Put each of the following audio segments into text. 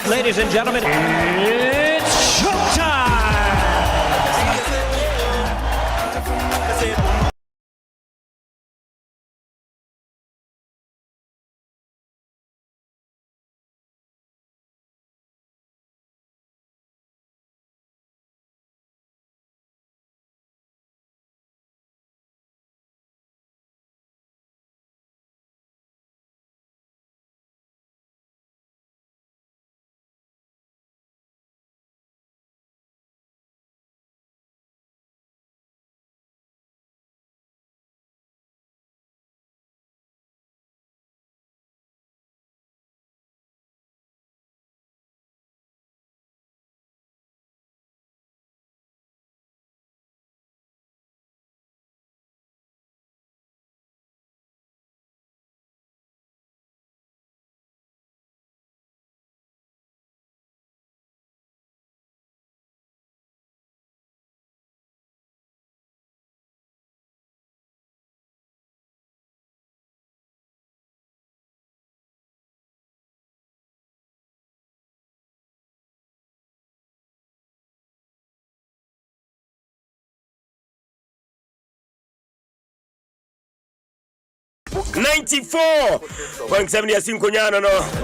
Ladies and gentlemen, it's showtime!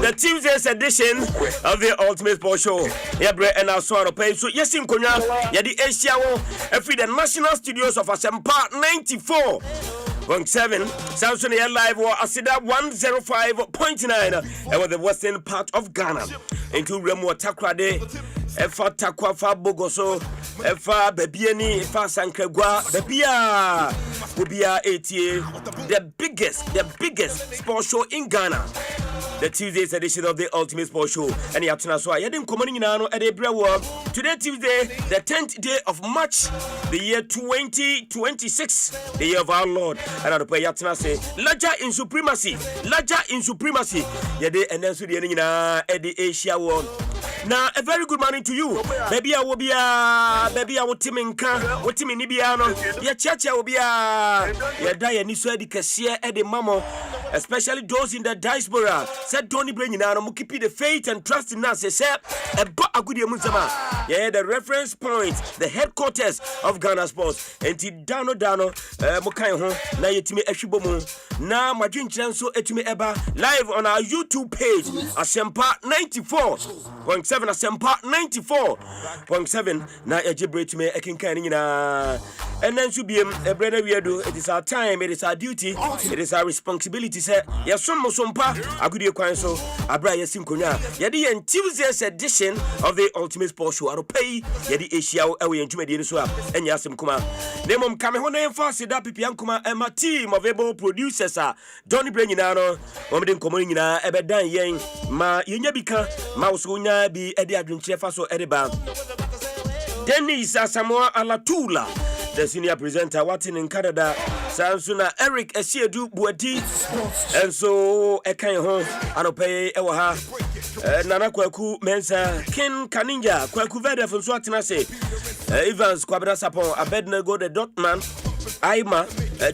The Tuesday's edition of the Ultimate Sports Show. Yebre and our swan pay. So yes, in Konya, Yadi Asia, every the national studios of Asempa 94.7. Samson Air Live or Asida 105.9 over the western part of Ghana. Into Remo Takrade, Efa Takwafa Bogoso, Efa Bebiani, Efa Sankregua, Bebia, Ubia 80, the biggest sports show in Ghana. The Tuesday's edition of the Ultimate Sports Show. And you have to know, so I didn't come in at a brewer. Today, Tuesday, the 10th day of March, the year 2026, the year of our Lord. And I'll pay Yatsuna say, Larger in supremacy. Yede and then so the Eddie Asia one. Now, a very good morning to you. Baby, I will be Timinka, what Timmy Nibiano, your church will be a die and Niso Edicasia Eddie Mamo, especially those in the diaspora. Said Tony Brennan, keep the faith and trust in us. Said a good Muzama. Yeah, the reference point, the headquarters of Ghana Sports. And Dano Mokai, Nayetimi Eshibomu. Now, my dream chance so etime eba live on our YouTube page, Asempa 94.7. Asempa 94.7. Na ejibrate me ekinkani na. And then to be a brother we do. It is our time, it is our duty, it is our responsibility. Say yes, some musompa. Agudi kwanso. Abra yesim konya. Yadi and Tuesday's edition of the Ultimate Sports Show. Aro pay. Yadi Asia ewe enjumedi ni so. And yasim kuma. Nemom kame hona enfasi da pipi yankuma. And my team of able producers are Donny Brennan. Omedin komoni na ebedan yen. Ma yenya bika. Ma usunya bi edi adwinche faso ediba. Dennis Asamoah Alatula, the senior presenter, watching in Canada. Samsuna Eric Esiedu Buati, and so Ekan home, Anope Ewaha, Nana Kwaku Mensa, Ken Kaninja, Kwaku Veda from Swatinase, Evans Kwabra Sapon, Abednego the Dotman, Aima,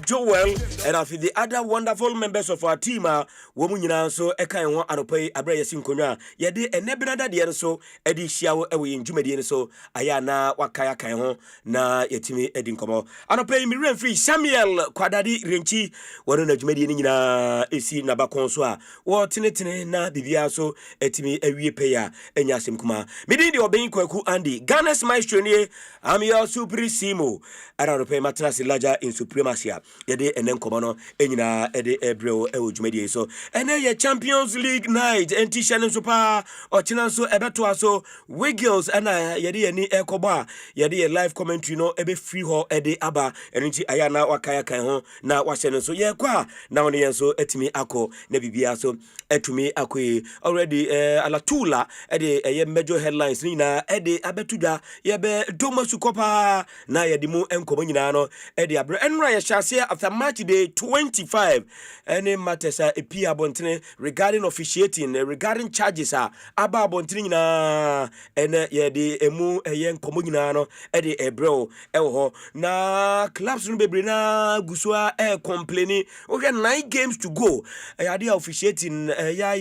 Joel, and after the other wonderful members of our team are woman so Ekan Anope Abraya Sinkonya, Yadi and Nebinada the so Eddie Shiao Ewi in Jumedian so Ayana Wakaya Kayon, na Yetimi Edinkomo, Anope Miran Free Samuel Kwadadi Renchi, Waruna Jumedian Esi Nabakonswa, or Tinetine na Bivia so Etimi Ewi Paya, and Yasim Kuma. Midin the Obin Kwaku Andy, Ghana's Myxtro, I'm your Supremo, Anope Matras Laja in Supremacy. Yede enen komono enyina ede ebrew ewujumedie so ene ye Champions League night enti hye super ochina so ebeto aso Wiggles ana yede ye ni ekoba yede ye live commentary no ebe free ho ede aba enti ayana wakaya kan ho na wahye so ye kwa na one yen so etimi akọ na bibia so etumi akọ already Alatula ede ye major headlines ni na ede abetuda ye be domasu kopa na yede mu enkomo nyina no ede abre enra ye say after match day 25 any matters a pia bontene regarding officiating regarding charges aba bontene na ene ye de emu yen komo nyina no e de ebreo e ho na clubs no bebre na gusua complaining okay 9 games to go ade officiating ya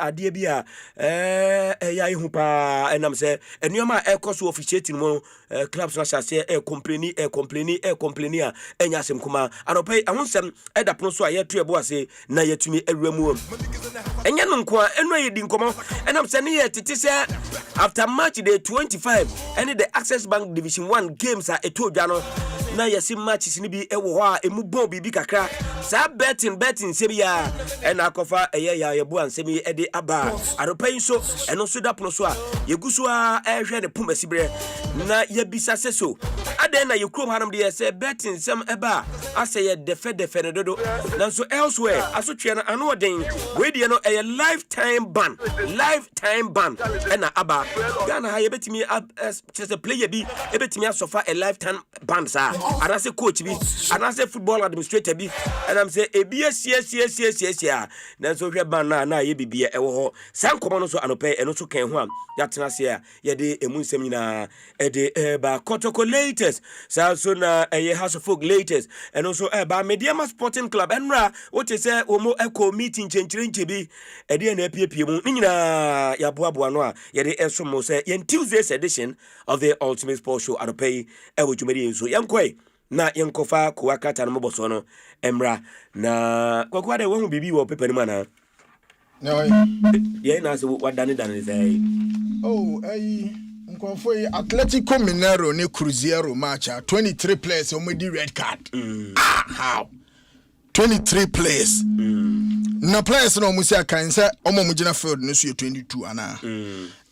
ade bia ya ihu pa enam say enuama ekoso officiating mo clubs na say complaining a enya asem kuma anopai ahonsem edapono so ayeto ebo ase na yetumi awuramu enya no nko eno yedi nkomo enam say ne yetete say after match day 25 and the Access Bank Division 1 games are eto dwa no na yesi matches ni bi ewo ho a emu bon bibi kakra sa betting se bia ena akofa ya yebu ansem e de aba anopai so eno so dapono so a yeguso a ehwe ne pomasibre na yebisa seso aden na yekrom hanam de say betting sem eba ase ye defe no dodo na so elsewhere asotwe na ano den we de no a lifetime ban ena aba Ghana ha yebetimi chese player bi ebetimi asofa a lifetime ban sa anase coach bi anase football administrator bi and am say ebi sia na so hwe ban na ye bibia ewo ho san komo no so anope eno so kan ho am ya tena se ya ye de emu nsem nyina e de ba Kotoko latest so na ye House of Folk latest and also ba Mediama Sporting Club enra what say omo eco meeting chenchire bi e de na apiepie mu nyina ya boaboa no a ye de esomo say ye Tuesday's edition of the Ultimate Sports Show anope e wo dwumadi so yankoi na yenkofa kuwakata na moboso no emra na kwakwa de wo bibi wo pepa ni mana ye na so wadane say Nkonfo Atletico Mineiro ne Cruzeiro match 23 players already red card. How? 23 players. Na players no musia kan say omo mugina field no so 22 ana.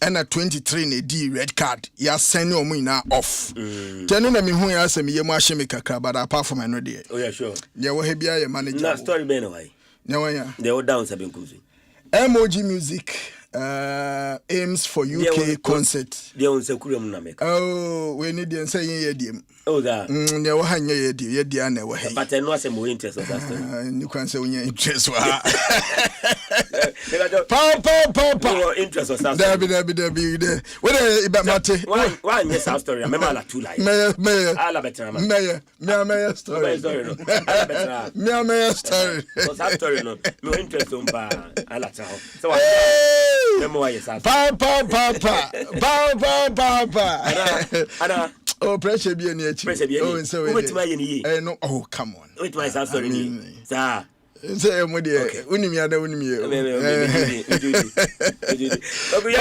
And 23 ne di red card. Ya send omo ina off. Tenu na me hu ya asem ye mu ahye me kakra but apart from I know there. Oh yeah sure. Ye wo he bia ye manager. Na story be no why. Ne wanya. They all down sabin kuzi. MOG Music aims for UK concert. They on sekurum na make. Oh, we need them say ye diem. Oh that. Ne wo hanya ye di na wo he. But no asem mo interest of that story. You can say when interest wa. Pa. Interest of that. There. What about mate? Why yes our story. Remember la two like. Me. Ala better man. Me story. No. Ala better. Me story. So that story no. No interest on pa. Ala cha. So Memo yes. Pa. Ana. Oh, pressure be any achi. Oh, so no. Oh, come on. Wait my story ni. Sa. Say mo dey. Unim ya.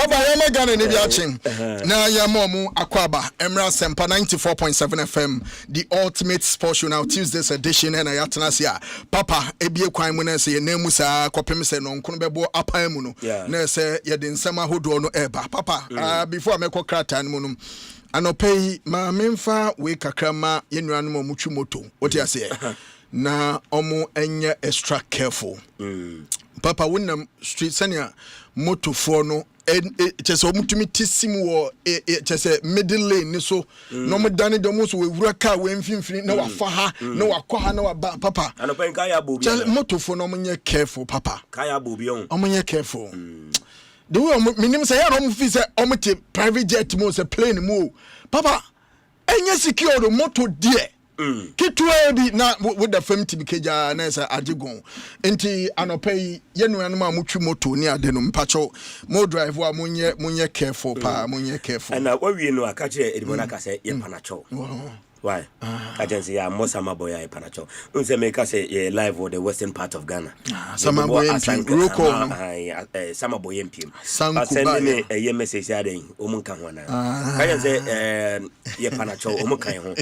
Oba ya Ghana ni bi achen. Na ya momu akwaba Emra Asempa 94.7 FM the ultimate sports show now Tuesday's edition and ya tena se papa ebie kwan mu na se na mu sa kopem se no nkono bebo apan mu no na se ye de nsema hodo no eba papa before me ko krata no mu anopei ma memfa we kakrama yenua no mu twumoto what you say na omo enye extra careful papa wonam street sania moto for no chese omutumi tisim wo chese middle lane ni so no mo dane de mo so we wura car we mfimfini na wafa ha na wakọ ha na waba papa anopen ka ya bobi moto for no mo nye careful papa ka ya bobi on omo nye careful the way minim say ya no mo fi say omo te private jet mo say plane mo papa enye secure moto die kitwa bi na with the fam to be keja na say ajegon enti anopai yenu anu ma mutwi moto ni ade no mpacho mo drive wa munye careful pa munye careful and what we know akache edimona ka say ye panacho why agency ya Mosama boy ya panacho unse make say live for the western part of Ghana sama boy MP roko sama boy MP sankuba send me a message ya den omunka ho na ka say ye panacho omunkan ho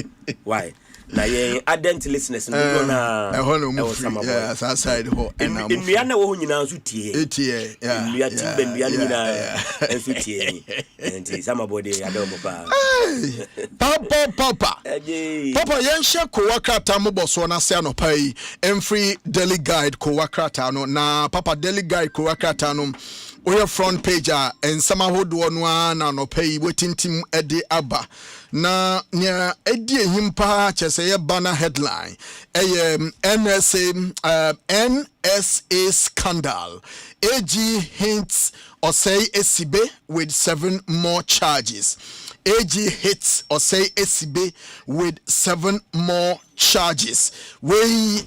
why na ye adent listeners no na yes outside ho in na wo nyina nso tie ya timbe nua nyina nso tie enti sama body ya do mopa papa yen share ko wakata moboso na se anopa yi free daily guide ko wakata no na papa daily guide ko wakata no oya front page and some ahodo no na no pay waiting team ede aba na nya edi ehim pa chese ye banner headline NSA scandal. AG hints or say Esibe with 7 more charges. AG hits or say Esibe with 7 more charges. We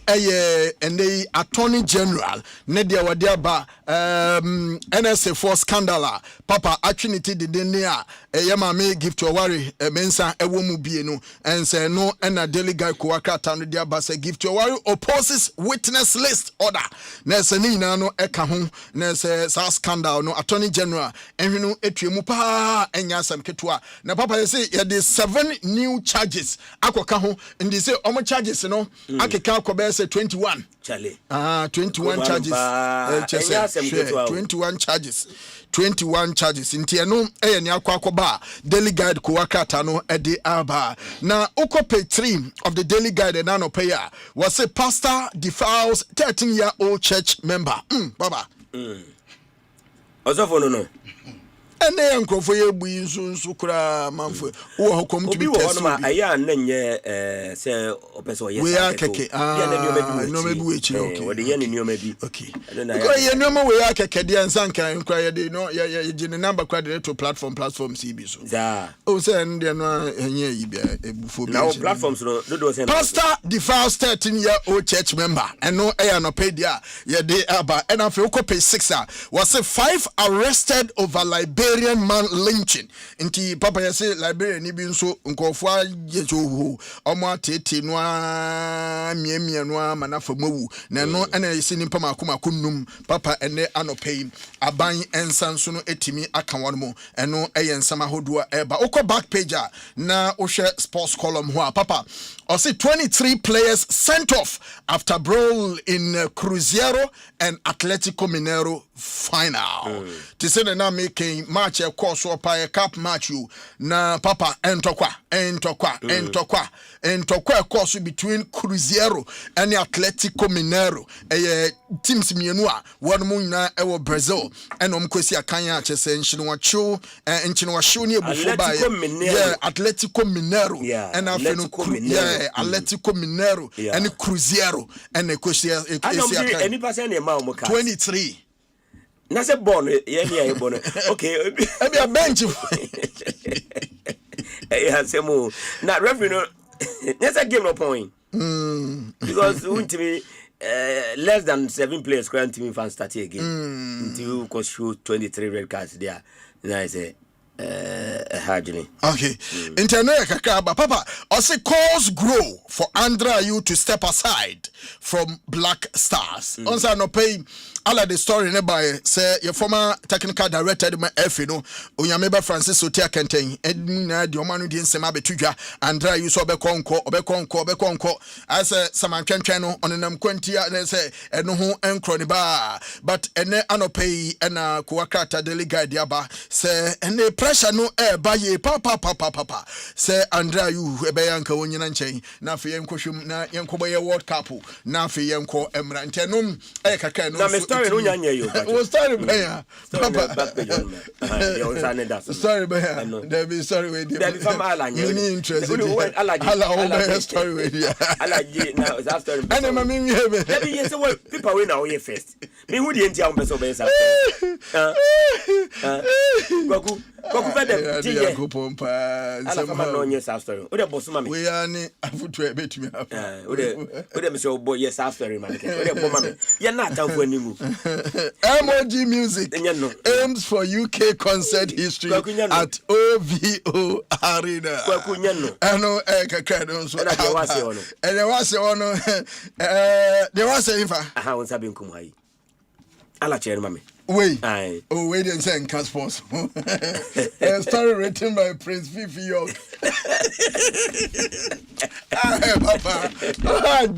and the Attorney General Nedia Wadiaba NSA for scandal. Papa Atrinity did near Yamame give to a worry mensa a woman bieno and say no and a daily guy kuaka town diaba say give to a worry opposes witness list order. Nesanina no ekahu nese sa scandal no Attorney General and no etrimupa and yasam ketua. Na papa say yeah there's 7 new charges. Akwakahu and they say charges, you know, Akeka Kobe say 21. Charlie. 21 charges. 21 charges. 21 charges. Intiano, Nyakwakoba, Daily Guide Kuwakatano, Edi Aba. Now, Okope 3 of the Daily Guide and Nano Payer was a pastor defiles 13-year-old church member. Baba. Also, no. And then uncle for you be soon sukra manfo who come to be tested. Aya nenye say opeso yes. We are keke. No maybe we okay. What the yen new maybe. Okay. Because you know we are keke dey ansanka inquire dey no you the number credit to platform CB so. Yeah. Oh say and no enye yi be ebufo. Now platforms no do say. Pastor defiles 13-year-old church member and no air no pay there. Ye dey aba and after page 6 was 5 arrested over Liberia man lynching. Inti papa ya say Liberia ni bi nso nkofo ajecho omo atete no miemie no manafa mawu na no ana yesi nimpa makoma num papa ene anopei aban ensanso no etimi aka won mo eno eye nsama hodoa eba okọ back page na ohwe sports column ho papa or say 23 players sent off after brawl in Cruzeiro and Atletico Mineiro final. To say na making match a course or a cup match you na papa entokwa course between Cruzeiro and the Atletico Mineiro teams mienua one mu na ewo Brazil and omkosi akanya chese nchinwa chu nchinwa shu ni ebufo ba Atletico Mineiro and afenu Atletico Mineiro and Cruzeiro and ekosi any person e ma omoka 23 na se born ye born okay e be a bench semo na referee no there's a game no point because ultimately less than 7 players current team fan start again until cause show 23 red cards there. Now I say hardly. Okay. Internet kakaba papa also calls grow for Andrea you to step aside from Black Stars. Also no pay all the story by say your former technical director my F no Onyameba Francis Otia Kenten edna the omanu di nsema betudwa Andrea you so obekonko as samantwentwen no onenam kwantia na say eno ho enkro ne ba but ene anopay ena kuwakata daily guide aba say ene pressure no ba ye papa say Andrea you ebeyanka wonyina nchen na afi yenkohwem na yenkoboye World Cup na afi yenko emra ntenum kakra no story no nyanya yo but story by papa story by there be story with you there be some alanya any interest ala story with you alaji now that story and my me here there be yes what people we now here first me who the entia on person be say kwaku bedem tiye kupompa ala kama no yes story o de boss mama we are afutu ebetumi afa o de me say o boy yes story man o de boss mama ye na atamfo animu MOG Music aims for UK concert history at OVO Arena. Ano kakra no so. Na de wase ono. De wase ono. De wase infa. Aha won sabe nkum hayi. Ala chere mame. Wait. Oh, wait and say in sports. A story written by Prince Fifi York. Papa. Papa.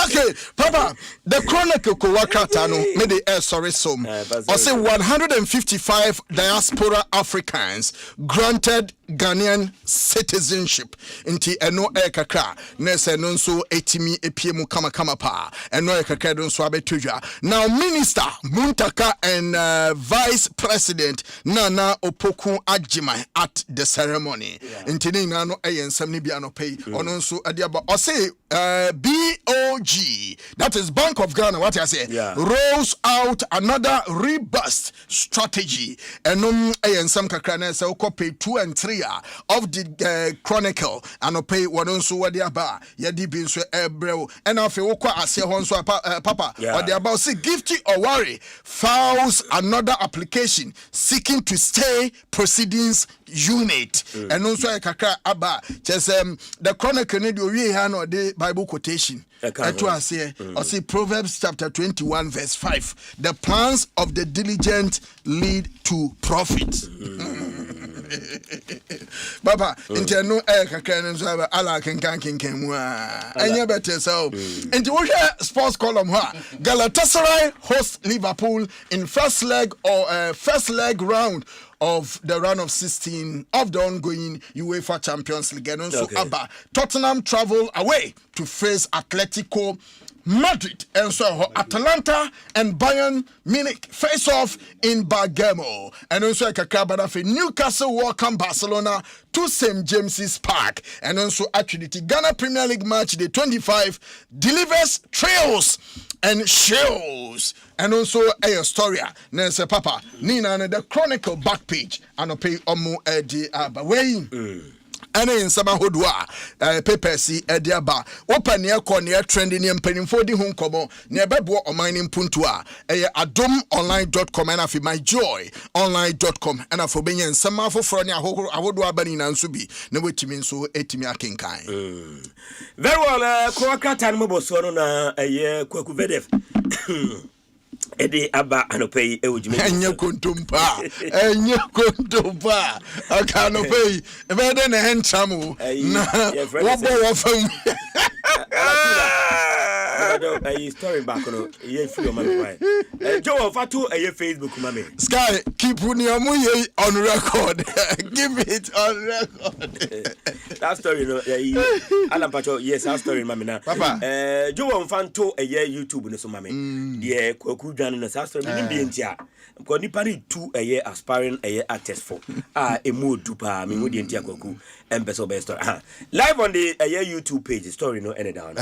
Okay, Papa. The Chronicle Kowakatano made the sorry some. I say 155 diaspora Africans granted Ghanaian citizenship. Inti eno kakra. Nese nonso etimi epiemu kama pa. Eno kakra donso abetuja. Now Minister Muntaka and Vice President Nana Opoku Ajimai at the ceremony. Inti nano ensem bi anope. Ononso adiaba. I say BOG. That is Bank of Ghana. What I say? Rolls out another robust strategy. And ensem kakra nese okope 2 and 3 of the Chronicle and pay one so what they about yadi bin so ebreo and afi wokwa ase ho so papa what they about say gifty or worry files another application seeking to stay proceedings unit and also kakra aba just the Chronicle need we ha no the Bible quotation to say or see Proverbs chapter 21 verse 5 the plans of the diligent lead to profit. Baba, inteno kakran so ala kenkan mu anya better so. Into what sports column Galatasaray host Liverpool in first leg round of the round of 16 of the ongoing UEFA Champions League. And also Tottenham travel away to face Atletico Madrid, and so Atalanta and Bayern Munich face off in Bergamo, and also Kakabada Newcastle welcome Barcelona to St. James's Park, and also actually the Ghana Premier League match the 25 delivers trails and shows, and also a story. Nese Papa Nina and the Chronicle back page and pay omu edi abaway. Ane in sama hodwa paper si ediaba open near corner trending in penifo di hun komo ne bebo online puntu a adomonline.com and afi my joy online.com and afo benye nsama foforo ne ahodwa bani na nso bi na wetimi nso etimi akenkan. Very well kwaka tan mo boso no na kwaku vedef Ede aba anopei ewujime enye kontompa aka anopei ebede na henchamu na wo fam story back on ye free on my Joe Fatu Facebook mama Sky keep on record give it on record that story no Alan Pacho yes that story mama na papa Joe Fanto YouTube no so mama ye kwaku dwan no that story me bi ntia ko nipa ni 2 aspiring artist for emu dupa me wodi ntia kwaku embeso be story live on the YouTube page story no any down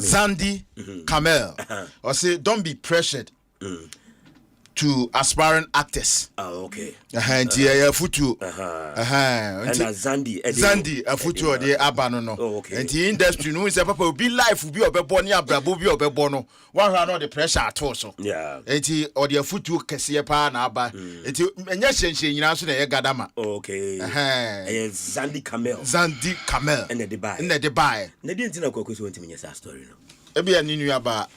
Sandy Camel or say don't be pressured to aspiring actors. Okay. Futu. And Zandi futu or the abano no. Okay. And the industry no is a papa be life will be a beboni abrabo be a bebono. One run the pressure at also. Yeah. And the or the futu kesia na aba. It and yes nyina so na ye gadama. Okay. Zandi Camel. And the Dubai. In the Dubai. Na di ntina kwaku so ntimi nyesa story no. Ebi aninu aba.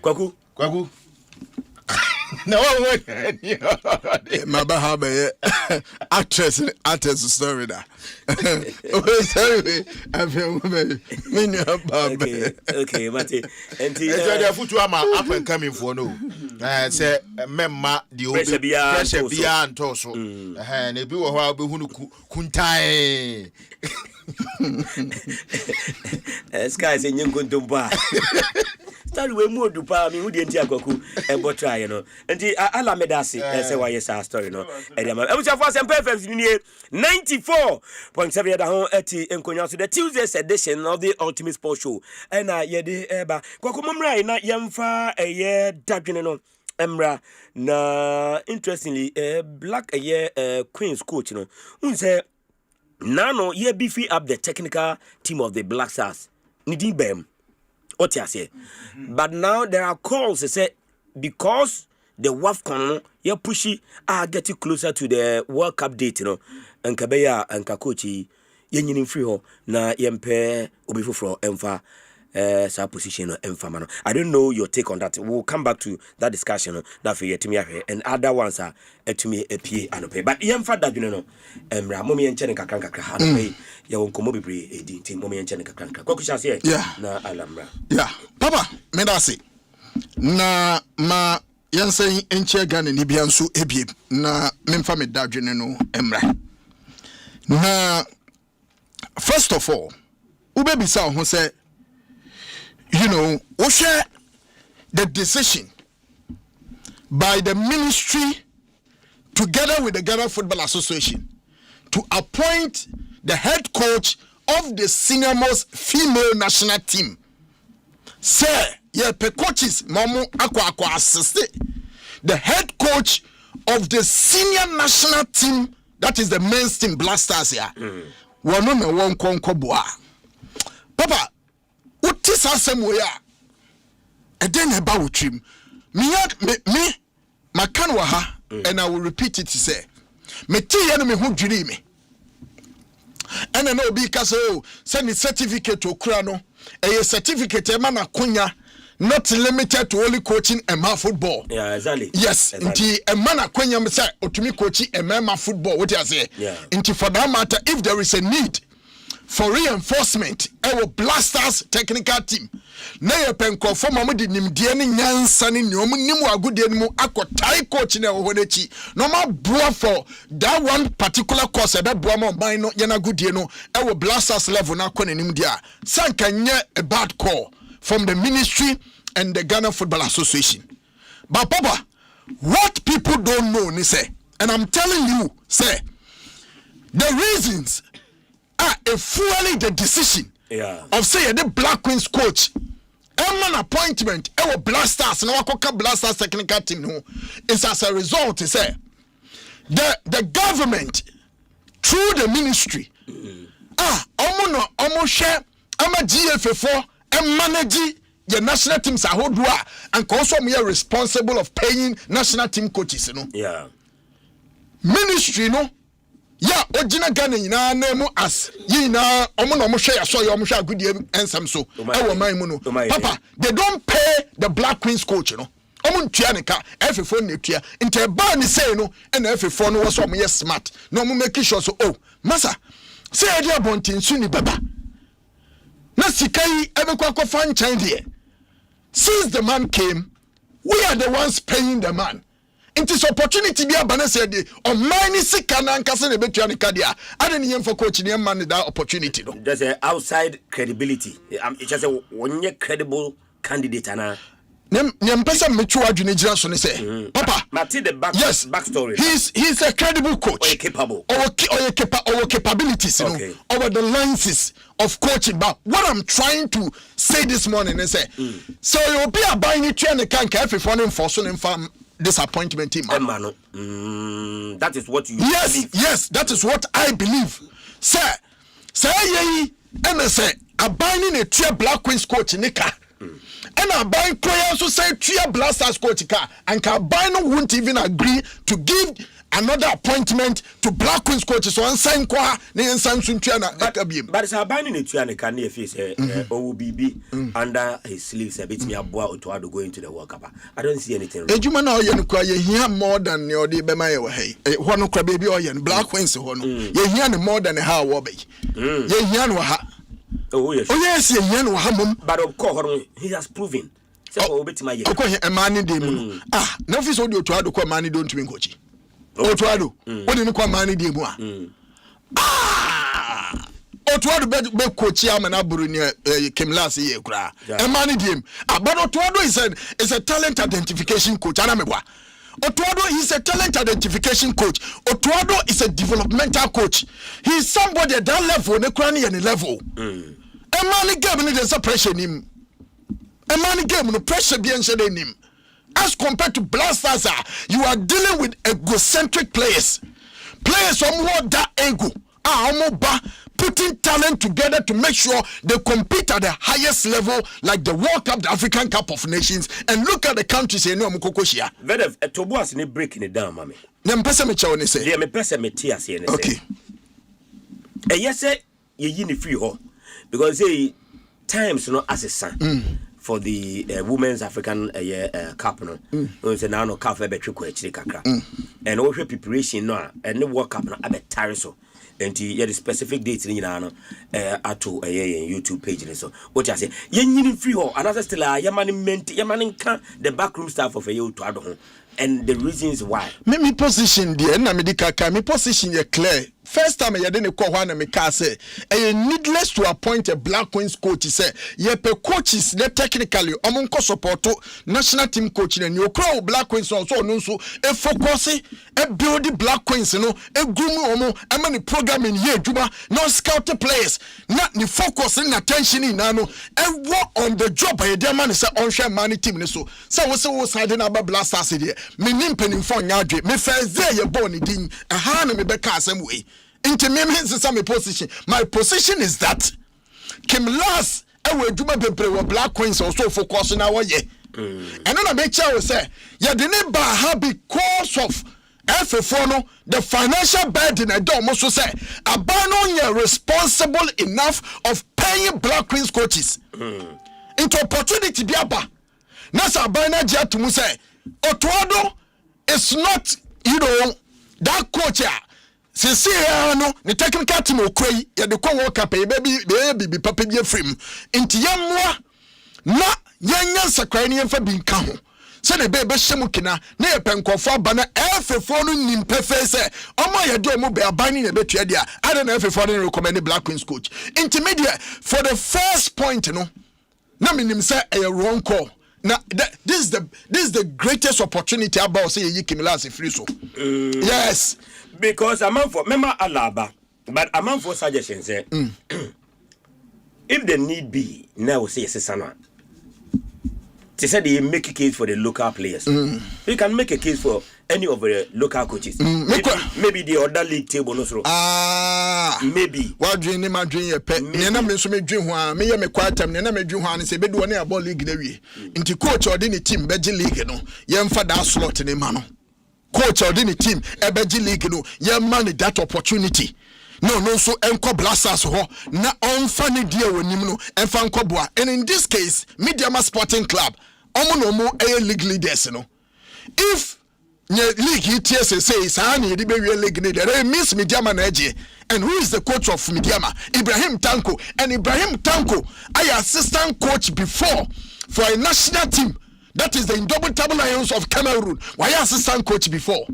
Kwaku. No, my bahaba actress story da. Okay, Mate. And the future up and coming for no. Say memma the pressure beyond Toso. And a bill while be kuntai. Sky saying you couldn't buy. Start we more do pa me who dey ntia kwaku e bo try you know enti ala medasi say why yes our story no e dem e bucha for Asempa FM ni 94.7 da ho ati enkonya so the Tuesday's edition of the Ultimate Sports Show and ye de eba kwaku momrai na yemfa eye dadwene no emra na interestingly black Queen's coach no unse nano ye beefy up the technical team of the Black Stars nidi bem. But now there are calls to say because the WAFCON you pushy are getting closer to the World Cup date, you know, and Kabeya and Kakochi, Yenin free ho na yempe ubifufro emfa sa position no emfama. I don't know your take on that. We'll come back to that discussion that for you to me and other ones are to me a pay and pay. But yemfa that you know mommy and chenika kanka ha pay ya wonkomo bebre edin mommy and chenika kanka. Kokusha say na alambra. Yeah. Papa, medasi. Na ma yansen enche Ghana ni biansu ebie na memfa me dadwene no emra. Na first of all, ubebisa ho say you know, the decision by the ministry together with the Ghana Football Association to appoint the head coach of the senior most female national team. Sir, pe coaches mamu akwa assist the head coach of the senior national team, that is the men's team Blasters here. Wano me won konko boa. Papa, utis asem we a eden eba wotrim. Me makan wa ha and I will repeat it to say. Me ti ye no me ho dwiri me. And no be kase o send the certificate to okura no. A certificate e ma na konya, not limited to only coaching Emma football. Yeah, exactly. Yes, inti Emma na konya me say otumi coaching Emma football. What you say? Yeah. Inti for that matter, if there is a need for reinforcement, our Blasters technical team. Na ye penko for mamudi nimdie ni nyansa ni nyomu nimu agudie nimu akotai coach na wo nechi. No ma bua for that one particular course ebe bua mo ban no ye na agudie no our Blasters level na kone nimdia. Sanka nye a bad call from the ministry and the Ghana Football Association. But Papa, what people don't know ni say, and I'm telling you, say the reasons are fully the decision of say the Black Queens coach. An appointment, our Blasters, no Wakoka Blasters technical team no, is as a result, say the government through the ministry, almost share, GFA4 and manage the national teams are hodua and also we are responsible of paying national team coaches, you know. Yeah. Ministry, no. Yeah, Ojina Ghana na name as yina omo share so your share good ensam so Papa, they don't pay the Black Queens coach, you know. Omo ntuanika F4 netua inte ba ni say no and F4 no was omo smart no omo make sure so masa say dia bontin su ni baba na sikai ebekwa ko fan chan there. Since the man came, we are the ones paying the man. It is opportunity be abana said on many sikana nkase ne betua ne kadia ade ne yemfa coach ne man that opportunity no. There's an outside credibility. It's just a one credible candidate ana. Nem pesa mechu adwene gira so ne say Papa Mati the backstory. He's a credible coach. Or capable. Or capabilities, you know, over the lenses of coaching. But what I'm trying to say this morning is say so you'll be a buying it and the can every phone for so farm disappointment team. That is what you believe. Yes, that is what I believe. Say ye and say a buying a tier Black Queens coach nika. And I buy Koya so say tier Blasters coach car and Kabino won't even agree to give another appointment to Black Queens coaches so and sign kwa ne ensan suntua but it's about in a can near face OBB under his sleeves a bit me aboa Otoado going to the World Cup. I don't see anything. Ejuma na oye nkwa ye hia more than your de bema ye hey. Ho no kra baby oye Black Queens ho no. Ye hia ne more than how wo be. Ye hia no ha. Oh yes. Oh yes, ye hia no ha mum. But of course he has proven. So obetima ye. Okwa e mani de mu. Na office odi Otoado kwa mani don't win coach. Otuado, what did you call money de moi? Otuado be coach am na buru ni came last year kra. E money dem. But Otuado is a talent identification coach. Anamebwa. Otuado is a talent identification coach. Otuado is a developmental coach. He is somebody at that level, ne kra ni level. E money game ni dey pressure him. E money game no pressure bi ense him. As compared to Blasters, you are dealing with egocentric players. Players from what that ego are putting talent together to make sure they compete at the highest level, like the World Cup, the African Cup of Nations, and look at the countries say no mukokoshia. Vedev Tobuas ne breaking it down, mami. Nem pesa me chawo ne say. Yeah, me pesa me tia say ne say. Okay. Yes say ye ni free ho because say times no as a son for the women's African cup no say now no cup e be twekwa chiri kakra and we preparation no and the world cup no abe tare so and the specific dates ni na no ato YouTube page ni so what you say yen free ho another still yamani can the backroom staff of you to ado ho and the reasons why me position there na me di kaka me position ye clear. First time you didn't call one and me say needless to appoint a Black Queens coach. Say ye pe coaches ne technically omonko support national team coach and you crow Black Queens also no so e focus e build the Black Queens no e groom omo e many programming here juba no scout the players not the focus and attention in no e work on the job by the man say on share money team so we say side na blasters there me nimpenim for nyadwe me first day ye born din aha na me be ka asem we into me my position. My position is that Kim Last ewe djuma bebre wo Black Queens also focus na wo ye. And then I make sure say ya de ne ba ha because of FFO no the financial burden I don't also say abano ye responsible enough of paying Black Queens coaches. Into opportunity bi aba. Na sa abana je to mu say Otuado is not that coach Sisi no the technical team okoi ya de kwa World Cup baby papa bi afrim nti yamwa na yanya sakran ne yemfa bi nka ho se ne be hyem kina na ye penkofo aba na FFO no nim pefe se omo ye de omo be abani na betua dia ade na FFO no recommend Black Queens coach intermediate for the first point no na minim se a wrong call. Now this is the greatest opportunity about say you Kim Last free so. Yes. Because I'm for member Alaba, but I'm for suggestions. If the need be, now say yes, Sana. They said they make a case for the local players. You can make a case for any of the local coaches. Maybe the other league table no so. Maybe. What dream me dream ye pet. Me na me so me dream ho me ye me kwatam me na me dream ho an say be do na ball league na wie. Inti coach or the team be league no. Ye mfa that slot ni ma no. Coach or the team ebeji league no ye man that opportunity no so enko blasters ho na onfa ne dia wonim no enfa enko boa. And in this case Mediama Sporting Club omo no mo league leaders no if league ETS say sa na yedi be league leader miss Mediama na eje. And who is the coach of Mediama? Ibrahim Tanko. And Ibrahim Tanko I assistant coach before for a national team. That is the Indomitable Lions of Cameroon. Why assistant coach before?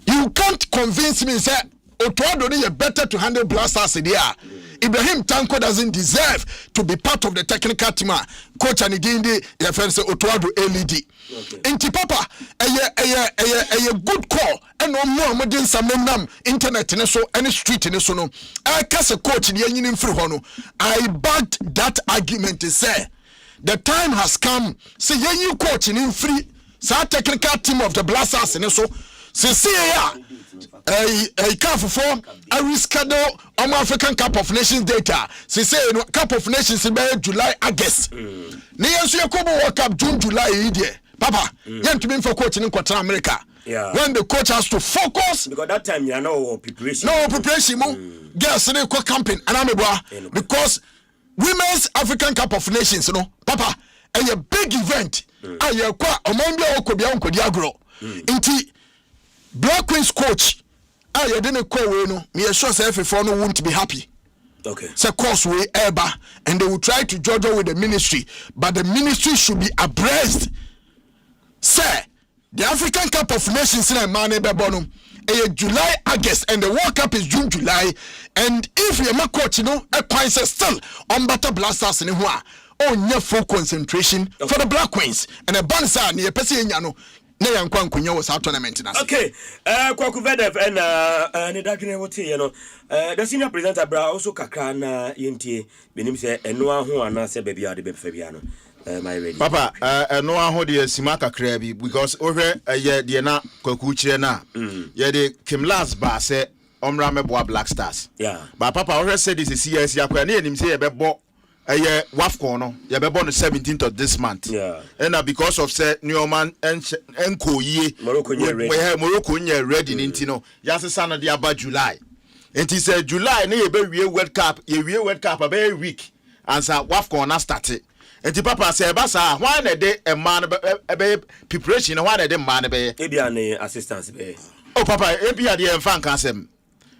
You can't convince me that Otuado is better to handle blasters there. Ibrahim Tanko doesn't deserve to be part of the technical team. Coach and again the say Otuado LED. Inti papa a good call and no more modern some internet so any street in so no. I cast a coach in the free hono. I backed that argument to say the time has come. See, you coaching in free. Sa technical team of the blasters and so. See here. A cup for a reschedule on African Cup of Nations data. See, Cup of Nations in July, August. Niyansu Yakubu World Cup June, July. Papa, you have to be for coaching in Qatar, America. Yeah. When the coach has to focus. Because that time you know preparation. No preparation. Girls they go camping and I'm because Women's African Cup of Nations, Papa, a big event. I kwa Omombia Okobia Onkodiagro. Inti Black Queens coach. I didn't call me assure say FFO no won't be happy. Okay. Say course we ever and they will try to judge with the ministry, but the ministry should be abreast. Say the African Cup of Nations in Mane Bebonum. July, August, and the World Cup is June, July. And if you're my coach, a point still on better blasters in the on your full concentration for the Black Queens and a bansa near Pessiano. Was our tournament. Okay, Kwakuvedev and the Dakine Wote, the senior presenter Bra also Kakana Yinti, Benim say, and no one who are not said baby are the baby Fabiano. My ready. Papa, no one hold the Simaka Krabi because over a year, the na Kokuchena, yeah, the Kim Last bar said, Omrameboa Black Stars. Yeah, but Papa already said this is CS Yakwani and him say a bebo. Wafco you be born the 17th of this month. Yeah. And because of say Newman and Morocco ready. Morocco ready Intino. Yasa sana dia ba July. It is July ne ye World Cup, ye World Cup a very week. And so WAFCON na start it. And the papa say basa why na dey a man be preparation why na dey man be e bia ne assistance be. Oh papa e bia dey enfan kasem.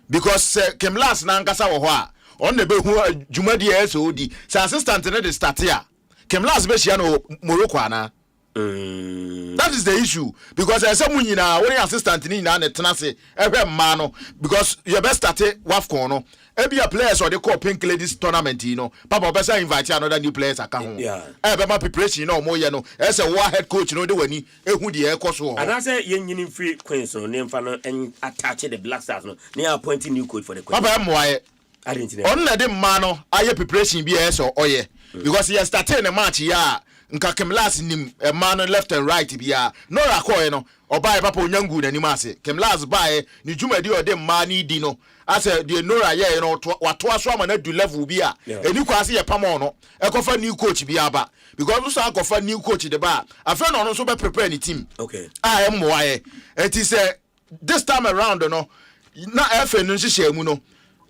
Because Kemlas na nkasa wo ho a on na be hu dwumadi SOD. Say assistant na dey start here. Kemlas be hia no Morocco ana. That is the issue because someone you know when assistant ni na tena se ehwe mma no because you best start WAFCON no e be a players or they call Pink Ladies tournament you know papa obesa invite another new players aka ho e be ma preparation no mo ye no e say war head coach no de wani ehu de e koso ho and I say yen nyini free Queens no ne mfa no attach the Black Stars no ne appointing new coach for the Queens papa mo aye on na de mma no aye preparation bi e so oye because he started the match ya nka Kemlas nim man left and right bia no rakoe no obae papa onyangu nanim ase Kemlas bae ni dwumadi ode man ni di no ase de nora ye no wato aso ama na du level bia eni kwase ye pam ono ekofa new coach bia ba because so akofa new coach de ba afa no no so be prepare ni team okay moaye enti say this time around no na efe no nhihye mu no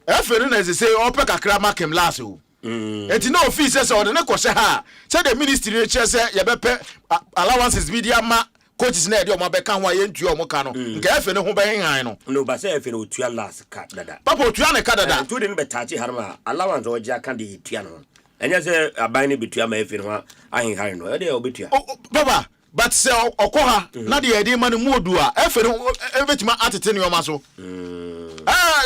efe no na say ope kakra ma Kemlas o enti no office say o de ne kwose ha say the ministry che say ye bepe allowances bi dia ma coaches na e de o ma be kan ho ye ntua o mo ka no nka efe ne ho be han no ba say efe no tua last card dada papa otua ne ka dada to de no be tachi harma allowance o ja kan de tua no enya say aban ne betua ma efe no ahin han no e de o betua papa but say okoha na de e de ma ne mu odu a efe no e betima atete ne o ma so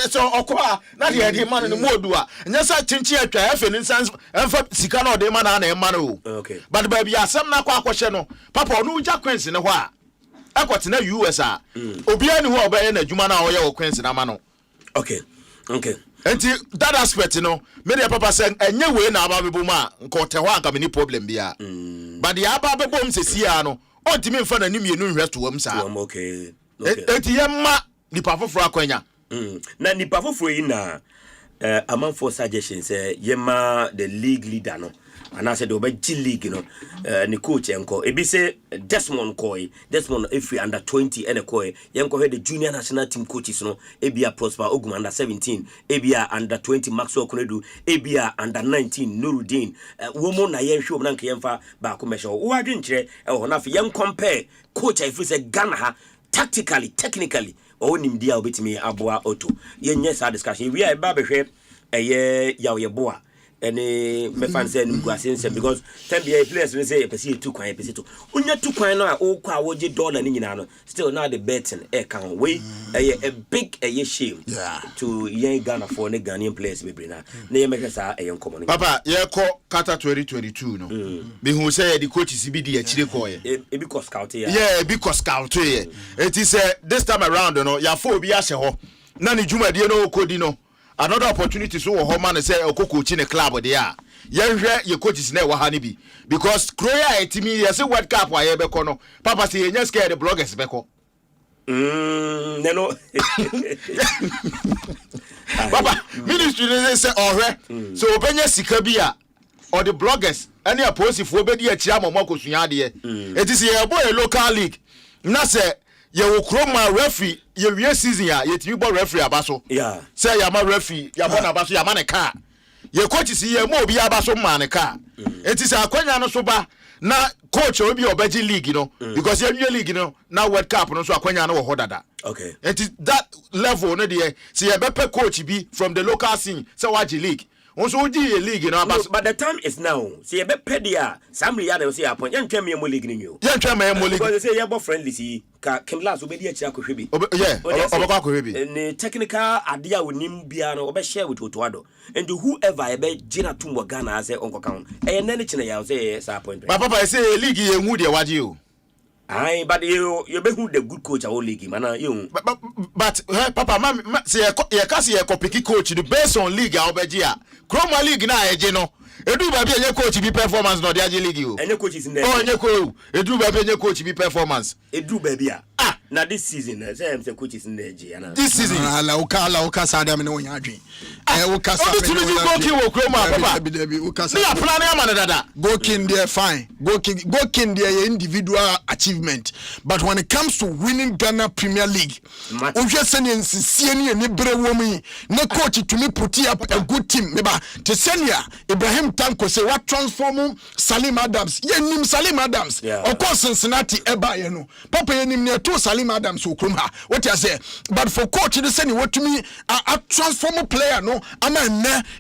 so okoa na de de man no modu a nya sa chinchi atwa efe ni sans enfa sika na de man na na man o okay but ba bia asem na kwa akwhye no papa onu ja Queens ne ho a akote na US a obi ani ho obaye na adwuma na oye wo Queens na ma no okay enti that aspect no me de papa say enye we na aba bebo ma nka ote ho anka me ni problem bia but the aba bebo m sesia no ontimi mfa na nim ye nu hwesto wam sa okay enti yemma ni pa foforo akwanya na nipa foforo yi na amanfo suggestions yema the league leader no and I said the G league no ni coach enko ebi say Desmond if we under 20 and koy yenko the junior national team coaches no ebia Prosper Ogum under 17 ebia under 20 Maxwell Konedu ebia under 19 Nuruddin womo na yen hwe na nka yemfa ba ko mesho wo adwen kire ho na fe yen compare coach if we say Ghana ha tactically technically onim dia obetimi aboa auto yenye sa discussion we are ba behwe yawo ye boa any me fan say nim guasense because time be players we say pesi 2 kwan pesi 2 unya 2 kwan no a o kwa woje dollar ni nyina no still now the betting can we a big shame to young Ghana for the Ghanaian players be bring na ye make sa common papa ye ko kata 2022 no be hu say the coaches bi di akire ko ye e bi ko scout ye bi ko scout ye it is this time around no ya fo obi ahye ho na ni dwumadie no okodi no another opportunity so wo man say okokochi ne club de a yenhwe ye coaches na wo ha ne bi because Kroya etimi ye say World Cup wa ye be ko no papa say ye scared the bloggers be ko no papa ministry say ohwe so obenya sika bi a or the bloggers any aposifo be di akira momo akosua de it is ye boy local league na say ye wo kroma referee ye wie season ya ye timi bo referee abaso say ya ma referee ya bo na abaso ya ma ne car ye coach si ye mo obi abaso ma ne car enti say akwanya no so ba na coach obi obeji league no because ye wie league no na World Cup no so akwanya no wo hodada okay enti that level no de say ye bepe coach bi from the local scene say waji league also uji a league no but the time is now see be pedia some ya dey say appoint yen twem mo league ni yo yen twem mo league because say ye bo friendly see ka Kemlas obedi akira ko hwebi obekwa ko hwebi ne technical adea wonim bia no obe share with Otoado and whoever e be gina tumbo Ghana say onko kan e nane chine ya say sa appoint papa say league ye hu de waje o aye but you be who the good coach our league man you but papa ma say ye ka say ye copy coach the based on league a obeji a Chroma league na eje no edu ba bi enye coach bi performance no de age league o enye coach is in there enye ko edu ba bi enye coach bi performance edu ba bi a Now this season, I'm the coaches in the G. This season. La uka Sadam no nyadwi. Uka Gokin there fine. Gokin there individual achievement. But when it comes to winning Ghana Premier League, Ujaseni and Sieni and Ibre Womi, no coach to me put up a good team. Meba Tesenia, Ibrahim Tanko say what transform Salim Adams. Nim Salim Adams. Of course Cincinnati Eba yenu. Papa yenim near two Salim Adams who come ha. What you say? But for coach they say what to me a transformer player no.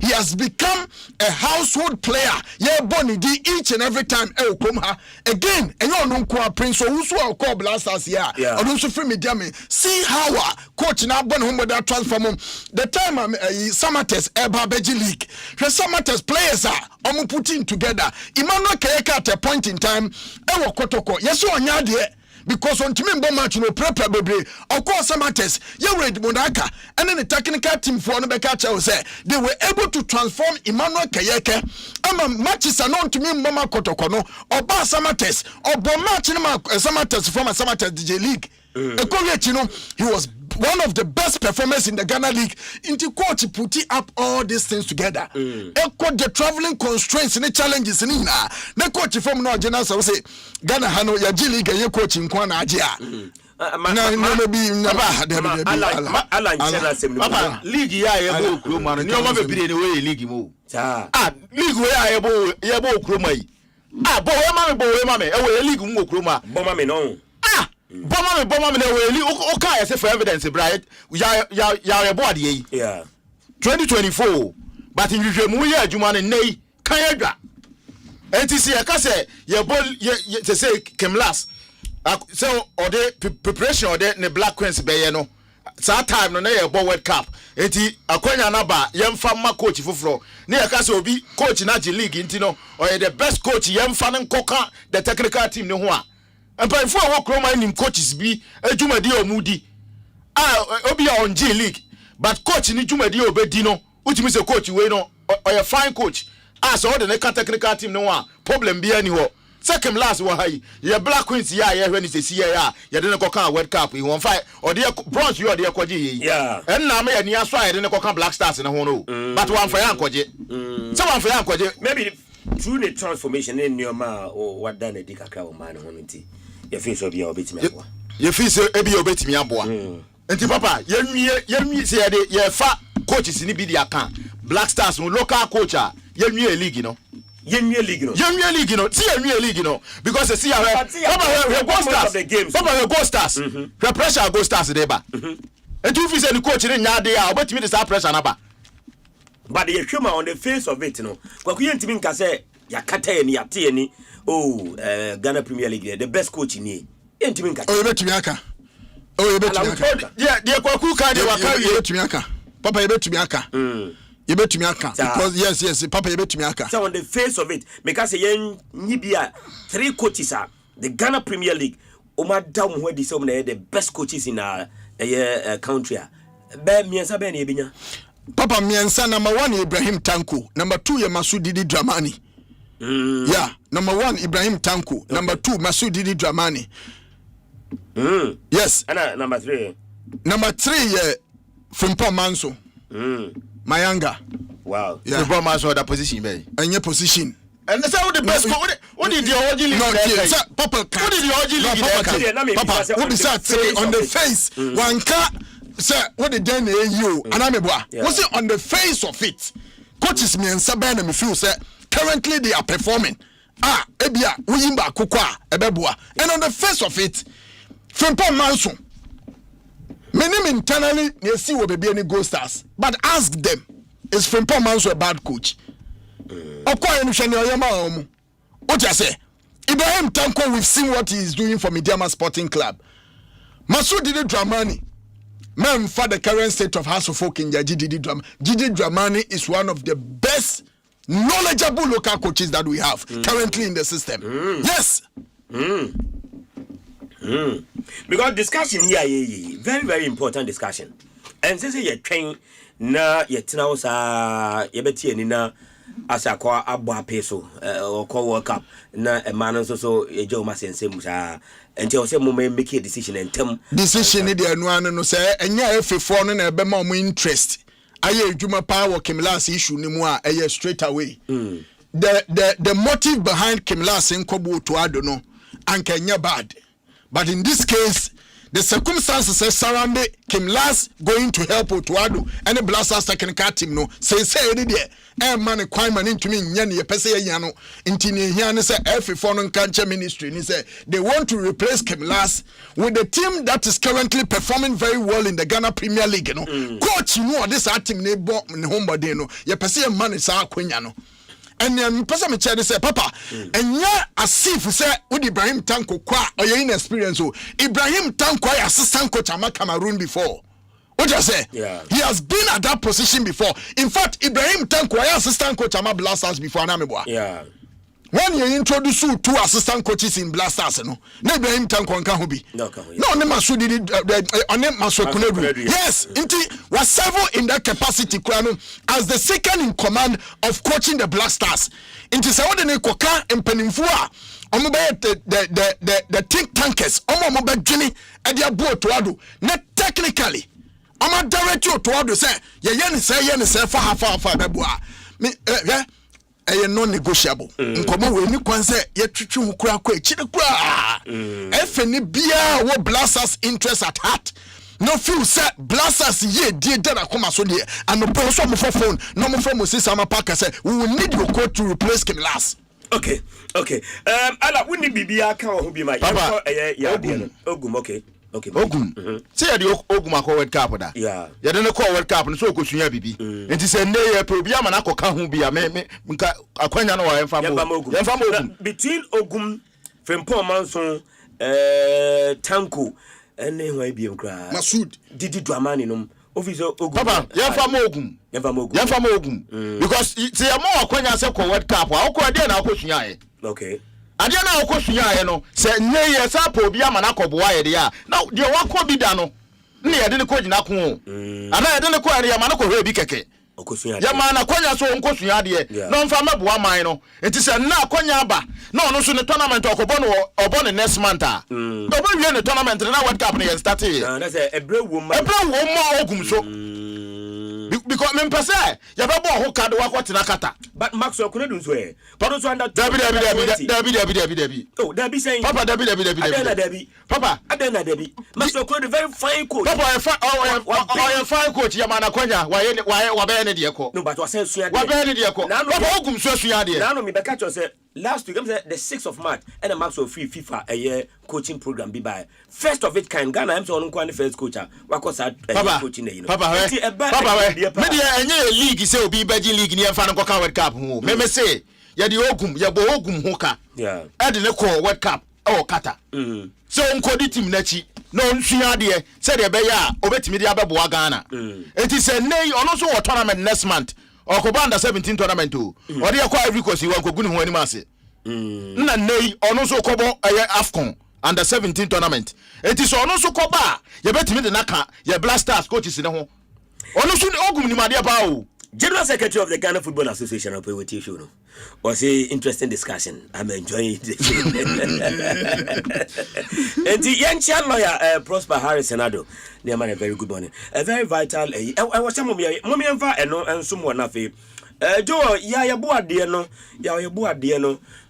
He has become a household player. Yeah, Bonnie di each and every time come ha. Again, and you know kwa Prince so who's who call blasters here. I don't so free me jammy. See how coach now born home with that transformer. The time Samates Eba Beji League. The Samates players are putting together. Emmanuel Kayeka at a point in time, Ewo Kotoko. Yes, you are because on Timimbo match no prepare baby. Of course, Samates, you read Monaka, and then the technical team for Nobekacha say they were able to transform Emmanuel Kayeke. Matches are known to me, Mama Kotokono, or Bar Samates, or Bomatch Samates from a Samates DJ League. He was one of the best performers in the Ghana League. Into coach put up all these things together. The traveling constraints and the challenges in the coach from no general say Ghana Hano ya G League and coaching Kwana Ajia. League ya ebo kroma no nyoma be pire ne we league mo. League we ya ebo kroma yi. Bo we ma me e we league mo kroma. Bo ma me no. Bomber me we okay say for evidence bright ya board ye. Yeah. 2024 but in hwehwemu ye adwuma ne nei kan adwa. NTC e ka say ye bol ye say Kemlas so ode preparation ode ne Black Queens be ye no sa time no na ye bo World Cup enti akwanya na ba ye mfa ma coach foforo ne ye ka say obi coach na G League enti no or the best coach ye mfa ne nkoka the technical team ne ho a and by four work Roman coaches be a Jumadi or Moody. Obi on G League, but coach in Jumadi or Bedino, which means a coach you know or a fine coach. As all the technical team no one problem be anywhere. Second last one high, your Black Queens, yeah, when it's a CIA, you didn't go World Cup, you won't fight, or the bronze you are the Aquaji. Yeah, and now may near side didn't go Black Stars in a whole. But one for Yanquaji. Someone for Yanquaji, maybe through the transformation in your ma or what done a dick a man on your face will be a bit me. Your face will be a bit me. And Papa, you say your fat coaches in the account. Black Stars, no local coach, you're near league, you know. You're near league, you know. See a near league, you know. Because I see our Ghost Stars. Papa, your Ghost Stars. Your pressure Ghost Stars, Deba. And two fees and the coach in Nadia, but me the star pressure number. But the humor on the face of it, you know. What we ain't mean, say, Yakate and Yati. Oh, Ghana Premier League, the best coach in here. Ain't mean, oh, you bet Miaka. Oh, you bet Miaka. Yeah, dear Kwakuka, they were carrying you to Miaka. Papa, you bet Miaka. You bet Miaka. Because, yes, Papa, you bet Miaka. So, on the face of it, because Nibia, 3 coaches are the Ghana Premier League. Omar down where the best coaches in our country. Papa Miansa, number 1, Ibrahim Tanko. Number 2, Masudi Dramani. Yeah, number 1, Ibrahim Tanko. Okay. Number 2, Masudi Dramani. Yes. And number 3. Number 3, Frimpo Manso. Mayanga. Wow. Yeah. Frimpo Manso that position, baby. And your position. And that's how the best. What did the OG league? No, Papa. What did the OG league? Papa, what is that? On the face, one car. Sir, what did then you? And I'm was it on the face of it? Coaches me and Sabana me feel sir. Currently they are performing. Ebia, Uyimba, Kukwa, Ebebua. And on the face of it, Frimpo Manso. Many internally they see what be any Ghost Stars. But ask them, is Frimpo Manso a bad coach? What you say? Ibrahim Tanko, we've seen what he is doing for Midiama Sporting Club. Masudi Dramani, man for the current state of House of Folk in Gidi Dramani. Gidi Dramani is one of the best knowledgeable local coaches that we have currently in the system. Yes. Because discussion here, very, very important discussion. And since you're trained, na yetina osa yebeti ni na asakwa abo apeso or World Cup na a man so a Joe Massen Musa until say make a decision and term decision in the annual no say and yeah if for no be more interest aye juma power Kim last issue ni mu a straight away the motive behind Kim last nkobo to ado no anka bad, but in this case the circumstances surrounding Kim last going to help Otuado and the Blasters technical team no say man kwai man into me nya ne pese ya no intini hia ne say F4 no kanche ministry ni say they want to replace Kim last with the team that is currently performing very well in the Ghana Premier League no coach no this team ne bo ne homebody no ye pese ya man sa akwanya no. And then person me tell say papa and ya asif say with Ibrahim Tanko kwa or your inexperience so Ibrahim Tanko assistant coach at Cameroon before. What you say? Yeah. He has been at that position before. In fact, Ibrahim Tanko assistant coach at Blasters before Namibwa. Yeah. When you introduce two assistant coaches in Blasters, no Ibrahim Tanko can be. No, Masu did on Masu Kunedu. Yes, indeed was several in that capacity as the second in command of coaching the Blasters. Into Sawadene Koka and Penimfua. The think tankers, Omo Jenny, and their boat to Adu. Not technically. Omo direct you to Adu say, Yen say for half Babua. Non-negotiable. Nkomo we ni kwanse ye twetwe hukura kwa echi kura. Efeni bia wo Blasters interest at heart. No feel say Blasters ye die dana koma so de. And no so mo for phone. No mo from Moses Amapaka say we will need your coach to replace Kim last. Okay. Ala we need bibia kan ho bi ma. Papa, Ogum okay. Ogum. Say the Ogum akọ World Cup da. Yeah. Ya de call World Cup no so okosunya bibi. Enti say ne ye pro bia ma na koka ho bia me nka akwanya no wa emfa mo. Emfa mo between Ogum Frempong Manson Tanko ene ho abiem kra. Masud Didi Dramani no. Officer Ogum. Papa, yemfa mo Ogum. Because say mo akwanya say ko World Cup, akọ de na akosunya ye. Okay. Adia na akosunya ye no say ne ye sa pro bia ma na koboa ye de ya. Now de wakọ bi da no. Ne ye de ne ko gina ko. Ana ye de ne ko ya ma na ko hwe bi keke. Okosunya. Ya ma na kwanya so nkosunya de. No mfa meboa man no. Enti say na akwanya ba. Na ono so ne tournament okobo no obo ne next month a. Obo wie ne tournament na World Cup ne ye start here. Na say ebre wo ma Ogum so. Because me pese ya be bo ho card wa kwatena kata. But Max Okunedu so e. But so under Dabi. Oh, Dabi saying Papa Dabi. Papa Adena Dabi. Max Okunedu very fine coach. Papa fine coach ya mana kwanya wa be ne de ko. No, but was say suya de. Wa be ne de ko. Papa Ogum so suya de. Na no me be catch say last week the 6th of March and the Max of free FIFA a year coaching program be by first of its kind Ghana am so on the first coach wa ko sa coaching you know. Papa me dey enye league say obi beji league ni emfa no ka World Cup ho me say ye dey Ogum ye bo Ogum ho ka yeah e dey ko World Cup o kata so nkodi team na chi no nsua de say dey be ya obetimi dey abebo Ghana enti say nei ono so wo tournament next month okoba under 17 tournament o dey kwa Ivory Coast wan kogunu ho anim ase na nei ono so kobo AFCON under 17 tournament enti so ono so koba ye betimi de naka ye Blasters coaches ne ho ono so Ogum ni made ba o. General Secretary of the Ghana Football Association of with you show no was a interesting discussion. I'm enjoying it. And the young child lawyer Prosper Harris Senado near man a very good morning, a very vital I was some mommy and someone afi Joe ya boa de no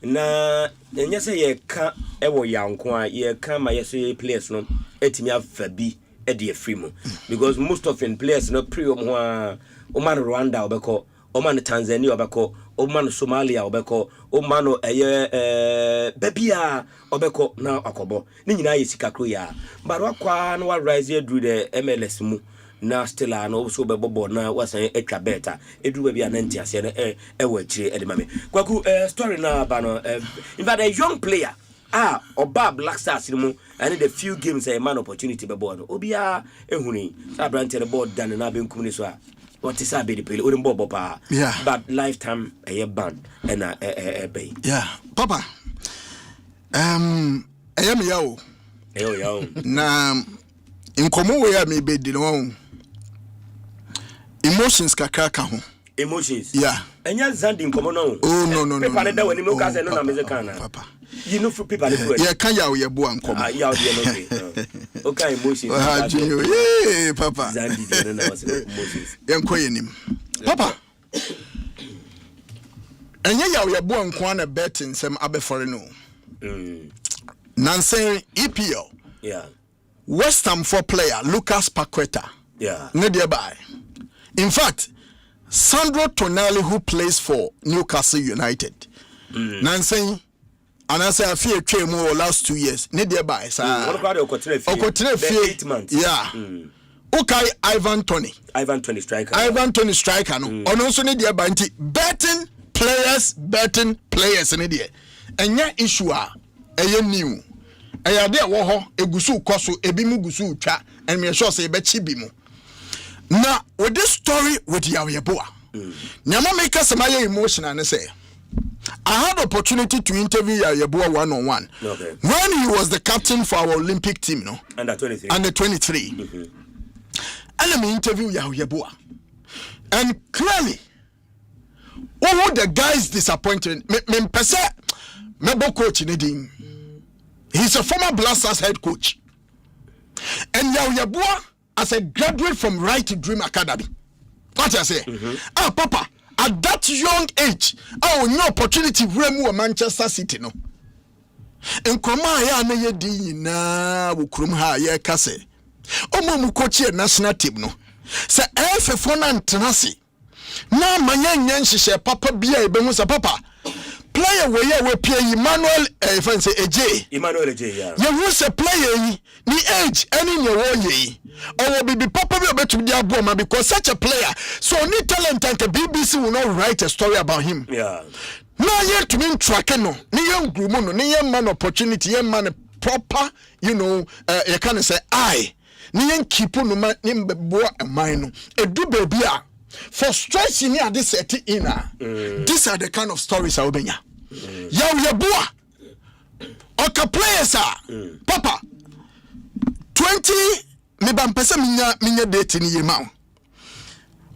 na nya say ye ka e wo yanko a ye ka ma ye say players no etimi afa bi e de free mo because most often players no pre ho a Oman Rwanda obeko, Oman Tanzania obeko, Oman Somalia obeko, Oman Bebia obeko na akobo. Ni nyina yesika kro ya. But wakwa no wa rise through the MLS mu na still no so bebobo na wasan etwa beta. Edu bebia na ntiase na ewo akire edemame. Kwaku story na ba no in fact a young player oba Black Stars mu and the few games a man opportunity bebo no. Obia ehuni sa brante the board dan na benkum ni so a what is be the play or bobo pa but lifetime a ban and a bay Papa I am yo na in common way me be the one emotions kakra ka ho emotions Enya Zandi nkomo no. Oh no. Paper da wani mo ka say no na me kana. Papa. You know people dey for. Yeah, can ya we bo nkomo. Ya dey no. Okay, emotions. Yeah, Papa. Zandi dey no was emotions. Yenko yenim. Papa. Enya ya we bo nko na betting sem abefore no. Nansen EPL. Yeah. West Ham for player Lucas Paqueta. Yeah. Nearby. In fact, Sandro Tonali, who plays for Newcastle United. Nansen, and I say I feel a more last 2 years. Nearby, sir. Okotre 8 months. Yeah. Okay, Ivan Toney striker. Ivan Toney striker. No. On also nearby. Betting players in the and yeah, issue are a new. I there wo egusu koso ebimu gusu twa and me sure say be chibimu. Now with this story with Yaweboa. Nyama make us my emotional and say I had opportunity to interview Yaweboa one-on-one. Okay. When he was the captain for our Olympic team, no? Under 23. And let me interview Yaweboa. And clearly, all the guys disappointed. Me coach in the he's a former Blasters head coach. And Yaweboa as a graduate from Right to Dream Academy. What I say? Papa, at that young age, no opportunity to Manchester City, no. And Koma ya na ye di na wukrum ha ye kase. Omo mu coach national team no. Se FF na ntenase. Na manya nyanhye papa bia e be hu se papa. Player we pay Emmanuel Emmanuel yeah. You who's a player ni age any your ye. Or will be papa be to be a because such a player so any talent and the BBC will not write a story about him. Yeah. Now yet to mean track no ni young grumo ni young man opportunity young man proper you can say I ni young keep no man nim boa a mine a do baby for stressing near this inner. These are the kind of stories I will bring. Yaweboa oka players papa 20 me ban pese minya date ni yema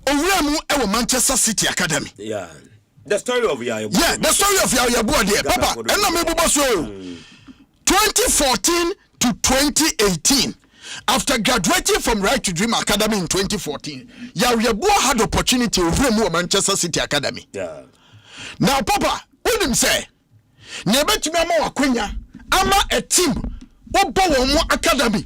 owura mu e Manchester City Academy. Yeah, the story of Yaweboa. Yeah, the story of Yaweboa there papa and me bubo so 2014 to 2018 after graduating from Right to Dream Academy in 2014 Yaweboa had opportunity owura mu Manchester City Academy. Yeah. Now papa what him say? Nebetumi ama wakwenya ama a team obo wo academy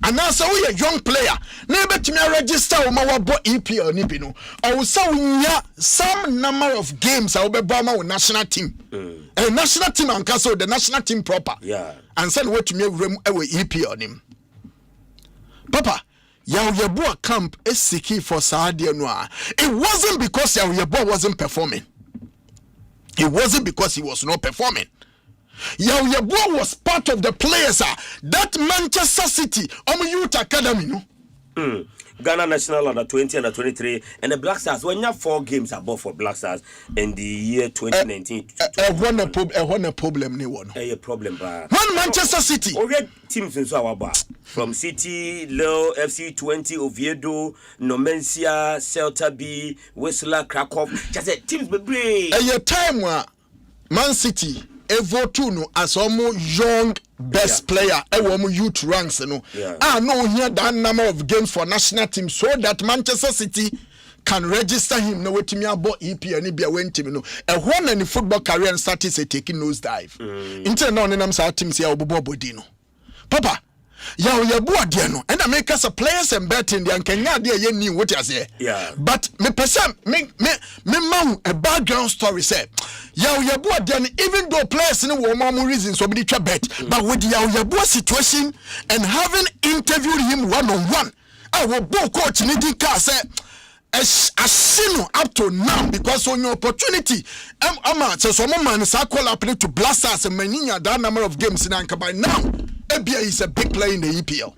and now so we a young player nebetumi register wo ma wabo EPL ni bi no or so nya some number of games I will be ma with national team and national team and so the national team proper yeah and send what to me we EPL nim papa Yaweboa camp is seeking for Sadia Noir. It wasn't because Yaweboa wasn't performing. It wasn't because he was not performing. Yaweboa was part of the players that Manchester City Youth Academy, no? Ghana National under 20 and 23 and the Black Stars when you have 4 games above for Black Stars in the year 2019. A problem ni one. A problem ba. When Manchester City already teams in our bar from City, Leo, FC 20, Oviedo, Nomencia, Celta B, Whistler, Krakow. Just teams be brave. A time where Man City Evotuno as almost young best player youth ranks no no here that number of games for national team so that Manchester City can register him no wetimi abo EPL ni bia wentimi no one and football career and started taking nose dive into no nenam sa teams here obobo body no papa Yaweboa de no and make us a players and betting the ankanya de ye ni what you say but me person me man a background story say Yaweboa de even though players no wo more reasons so be bet but with Yaweboa situation and having interviewed him one-on-one I will book coach ni di ka say asino up to now because on your opportunity so some man is call up to Blasters and maninya that number of games in Anka by now Ebia is a big player in the EPL.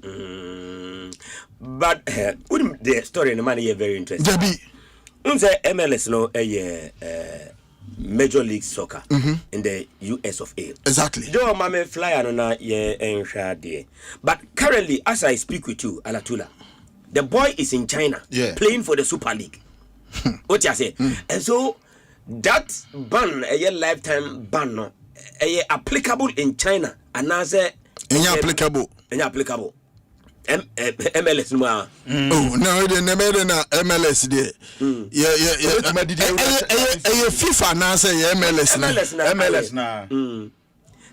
But the story in the money is very interesting. Debbie, MLS no Major League Soccer in the US of A. Exactly. Joe Mame Flyer no ye but currently as I speak with you, Alatula, the boy is in China playing for the Super League. What you say? And so that ban a lifetime ban no applicable in China and as applicable MLS no oh no they never na MLS there FIFA na say MLS na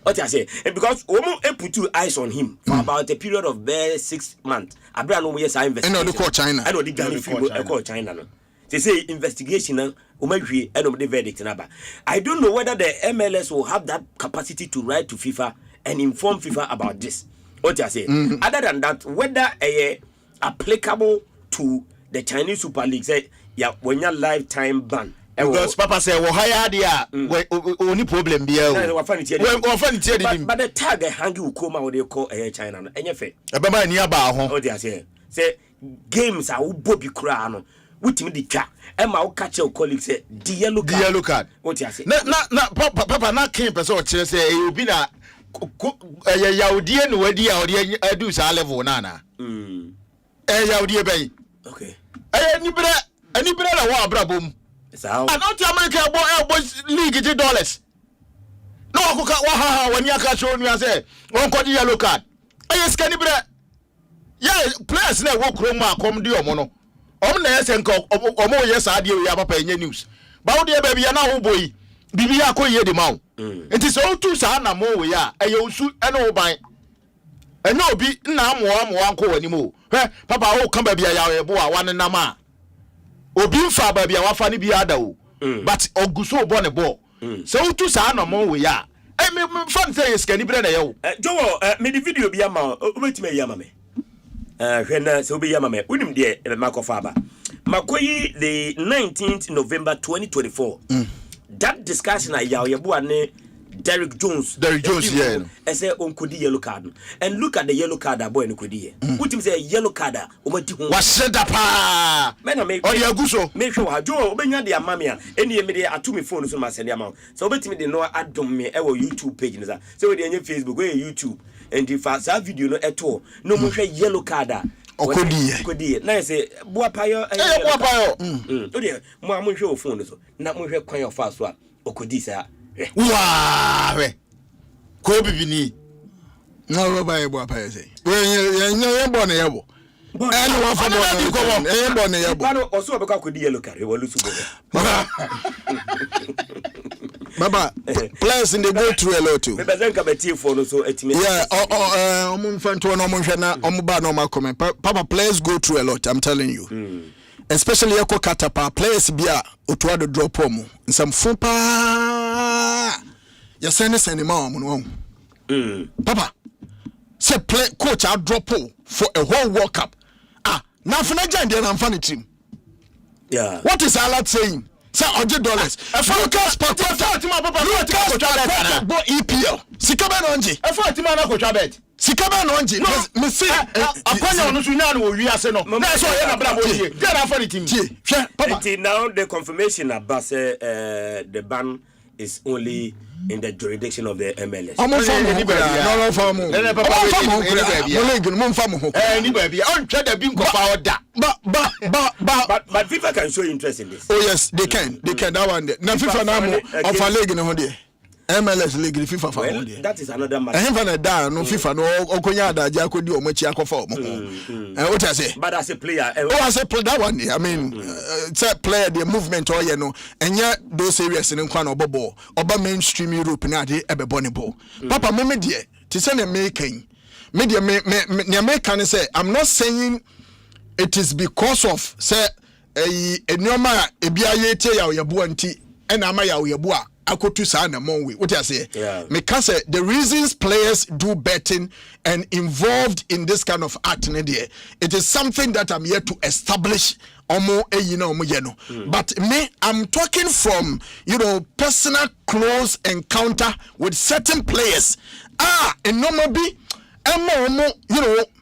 what I say because we put two eyes on him for about a period of 6 months abra no yes I investigation and no China I know the Ghana call China no they say investigation and the verdict number. I don't know whether the MLS will have that capacity to write to FIFA and inform FIFA about this. What I say. Other than that, whether applicable to the Chinese Super League, say when your lifetime ban. Because Papa say we hire there, only problem there. But the tag hang you come out they call China. Any fair. Baba ni aba ho. What I say games are Bobby Crown. Wutimi di twa ma wo catch your colleague say the yellow card what you say na papa na kin person o kire say e obi na yaudie no wadi a odi adu sa level na na yaudie ben okay ni bra na wa abrabom sao anoti America bo league $10 no akoka wa ha wani aka show nu say won ko di yellow card skani bra players na wo kro ma kom di omo no na yesenka omo yes ade we papa enye news ba wo de ba bia na wo boyi bibi akoye de mawo enti so tu sa na mo we ya usu ene wo ban ene obi na amoa anko wani mo papa wo kan ba bia ya ebo a wan nam a obi mfa ba bia wafa ne bia ada wo but oguso bo ne bo so tu sa na mo we ya me fan say skani bre na ye wo jowo me di video bia ma obetime ya ma me hwena so be yama me unim de makofa aba makoyi the 19th November 2024 that discussion ayabo ane Derek Jones yeah I say on kodi yellow card and look at the yellow card boy no kodi here utim say yellow card omati hu waseda pa me na me odi aguso me hwe wa jo obenya de amamia eni me de atumi phone so ma send am so obetimi de no adom me e wo YouTube page ni so we de enye Facebook we YouTube and if that video no eto no mo hwe yellow card okodi na say boa payo boa payo odi mo am hwe o phone so na mo hwe kwan of so a okodi sa wa we ko bibini no ba boa payo say we ye bo na ye bo and one for bo na ye bo no oso be kwa kodi yellow card we lusu bo Baba, players in the go through a lot too. Me bezenka beti for no so etime. Yeah, mfanto no monhwe na omuba no makomen. Papa, players go through a lot, I'm telling you. Especially yako katapa players bia otoa do drop omo. Nsam fupa. Ya send ma omo no. Papa, say play coach out drop for a whole World Cup. Na fina jande na mfa team. Yeah. What is Allah saying? Say $100. Lucas Patata, Lucas Patata, bo EPL. Sikaba nonji. Efo ti ma na ko twa bet. Sikaba nonji. Me see. Akwanya onu su nya na wo wi ase no. Na so ye na bra bo die. Dey na for the team. Until now the confirmation about the ban is only in the jurisdiction of the MLS. No famu. But FIFA can show interest in this. Oh yes, they can. They can. That one. Now FIFA now of a league in the MLS league FIFA for well, that is another matter. And him no FIFA no okonya da ja kodi o machi akofa mo. What I say? But as a player, as a player, that one. I mean, say player the movement or you know, and yet those areas in Nkwana obobo, oba mainstream Europe na dey ebe boni ball. Papa me die, to say na making. Media me American say I'm not saying it is because of say enyoma ebia yete ya oyebu anti and ama ya oyebu a akotu sa na monwe. What I say? Because the reasons players do betting and involved in this kind of act, it is something that I'm here to establish. But me, I'm talking from personal close encounter with certain players. And normally,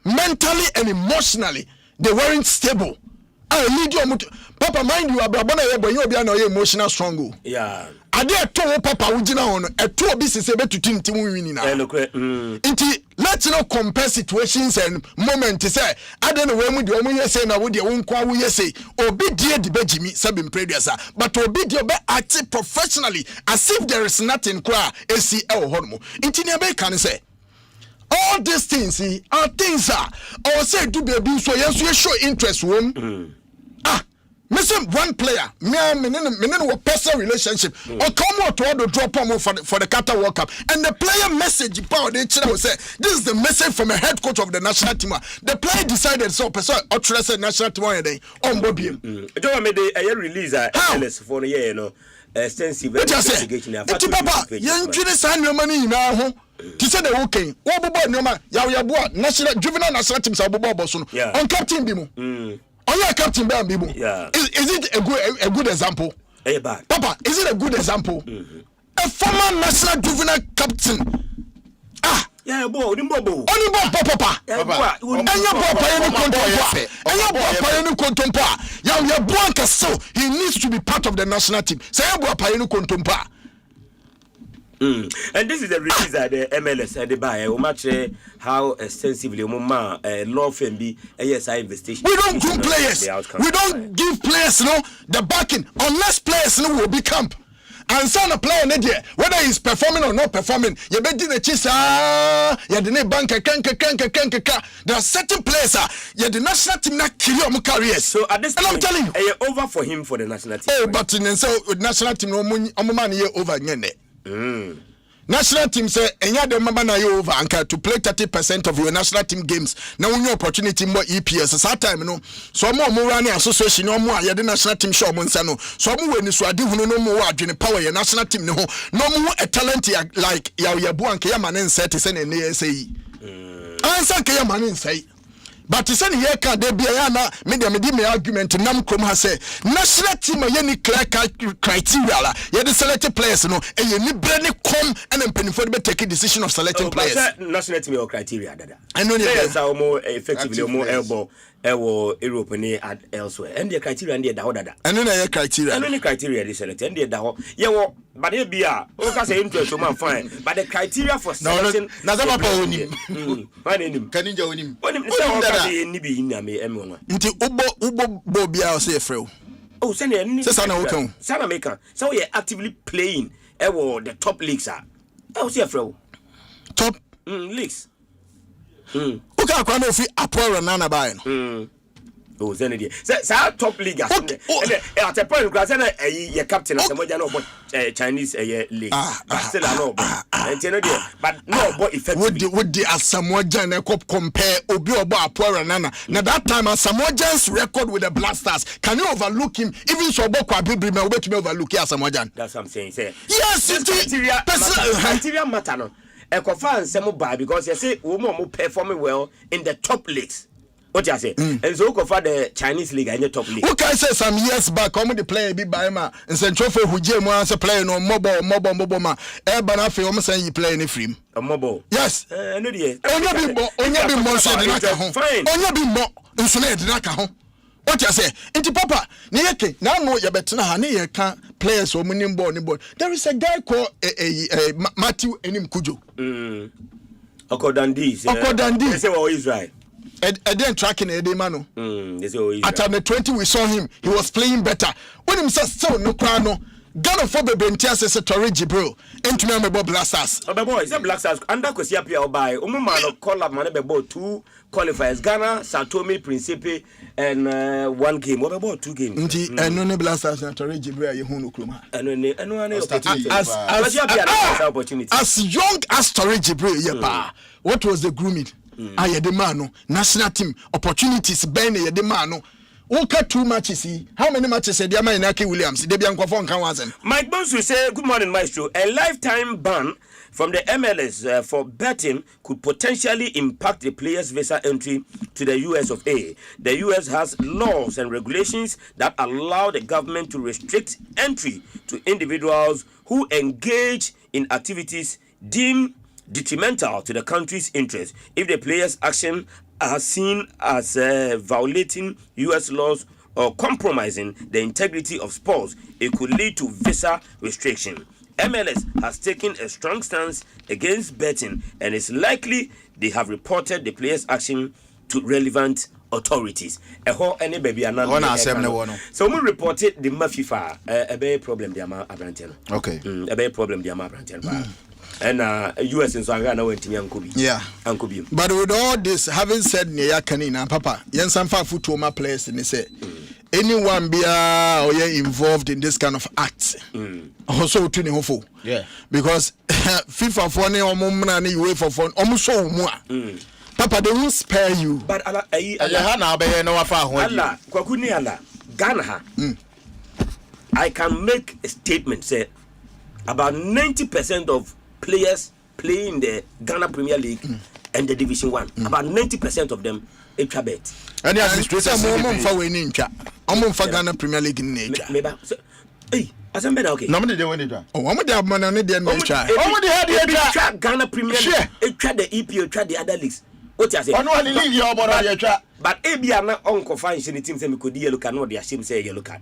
mentally and emotionally, they weren't stable. I need you, Papa. Mind you, Abrabona, but you be an emotional strong. Yeah. ade eto papa wugina ho no eto obi sese betutu ntim wini na nti let's not compare situations and moments say ade no we mu de omo yese na wo de wo nkwa wo yese obi die de bejimi sabe previous but obi de obe act professionally as if there is nothing kwa esi e wo hono nti ne be kan say all these things are things or say do baby so yes you show interest wom missing one player, me a personal relationship. Or come out to drop on for the Qatar World Cup. And the player message power they will say, this is the message from a head coach of the national team. The player decided so person or trust national team on day on Bobby. Don't made a release LS for the year, you know. Extensive investigation. Papa, young Judas and your money now. He said the okay. National juvenile national teams are Boboson on Captain Bimo. Oh yeah, Captain Bambi. Yeah. Is it a good example? Papa, is it a good example? A former national juvenile captain. Yeah, boy, Only Papa. He needs to be part of the national team. And this is the reason that the MLS and the buyer will match how extensively law firm be ASI investigation. We don't groom players. We don't give players the backing unless players will be camp. And son a player whether he's performing or not performing, you bet the chisa, you the bank kanka. There are certain players you the national team not kill your careers. So at this point, I'm telling you, over for him for the national team. Oh, but in so national team no money over nyene. National team say enya de mama na you over anka to play 30% of your national team games. Now when your opportunity more EPS that time so more running association no more ya the national team show mo nsa no. So mo we ni so ade hunu no mo adwene power your national team no mo a talent like ya anka ya mane nsa te se na ne say. Ansa ke ya mane nsa. But he said here can there be a me argument nam krom has say national team any clear criteria la you the selected players no and you need brain come and penny for be take a decision of selecting players. National team criteria dada. I know players are more effectively more elbow Europe and elsewhere. And the criteria and the dada. I know the criteria. And any criteria they select and the daho. Yeah, but it be okay say interest man fine. But the criteria for selection na zama pa onim. Kaninja onim. Ni be in me emona nti ubo bo bia o say frɛ oh send any say sana wokan sana maker so we actively playing the top leagues oh say frɛ top leagues uka akwa no fi apora nana bae no oh send there say top league at the point class na your captain at moja no Chinese league but still no and you know there but no but effectively with the Asamoah na compare obi obo apora nana now that time Asamoah's record with the Black Stars can you overlook him even so obo kwa bibiri me obetumi overlook Asamoah. That's what I'm saying say yes criteria matter no e ko fan nsem ba because you say we mo performing well in the top leagues. What you say? And so go for the Chinese league and the top league. Who can say some years back, come the player be by ma and send trophy who Jim wants to play no mobile ma. Banafi almost saying you play any free. A mobile. Yes. No dear. Only be more said fine. Only be more insulated naka home. What you say? Into Papa, Nieke, now no you better honey can players or winning ball. There is a guy called Matthew Enim Kujo. Okodandi. They say well Israel. Then tracking a mano. At under 20 we saw him. He was playing better. When him says so no crano. Ghana for Bentia says a Torrigi bro. And to me about Black Stars. Oh boy, it's a Black Stars. Under Kosiapia by Umumano call up Manebe 2 qualifiers. Ghana, Satome, Principe, and 1 game. What about 2 games? And no Black Stars and Torrigi bro. You who club. As young as Torrigi bro. What was the grooming? Aye the man national team opportunities ben ye the man okay 2 matches how many matches dey man Inaki Williams dey bian kwafo nkan wazen Mike Bones will say good morning Myxtro. A lifetime ban from the MLS for betting could potentially impact the players' visa entry to the US of A. The US has laws and regulations that allow the government to restrict entry to individuals who engage in activities deemed detrimental to the country's interests if the player's action are seen as violating U.S. laws or compromising the integrity of sports, it could lead to visa restriction. MLS has taken a strong stance against betting, and it's likely they have reported the players' action to relevant authorities. Any baby so we reported the FIFA a big problem the Abrantian. Okay. A big problem the Abrantian. And US and Sangana went to Yankubi. Yeah. Yankubi. But with all this, having said near Kanina, Papa, Yansanfa Futuma players, and they say anyone be involved in this kind of act. Also to Hofo. Yeah. Because FIFA for any moment you wait for fun almost so more. Papa, they won't spare you. But Allah, Ghana, I can make a statement say about 90% of players playing in the Ghana Premier League and the Division 1. About 90% of them extra bet. And Ghana Premier League in nature. Hey, Asempa okay. Oh, I'm the money on the Ghana Premier League. It tried the EPO, tried the other leagues. What you say? But Abia na uncle fine team say me could yellow card, no the shame say yellow card.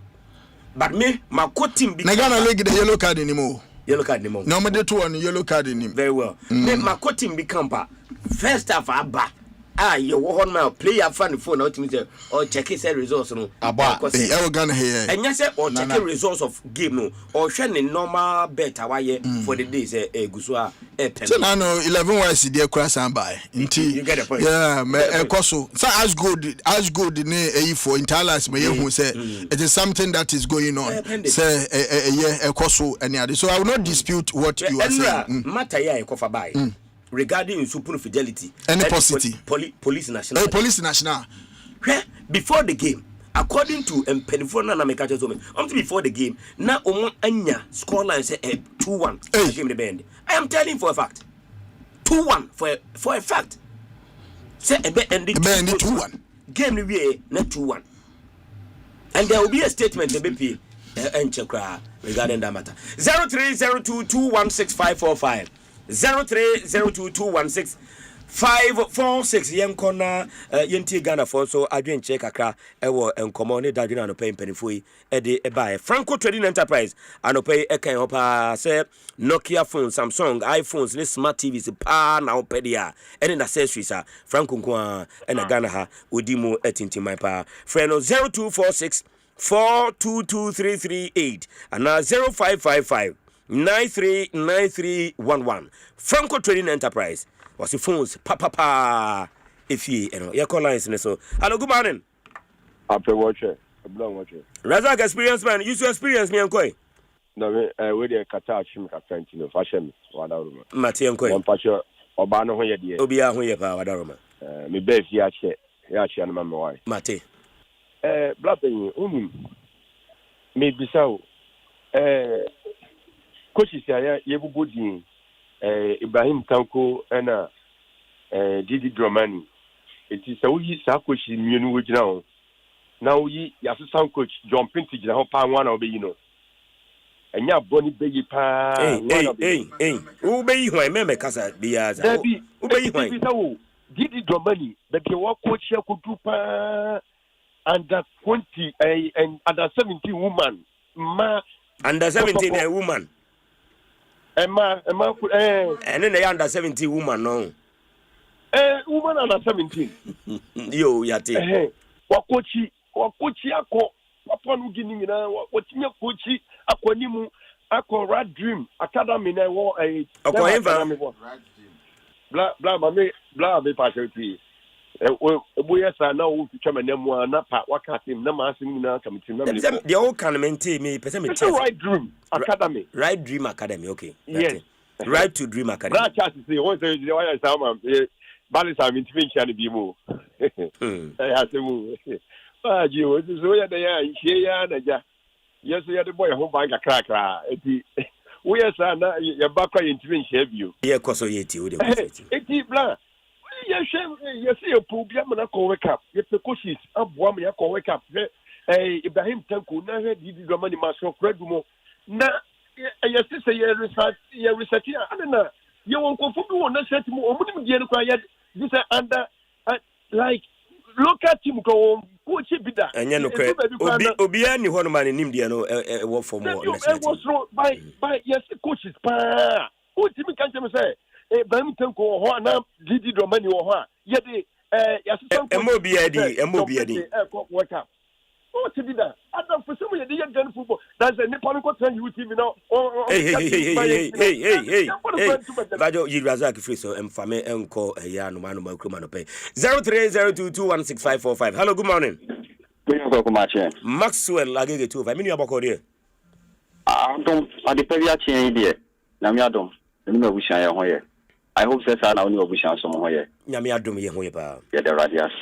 But me, my co team because Ghana League the yellow card anymore. Yellow card anymore. No, me the two on yellow card in him. Very well. Me my co team become first half Abba. You want my player fan phone out me say or check his results no. Abba. Ghana here. And you say or check results of game no or share the normal bet away for the day say gusua so now 11 wise the cross and by you get the point. Yeah, me so as good ne for intalas me who say it is something that is going on say and so I will not dispute what you are saying. Matter ya ekofa buy regarding supun fidelity any positive police national before the game according to Penifona na mekacho zome before the game na anya scoreline say 2-1 game the bend. I am telling you for a fact 2-1 for a fact say a bet ended 2-1 game ni we na 2-1 and there will be a statement the BP and chekra regarding that matter. 0302216545 0302216546 yenkona yenti Ghana for so adwen check akra ewo enkomo ne dadwena no pay mpanifoi ede ebae Franco Trading Enterprise anopay ekan hopa say Nokia phone, Samsung, iPhones, ne smart TVs pa na opedia ene accessories a Franco kwa ena Ghana ha odimu etinti my pa freno 0246 422338 and 0555 939311 Franco Trading Enterprise was the phones pa if you know your call lines so hello good morning after watcher Razak experience man use your experience me enkoy no we dey kata achim ka fentino fashion wadaroma mate enkoy one passion oba no ho ye de obi a ho ye pa wadaroma me be fi a che no ma me why mate blapen me bisao coaches ya yebubodi Ibrahim Tanko na Didi Dramani it is so yi sa coach mienu we gina ho na we ya assistant coach John Pinty gina ho pa one obe yi no enya boni beyi pa u beyi ho me kasa biya za u beyi ho Didi Dramani be wa coach ya kudu pa under 20 and under 17 woman ma under 17 a woman Emma and then they under 17 woman no woman under 17 yo yate wakochi akọ papa no gini na watimya kochi akonimu akọ Red Dream Academy na wo akọ enva bla me pa cheti boya sa na wo twetwa manemu na pa wakatim na ma asim na kamitim na me the whole can maintain me person me Right Dream Academy okay yes Right to Dream Academy that chance say one say why say am balance am intervention bi mo asemu ji o so ya da ya nhie ya na ja yes ya the boy ho bank krakra eti we yes na ya bakwa intervention bio ye koso yeti o de eti bla yes you probia na ko wake up ye pekosis aboa me ya ko wake up Ibrahim Tanko na he Didi Dramani maso kradumo na yes say ye research na ye won ko fu bi won na set mu omunim die no kwa ye this under like local team ko coach bi da enye no kre obi ani ho no ma nim de no e wo for mo national team so by yes coaches pa o timi kan temi say e bam tanko ho na Didi Dramani ho ha ye de yes emo bi adi oh to be that Adam for some of the young football that's a Nepal tell you TV now hey Bajo Yirazaki free so emfame enko ya no manu makroma no pay 0302216545. Hello, good morning. Maxwell agege 25 minu abako de Don't at the previous chain there. Namiadom, no bushan ya hoye. I hope says I only bushan some hoye. Nyamiadom ye hoye pa. Yeah, the radius.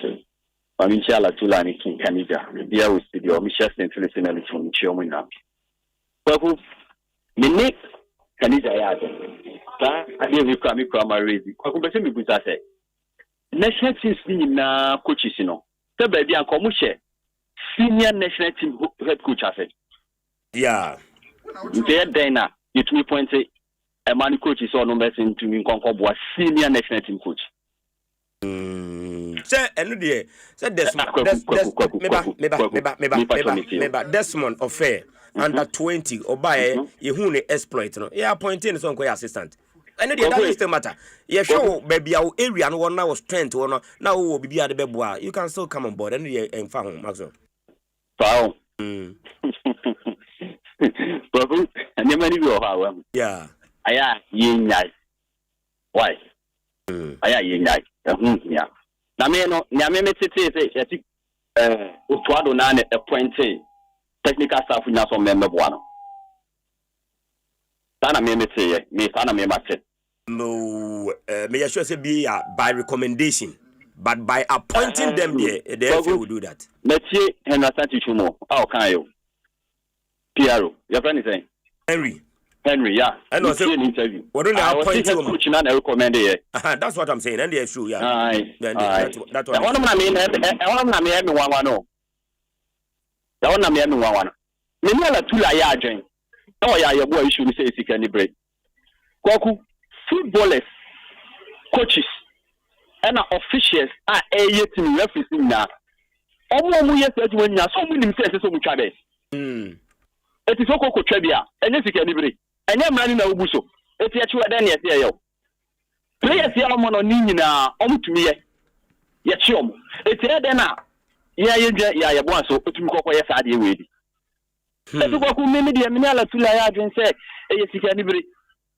Maminchala Tulani King Canada. There was the Michelle International from Chiomina. Well, Minik Canada Yard. I gave you primary. Competition with us. National team na coaches, you know. The baby and Comuche. Senior national team head coach, I said. Yeah. There, Dana, you 2 points. A man coach is all numbers into me. Concord senior national team coach. Say, and the say Desmond Desmond of Fair under 20 or by you exploit. No, yeah, appointing some assistant. I know that is the matter. Yeah, sure, baby, our area and one now strength or now will be at the bebois. You can still come on board and found Maxwell. Wow. Babu, and you many go how? Yeah. Aya yin yai. Why? Aya yin yai. Yeah. Na me no, nyame me tete say Otuado na appointed technical staff nya so member boa no. Sana me say me sana me mate. No, me sure say be by recommendation, but by appointing them there, the FA will do that. Metie Henry Santichumo, how can you? Piero, your friend is saying Henry, yeah. I know an interview. What don't I appoint him? Coach na recommend it. That's what I'm saying, and it's true, yeah. That's what I mean. I want to me one. I want to me one. Me no tula ya join. Oh yeah, your boy should say he can break. Kwaku footballers, coaches, and officials are a team referees na. Omo mu yes when ya so mu nim say so mu twa be. It is oko twabia enye sika ni break. Enye mrani na ubuso. Eti achi wa dan ye yo. Players ya mo no ni nyina omutumi ye chi omo. Eti e den na ya bo aso otumi kokko ye sa de we di. Eti kokko me de me ala tula ya adwen say eye sika ni break.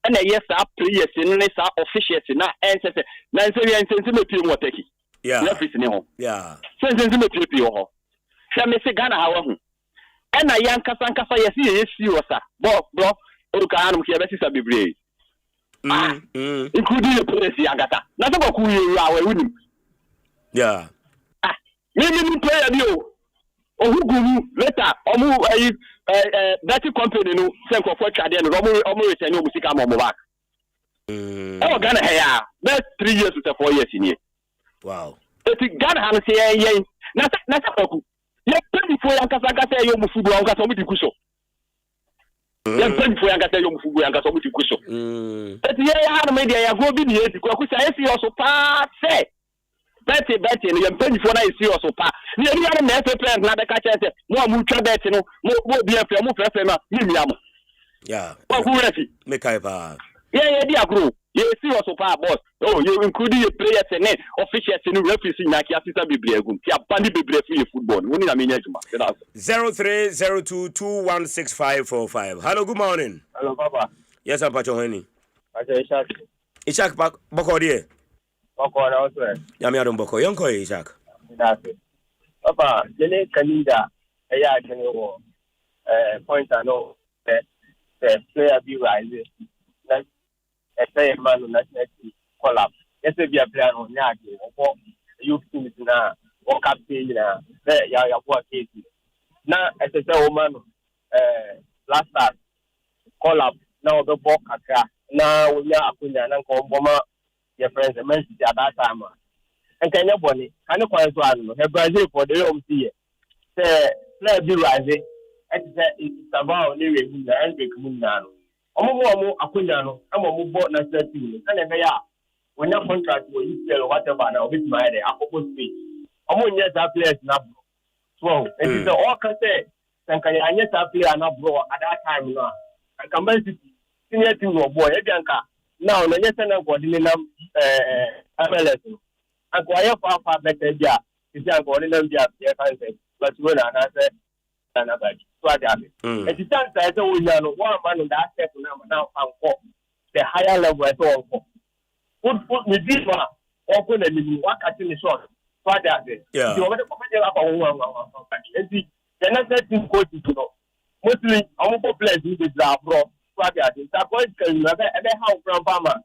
Na yes sa players ni sa officials na ense na ense we ense me pie mo taki. Yeah. Referees ni ho. Yeah. Ense me pie ho. Sha me se Ghana hawa hu. And I young Casanca, yes, you are, bro, Orukan, here, Bessisa Bibre. Including the police, Agata. Nothing about who you are winning. Yeah. Maybe play a deal. Or who go later, or move a better company, no, send for Chadian, almost a new music. I'm on back. Oh, Ghana, hey, that's 3 years to 4 years in here. Wow. It's Ghana, say, nothing. Ya peni fo yanka saka say yo mufubu yanka so muti kuso. Ya peni fo yanka say yo mufubu yanka so muti kuso. Eti ya ha no media ya go bi ni eti kwa kusa esi oso pa say. Beti ni ya peni fo na esi oso pa. Ni eri ya na FPN na be ka chese mo amu twa beti no mo bi afia mo fefe ma ni miam. Yeah. Kwa ku refi. Me kai pa. Yeah, di agro. You see also power boss. Oh, you including your players and officials and referees in Nakia Sister Biblia. Tia bandi Biblia for football. We need a minute. 0302216545. Hello, good morning. Hello, Papa. Yes, I'm Pacho Honey. Ishak. Ishak Boko dear. Boko also. Yami Adam Boko. Young Koy Ishak. That's it. Papa, Jene Canada, a general point I know that the player be rising. Say man on national team collapse. Yes, be a player on Yaki or youth teams now or captain now. There, ya poor case. Now, as a woman, last time collapse. Now the ball now we are up in the Uncle Boma, your friends, and mentioned at that time. And can you bonnie? Can you quite one? Have Brazil for the home see. Say, player be rising. It's about living and big moon now. Omo akunyano ama mo bo national team na be ya when your contract will you tell whatever na obit my there akoko space omo nye that players na So it is all can say and can I get a player and bro at that time now. I can buy senior team no boy now the yes and coordinate MLS and why far better yeah is a coordinate yeah but when I said another so I got it. It is time that we know one man in that step now and the higher level at all. Put me this one open and you work at the short. Yeah. You already the next thing coaches to know. Mostly, our players in the abroad. That boys can never how from farmer.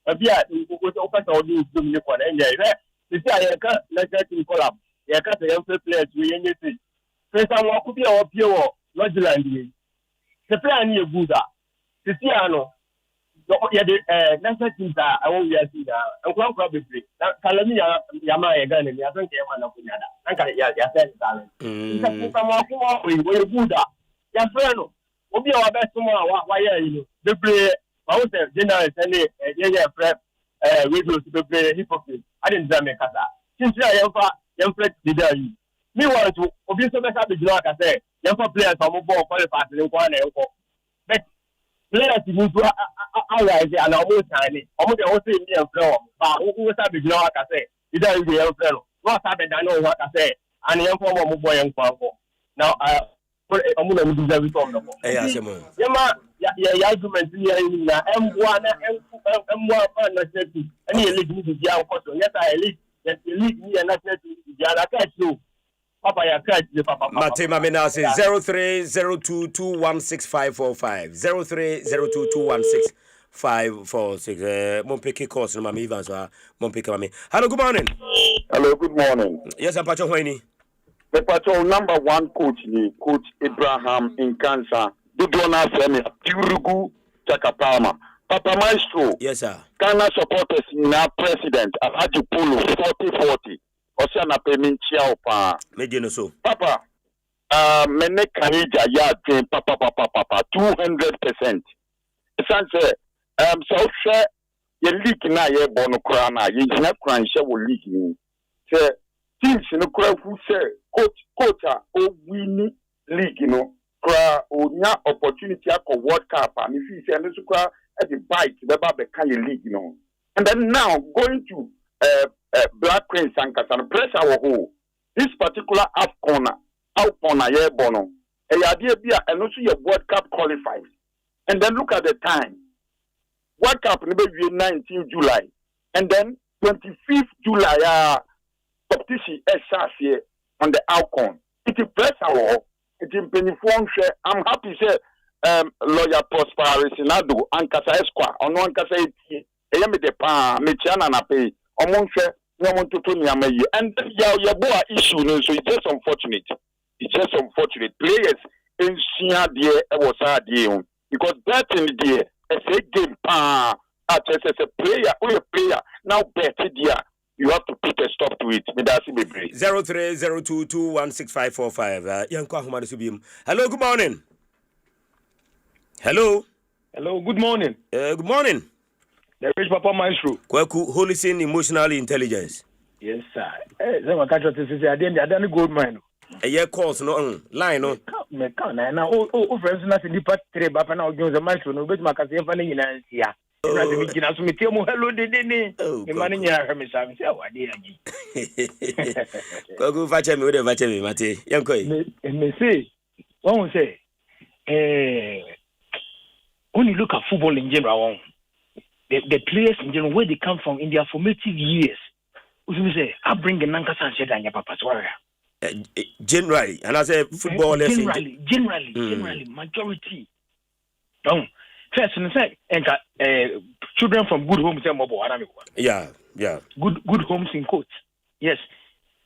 A beer was open to do the one. And you see, I can't let that in collab. You can't say young players we anything. First, I want to be our pure, not the land. The plan you Buddha. The Tiano. The national teams are I won't see that. And one probably Calamia Yama again and Yasan Yamana. I can't say talent. We Buddha. Yafreno. Obi our best tomorrow. Why are you? The play. I was a general and prep radio to play hypocrite. I didn't damn a casa. Since I am far, young friends did you. Meanwhile, to obvious of the I say, young players are more qualified than one and four. But players who always and almost tiny. Almost also in the floor. But who was a big like I say? You don't be a fellow. What happened? I know what I say. And young former boy and father. Now, I'm going to do every time. Yeah, argument here in M1 and nationality. And you lead me to the outcome. Yes, I lead. Yes, you lead me and nationality. I catch you. Papa, I catch you, Papa. Matima Mina says 0302216545. 0302216546. Mompeke course, no Mami Evans, Mompeke Mami. Hello, good morning. Hello, good morning. Yes, I'm Pacho Hoini. The patrol number one coach ni Coach Abraham in Kansas. Dudona Semi, Turugu Chakapama. Papa Myxtro. Yes, sir. Ghana supporters now president Alhaji Pulu 40-40. Osana Peminchia pa. Medino so. Papa, Mene Kanija ya dream Papa 200%. Sanse, so share ye leak na ye bono krana, ye jina kransha wo leak ni. Se teams no kra who say coach o win league no kra o nya opportunity akọ World Cup and if you say no kra at the bite be ba be kan league no. And then now going to Black Queens and Kasan pressure wo ho. This particular AFCON ye bono. E ya dia bia and also your World Cup qualifies. And then look at the time. World Cup no be 19 July. And then 25th July competition here on the outcome. It is pressure. It is penifong share. I'm happy say lawyer Prosper Sinado and Kasa Esqua on one Kasa Eyame de Pa Mechiana na pay on share no one to Tony. And your boy issue so it's just unfortunate. It's just unfortunate. Players in Sia dear was dear because that in the dear a game pa as a player or a player now better dear. You have to put a stop to it. 0302216545. Hello, good morning. Hello. Hello, good morning. Good morning. The rich Papa Myxtro. Kwaku Holistic Emotional Intelligence. Yes, sir. I didn't gold mine. A year course, no line, no. Me can't. Now, for instance, in the part 3, but now give the Myxtro, no, but my cousin, funny in Asia. Hello, Didn't money here, Miss Sam. So, I did. Go fetch me with a vatch, Mate. Young Coy. Me say, one say, when you look at football in general, the players in general, where they come from in their formative years, we say, I bring the Nankas and Shed and your papa's warrior. Generally, and I say football lesson. Generally, majority. Don't. First, and children from good homes and mobile. Yeah. Good homes in quotes. Yes.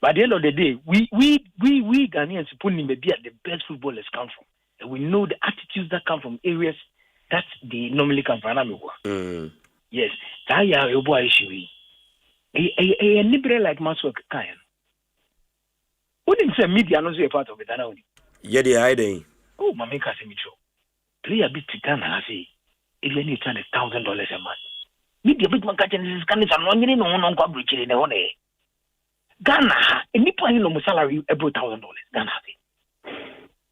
By the end of the day, we Ghanaians put in the best footballers come from. And we know the attitudes that come from areas that they normally come from. Yes. That's your boy issue. A liberal like Maswell Kayan. Wouldn't say media not a part of it. Yeah, they hiding. Oh, Mammy Casimiro. Play a bit to Ghana, I say. Even it's $1,000 a month. Media big man catching this kind of one in on breaching in the one. Ghana, and you pay no salary every $1,000. Ghana.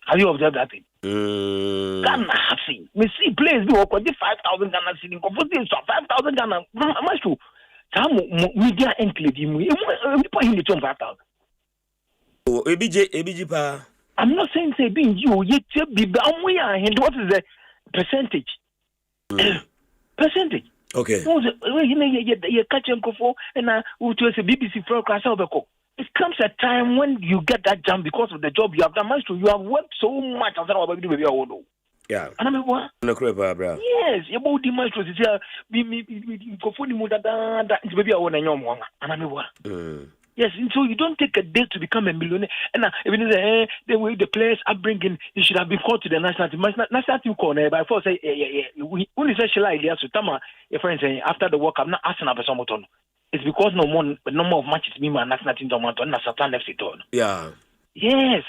Have you observed that thing? Ghana have seen. We see players do 5,000 Ghana sitting. 5,000 Ghana. Much true. Some media enclave. You pay him 5,000. Oh, ABG pa. I'm not saying say being you. Yet be we are. And what is the percentage? Percentage. Okay. You catch him for and we to say BBC for class. It comes a time when you get that jump because of the job you have done. You have worked so much. Yeah. And I mean, what? No crap, bro. Yes, about the Myxtro is here. Be for funny more than baby. I want a young one. And I mean, what? Yes, and so you don't take a day to become a millionaire. And even the way the players are bringing, you should have been called to the national team. National team corner by force say, we only say she like yes to Tama. Your friend saying after the work, I'm not asking about someone. It's because no more of matches me my national team don't want to Satan FC turn. Yeah. Yes.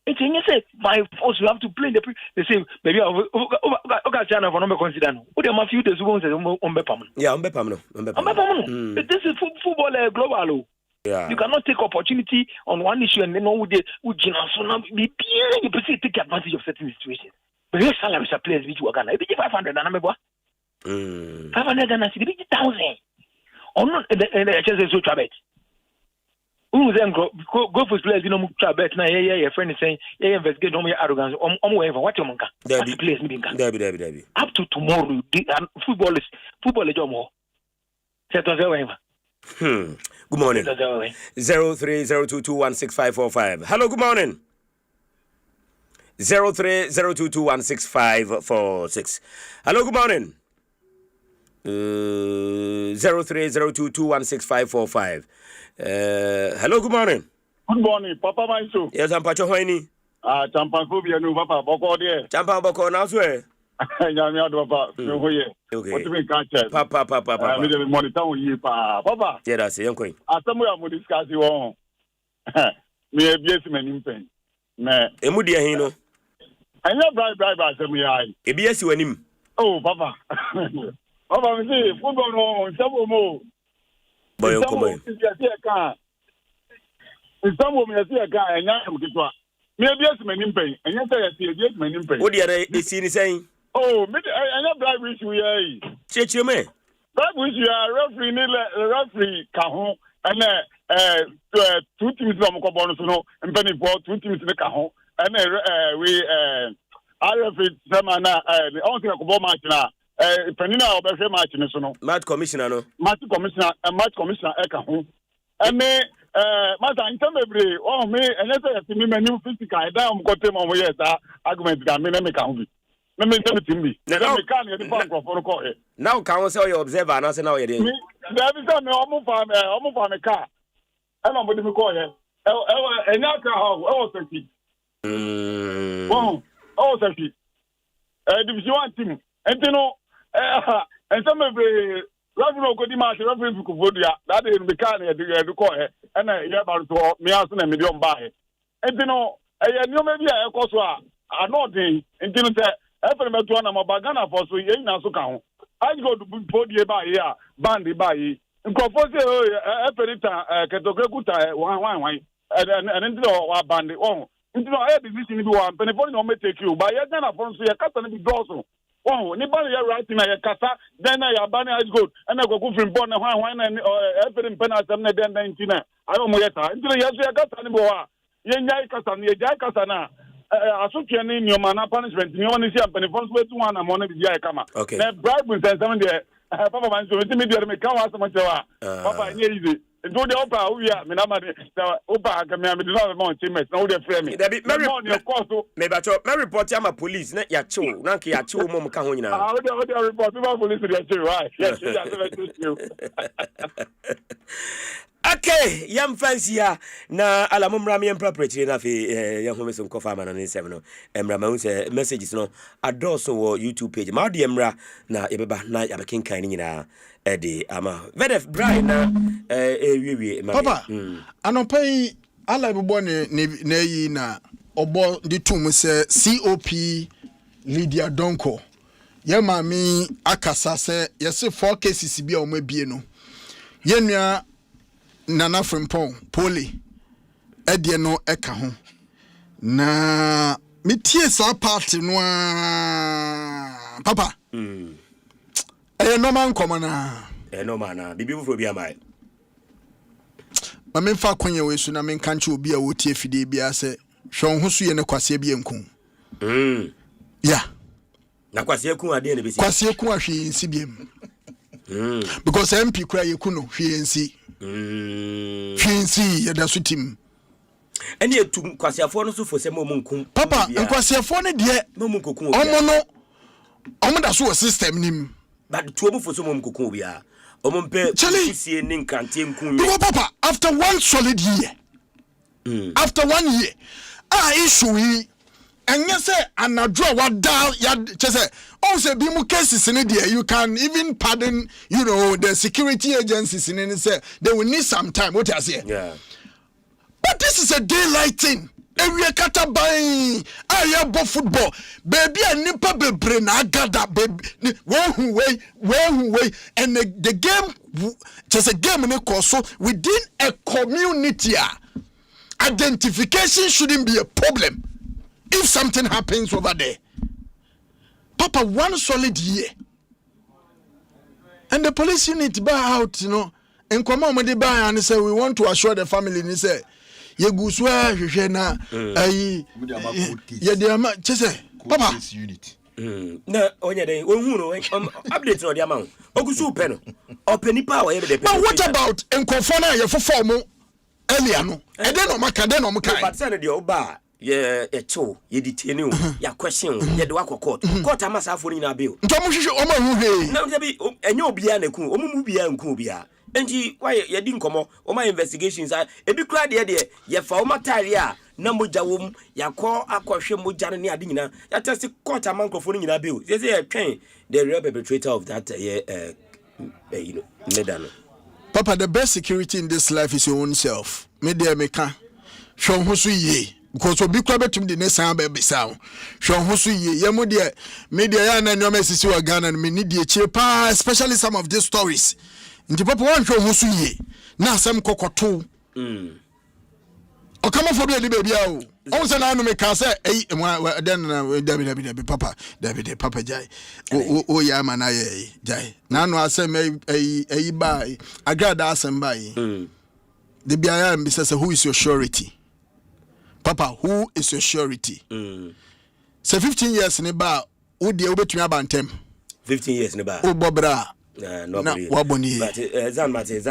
It's in you say by force you have to play the they say maybe okay China for no consider. What am a few days who say on Bepam. Yeah, on Bepam. This is football global. Yeah. You cannot take opportunity on one issue and then on with so now you take advantage of certain situations. But your salaries are players which work on 500 and I'm 500 and 1,000. Or not the HSS so trabet. Who then go for players, you know, trabet now, yeah, friend is saying, yeah, investigate on your arrogance, whatever, what you manka. That's players meeting. Up to tomorrow, football is your more. Set us away. Good morning. 0302216545. Hello, good morning. 0302216546. Hello, good morning. 0302216545. Hello, good morning. Good morning, Papa Myxtro. Yes, I'm Pacho Hoini. Champan phobia no Papa Boko there. Champan Boko now swear. Nyamia do Papa. Okay. What do you catch? Papa. Me dey monitor you Papa. Yeah, that's it. Young Asamu ya mo discuss you on. Me ebiesi manim pen. Me. Emu dia hin no. Anya bribe asamu ya ai. Ebiesi wanim. Oh, Papa. Papa, me say football no nsabo mo. Boy, come Nsabo me say ka enya am kitwa. Me ebiesi manim pen. Enya say ebiesi manim pen. What the other is he saying? Oh, me anya bribe issue ya. Cheche me. Bribe issue ya referee ka ho and 2 teams no mo bonus no mpeni for 2 teams ne ka ho and we RFA semana on think ko match na penina obehwe match ne so no match commissioner e ka ho and me mata ntamebre oh me enye say me menu physical da am ko tem mo yes argument ga me na me ka ho bi na me tell team bi na me kan ye fa ko for ko e now can we say your observer na say now you dey da bi say me omo fa me car e na mo di me ko ye enya ka ho e was safety oh safety division 1 team entino ntamebre Ravino ko di match referee ko vodia that dey me kan ye do ko e na ye ba to me aso na medium ba he entino ye nyoma bi a ekoso a anodin entino se efe me to na mabagana for so ye na so ka ho I go to podie ba ye a band ba ye nkofo se efe rita ketokre kuta wan and entino wa band entino I be missing bi wan penefo no me take you ba ye na for so ye kasa na bi doso oh, ni ban ya right na ya kasa then ya ban is good and I go from born na hwan na every pen asem na den 19 na ayo mo yeta ntire ya so ya kasa ni bo wa ye nyai kasa ni ye jai kasa na asotwe ni nyoma na punishment ni woni si ampani fon so etu wan na mo na bi ya kama na bribe nsensem de papa man so ntimi de me kan wa asem chewa papa nye easy do the opa uya me na ma de opa ka me am de no mo teammates na wo de frame me me ba cho me report am police na ya chew na nke ya chew mo ka ho nyina wo de report me police de chew right yes ya chew okay yam fancy ya na alamu mram yam property na fe ya ho mesom kofa ma na 7 no emra ma unse messages no adoso wo YouTube page ma de emra na yebeba na yabekenkan ni nyina edi ama vedef dry na wiwi papa anopai ala bebo ne yi na obo di tum se COP Lydia Donko ye mami akasa se yesi 4 cases bi o mabie no ye nua Nana Frimpong Poli Edie no eka ho na metie sa party no papa no man komana no man bibi fufuro bia mai ma me fa kwanye we su na me kanche obi a wotie fide bia se hwon ho su ye ne kwase bia nku yeah na kwase ku ade ne besi kwase ku ahwe nsi biem because MP kura ye ku no hwe nsi hwe ya so tim ene etu kwasiafo no so fo se mo nkum papa kwasiafo ne de mo nkoku omo no omo da so system nim but tu omo fo so mo nkoku bia omo mpe sie ne nkante nkum because papa after one solid year after 1 year issue yi enye se anadro wa dal ya chese o se bi mu cases in there you can even pardon the security agencies in any say they will need some time what I say yeah but this is a daylight thing every kata by bo football baby and nipa bebre na agada baby way and the game just a game in so within a community identification shouldn't be a problem if something happens over there. Papa, 1 solid year. And the police unit buy out, and come on with the buy and say, we want to assure the family. And he say, you go swear, you na, Papa. Unit. No, onya dey, update no the amount. Ogusu pe no. Openi power every day. But what about Nkofona ye for form earlier no? E dey no maka, dey no maka. But say the oba ye cho ye detain you ya question ye de wakọ court amasa afọ ni na bill nto mo hwehwe o ma hu he na bi enye obia na ku o mu bia nku obia enti why ye di nkomo o ma investigations ebi kura de ye fa o matare a na moja wom yakọ akọhwe moja no ne ade nyina ya test court amankofo ni nyina bill say ye twen the real perpetrator of that medal. Papa, the best security in this life is your own self. Me there me can show ho so ye because obi kwa betum de nesan ba bisa show ho so ye yemo de media ya na nyoma sisi wa Ghana me need de chire pa especially some of these stories nti papa wan show ho so ye na asem kokoto o kama for be baby o on say na no me ka say den na David papa David papa jai o ya mana ye jai na no asem ba agrada asem ba yi the bia am say who is your surety Papa, who is your surety? So 15 years in the bar, who the obetumi abantem? 15 years in the bar. Oh, Bobra. No, Waboni. But Zan Mate.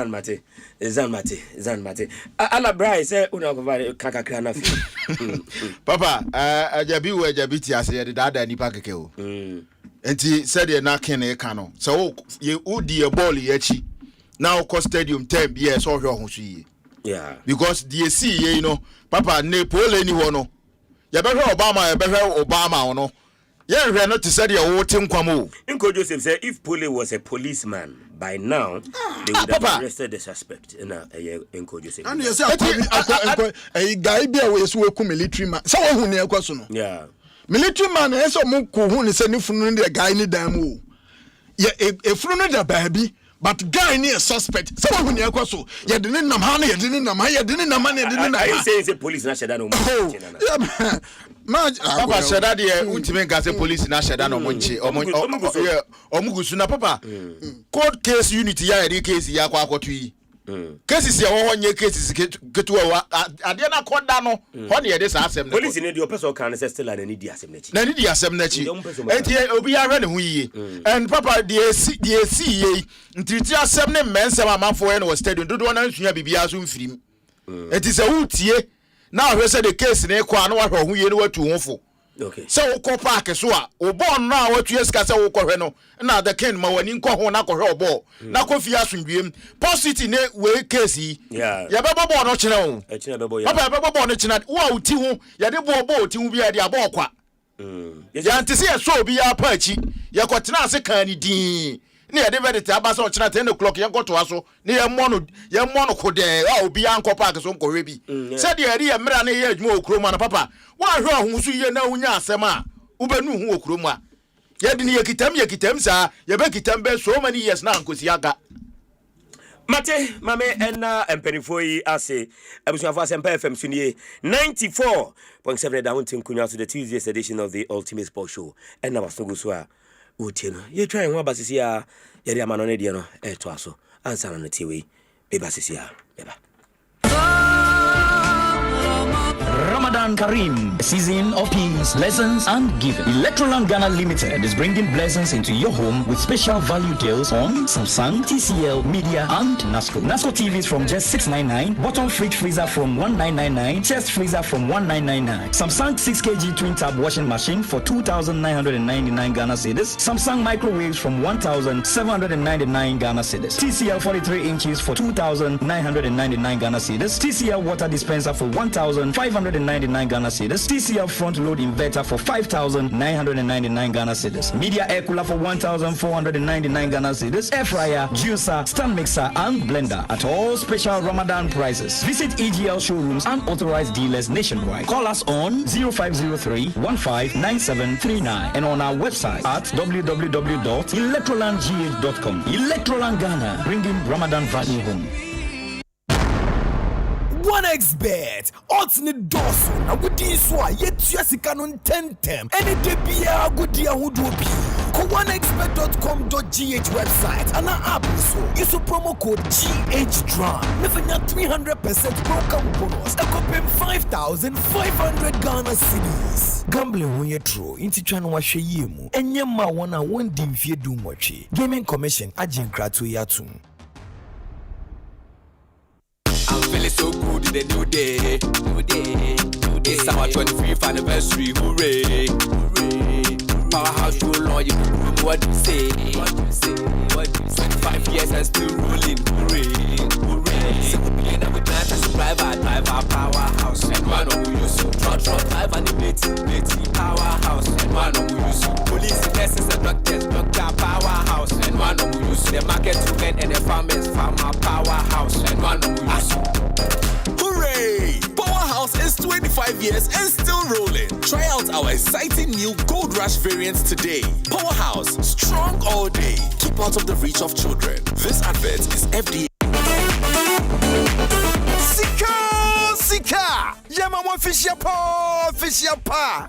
Ala Bryce, una kaka krana fi. Papa, ajabi we ajabiti ase de dada ni pakeke o. Enti said ye na ken e ka no. So ye udi e ball ye chi. Now ko stadium 10 years so hwe ho so yi. Yeah. Because the see Papa ne pole any one. Ya behwe Obama no. Yeah, we are not to say the voting kwamo. Uncle Joseph said if Pole was a policeman by now, they would have arrested the suspect. Uncle Joseph. And you say a guy be away so military man. So who near question? Yeah. Military man is so muku who is any funu the guy ni damu. Yeah, a funu the baby. But guy near suspect. Someone who near kwaso. You didn't know money. You didn't know money. You didn't know money. You didn't know. I say it's a police. Not shada no. Yeah, Papa shada the ultimate gas police. Not shada no monchi. Omugusu na papa. Court case unity ya eri case ya kwa kotui. Cases ya wonye cases ketuwa. Adiana koda no. Honi ya desa asem. Police need your person can say still and need asem nechi. Na need asem nechi. Enti obi ya rene hu yi. And papa the see ntriti asem ne mensem amanfo no stadium dodo na nsunya bibia so mfirim. Enti se wutie na ahwe se the case ne kwa na wahwe hu yi ne watu honfo. Okay. So wo park so a obon na watu eska se wo kohwe no na the ken ma wani nko ho na kohwe obo na kofi asundwem positive ne we case yeah ya bebo no kire wo e kire bebo ya papa bebo no kire wo uti hu ya de bo uti hu bia de abokwa ya ntisi ya so bi ya pachi ya kwotena ase kan ni din ne ya de vedete abasa o kire 10 o'clock ya nkoto aso ne ya mono kode a obi ya nko park so nkohwe bi se de eri ya mra ne ya adwuma okroma na papa wa hwe ohun so ye na hunya asem a ubenu hu okroma ya de ne ye kitam sa ye be kitam be so many years na nkosi aga Mate, mame, and Penifoi, I say, I was of Asempa FM Sunie 94.7 down to Kunya to the Tuesday's edition of the Ultimate Sports Show. And now, Soguswa, Utino, you're trying what Basisia, Yariamano Diano, Toaso, answer on the TV, Bebasisia, Beba. Ramadan Kareem, a season of peace, lessons, and giving. Electroland Ghana Limited is bringing blessings into your home with special value deals on Samsung, TCL, Media, and NASCO. NASCO TVs from just $699, bottom fridge freezer from $1999, chest freezer from $1999, Samsung 6kg twin tab washing machine for 2,999 Ghana cedis, Samsung microwaves from 1,799 Ghana cedis, TCL 43 inches for 2,999 Ghana cedis, TCL water dispenser for 1,599 Ghana cedis, TCL front load inverter for 5,999 Ghana cedis, media air cooler for 1,499 Ghana cedis, air fryer, juicer, stand mixer, and blender at all special Ramadan prices. Visit EGL showrooms and authorized dealers nationwide. Call us on 0503-159739 and on our website at www.electrolandgh.com. Electroland Ghana, bringing Ramadan value home. 1xBet, odds ni doso na gudi so a yetua sika no tentem ene de bia gudi ahodo bi ko 1xbet.com.gh website ana app so use promo code GHDRAM nefanya 300% welcome bonus ekopem 5,500 Ghana cedis. Gambling when you true into twan wa hwe yemu enye ma wona won di mfie du nwotwe. Gaming Commission agent krato yatum. I'm feeling so good in the new day. It's our 25th anniversary, hooray. Powerhouse roll on you, what do you say? 25 years and still rolling, hooray. 7 billion and we plan to drive our powerhouse. And one of we use truck drive and the powerhouse. And one of we use police, nurses and doctors, doctor powerhouse. And one of we use the market women and the farmers, farmer powerhouse. And one of we use hooray! Powerhouse is 25 years and still rolling. Try out our exciting new Gold Rush variants today. Powerhouse, strong all day. Keep out of the reach of children. This advert is FDA. Sika! Yama wa fisher pa!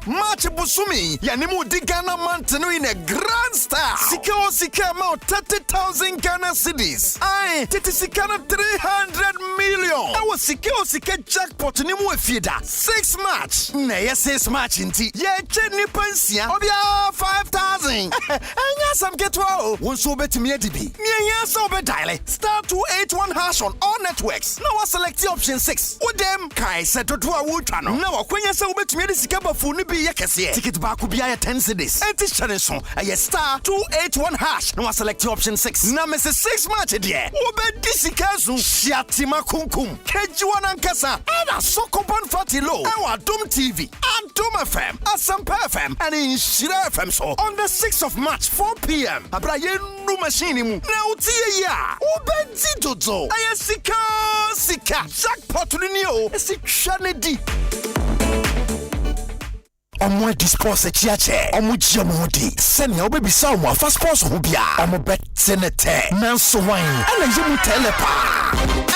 March Busumi, Yanimu di Ghana Mountain in a grand style. Sika amount 30,000 Ghana cedis. Aye, Titi Sika 300 million. I was Sika jackpot nimu efida. 6 match. Na 6 match inti. Ye cheni pensia. Obia 5,000. Enya sam getwa. Wonso betimi edibi. Nya so be dial *281# on all networks. Now I select option 6. Udem kai seto to a wutano. Now kwenya se ubetumi edi sika bafu ni bi ye kese. Ticket ba ku bia 10 cedis. Enti chanson aye *281#. Now I select option 6. Na me 6 match there. Ubedi sika zu shatima kunkum. Kejuwa nankasa. Ena so compound fatty low. Ewa Dum TV, Dum FM, Asempa FM, and Inshira FM so on the 6th of March 4 p.m. Abra ye nu machine mu. Na utie ya. Ubedi dodo. Aye sika jackpot ni o. Esi chanedi. Omo dispose chiache omo chiamodi sene obebisa omo fast sports ho bia omo betenete nanso wan ana yemu telepa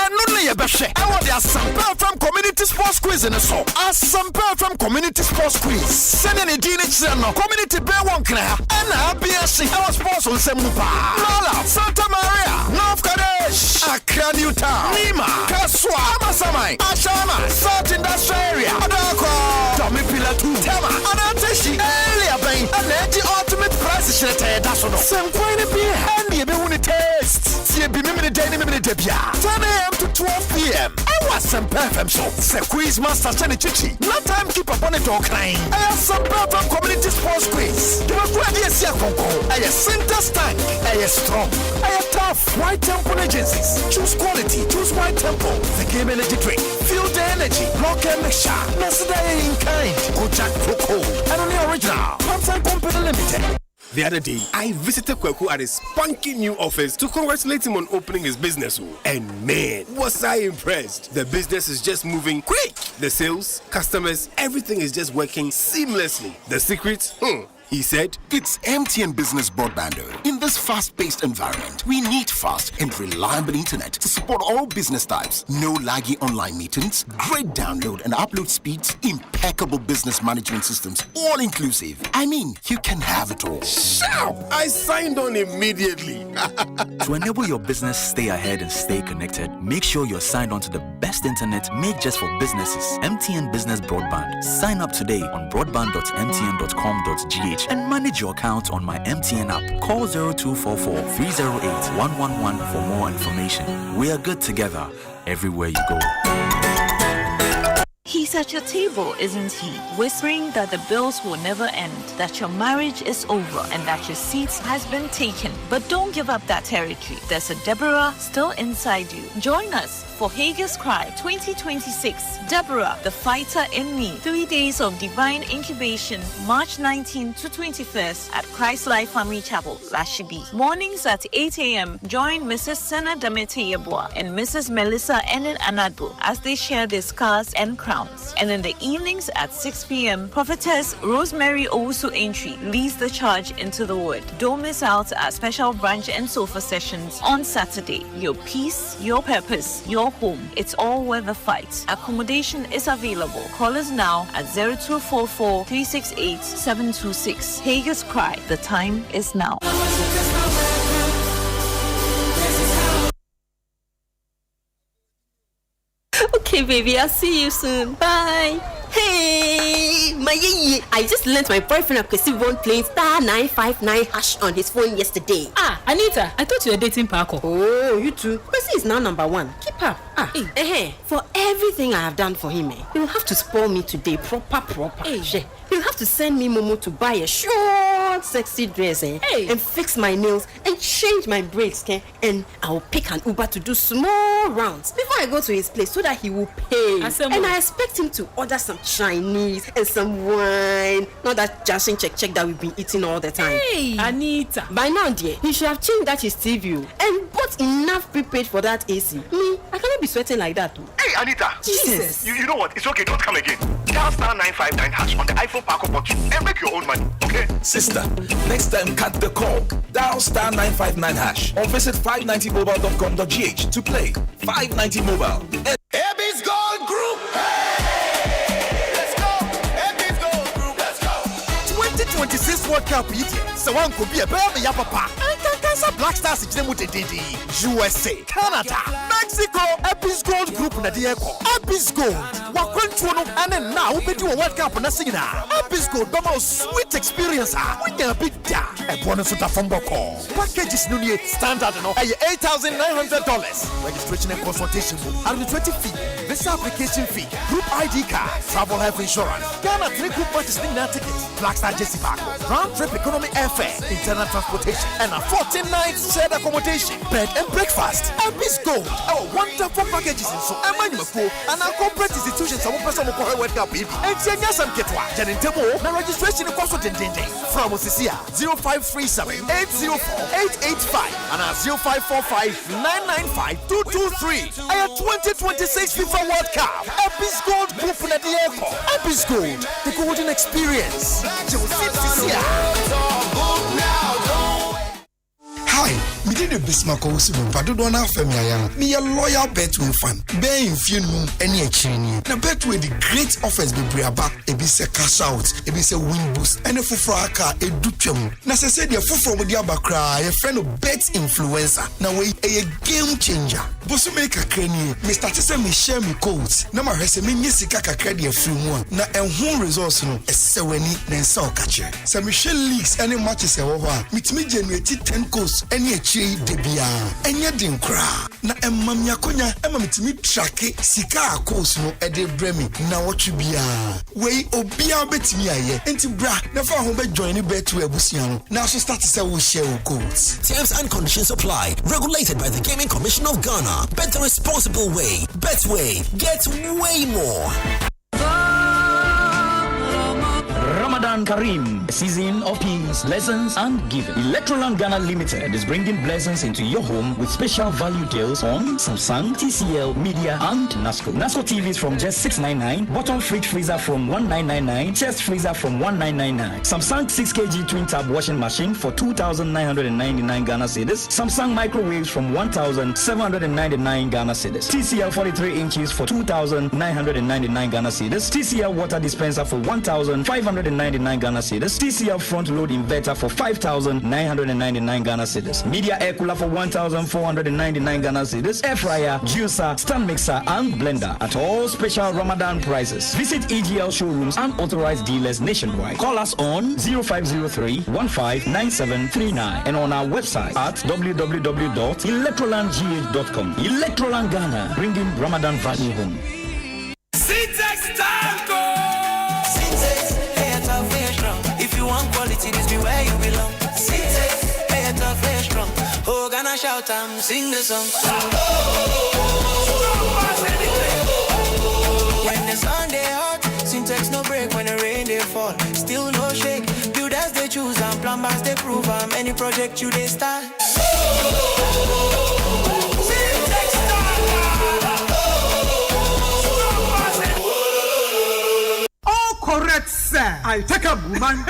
enu ne ye behwe e wo de Asempa from community sports quiz ne so Asempa from community sports quiz sene ne di ne kire no community be won kra ana abia se e sports on semu pa Lola Santa Maria North Kadesh Accra New Town Nima Kaswa Amasamai Ashama South Industrial Area Adako Tommy Pillar 2 Tema Anateshi earlier bang and the ultimate price shete that's no some point be and you be win taste see be me day 10 a.m. to 12 p.m. I was some FM show se quiz master chane chichi no time keep up on it all crying I have some perfect community sports quiz you must go here see konko I center stand I strong I tough white temple agencies choose quality choose white temple the game energy drink feel the energy rock and mixture that's the in kind go jack Coco and on the original Samsung Company Limited. The other day, I visited Kweku at his spunky new office to congratulate him on opening his business. And man, was I impressed. The business is just moving quick. The sales, customers, everything is just working seamlessly. The secret? He said, it's MTN Business Broadband. In this fast-paced environment, we need fast and reliable internet to support all business types. No laggy online meetings, great download and upload speeds, impeccable business management systems, all inclusive. I mean, you can have it all. Shout! I signed on immediately. To enable your business stay ahead and stay connected, make sure you're signed on to the best internet made just for businesses. MTN Business Broadband. Sign up today on broadband.mtn.com.gh and manage your account on my MTN app. Call 0244 308 111 for more information. We are good together everywhere you go. He's at your table, isn't he? Whispering that the bills will never end, that your marriage is over, and that your seat has been taken. But don't give up that territory. There's a Deborah still inside you. Join us for Hager's Cry 2026. Deborah, the fighter in me. 3 days of divine incubation, March 19 to 21st at Christ Life Family Chapel, Lashibi. Mornings at 8 a.m. Join Mrs. Senna Damete Yeboah and Mrs. Melissa Enin Anadbo as they share their scars and crowns. And in the evenings at 6 p.m., Prophetess Rosemary Owusu Entry leads the charge into the word. Don't miss out our special brunch and sofa sessions on Saturday. Your peace, your purpose, your home. It's all worth the fight. Accommodation is available. Call us now at 0244 368 726. Hager's Cry. The time is now. Okay, baby, I'll see you soon. Bye. Hey, my yeye. I just learned my boyfriend Akwesi playing *959# on his phone yesterday. Ah, Anita, I thought you were dating Paco. Oh, you too. Kwesi is now number one. Keep up. For everything I have done for him, he will have to spoil me today, proper. He'll have to send me Momo to buy a short, sexy dress, and fix my nails and change my braids, and I'll pick an Uber to do small rounds before I go to his place so that he will pay. And I expect him to order some Chinese and some wine, not that Jashin check that we've been eating all the time. Hey, Anita. By now, dear, he should have changed that his TV and bought enough prepaid for that AC. Me, I cannot be sweating like that too. Hey, Anita. Jesus. You know what? It's okay. Don't come again. Dial *959# on the iPhone Paco button and make your own money, okay? Sister, next time cut the call. Dial *959# or visit 590mobile.com.gh to play. 590 Mobile. Abby's Gold Group. Hey! Let's go. Abby's Gold Group. Let's go. 2026 World Cup so one could be a baby papa. Black Stars in USA, Canada, Mexico, Abby's Gold Group na Diego. Abby's Gold. Wakwentuono and now we do a World Cup na singina. Abby's Gold bama sweet experience we can big da. E bonus uta fomboko. Packages no nie standard no. $8,900. Registration and consultation administrative fee, visa application fee, group ID card, travel health insurance. Ghana 3 group purchasing na tickets. Black Star Jesse Back. Round trip economy airfare, internal transportation, and a 14 nights shared accommodation, bed and breakfast. Abby's Gold. Our wonderful packages in so Emmanuel and our corporate institutions are person who call World Cup baby. And Jenya Sam Ketwa, Janintemo, na registration cost of Dende. From Osisia 0537 804 885 and 0545 995 223. I have 2026 FIFA World Cup. Abby's Gold Group na Diego. Abby's Gold, the golden experience. Hi, me did the Bismarck also, but don't know familiar. Me a loyal Betway fan. Bear in few any exchange. Now Betway the great offers be briaba, a bis a cash out, a bis a win boost, and a fufraka, a dutum. Now say the fufu with the abakra, a friend of bet influencer. Now we a game changer. Bosu make a crane, me start to say me share me codes. Now my rest me nisika credit a free one. Now and home resource no, a seweni, then so catcher. So Michelle leaks any matches a over. Meet me generated 10 codes. Any achi debia enya dinkra na emam yakonya emam track sika course no e de bremi na wotwe bia we obia betimi aye enti bra na fa ho be join Betway abusia no na so start say we share codes. Terms and conditions apply. Regulated by the Gaming Commission of Ghana. Bet the responsible way. Betway, get way more. Ramadan Ramadan Kareem, a season of peace, lessons, and giving. Electroland Ghana Limited is bringing blessings into your home with special value deals on Samsung, TCL, Media, and NASCO. NASCO TVs from just $699, bottom fridge freezer from $1999, chest freezer from $1999, Samsung 6kg twin tab washing machine for 2,999 Ghana cedis, Samsung microwaves from 1,799 Ghana cedis, TCL 43 inches for 2,999 Ghana cedis, TCL water dispenser for 1,599 Ghana cedis, TCL front load inverter for 5,999 Ghana cedis, Media air cooler for 1,499 Ghana cedis, air fryer, juicer, stand mixer, and blender at all special Ramadan prices. Visit EGL showrooms and authorized dealers nationwide. Call us on 0503-159739 and on our website at www.electrolandgh.com. Electroland Ghana, bringing Ramadan value home. Syntax Tango! Syntax, hey, I talk very strong. If you want quality, this be where you belong. Syntax, hey, I talk very strong. Oh, Ghana shout and sing the song. When the sun they hot, Syntax no break. When the rain they fall, still no shake. Builders they choose and plumbers they prove. Any project you they start. Syntax correct, sir. I take a woman.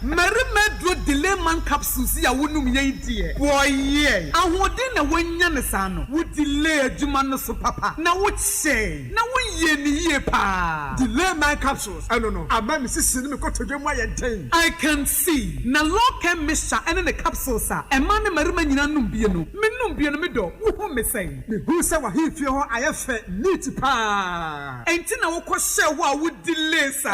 Merimedro delay man capsules ya wunum ye die. Boy ye. Ahode na wanya ne sano. Wo delay adwuma no so papa. Na wo che. Na wo ye ni ye pa. Delay man capsules. I don't know. Ama me sisi me ko todwemu ayenten. I can see. Na local mixture ene ne capsules a. E ma ne merima nyina num bie no. Me num bie no me do. Wo hu me say. Me hu say wa hifie ho ayefe neat pa. Enti na wo ko hye wo a wo delay sa.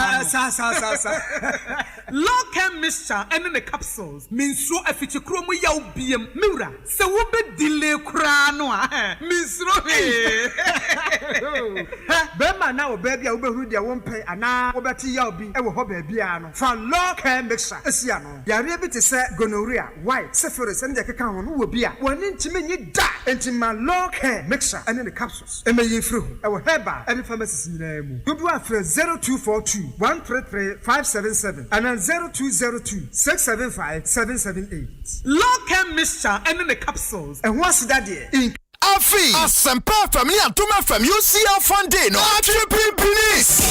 Local mixture and the capsules means so a feature chromo yaw biem mura se wo be delay kra no means no be ma na wo baby a wo be huru dia wo mpe ana wo beti yaw bi e wo ho baby a no fa local mixture esia no yare bi te se gonorrhea white syphilis and the keka ho no wo bi a woni ntime nyi da enti ma local mixture and the capsules e me yefru e wo heba e pharmacies nyina mu dodo afre 0242 133 577 and 0202-675-778. Local mixture and the capsules. And what's that there? Afi, Asempa family and Tuma from UCL Funding. No, please.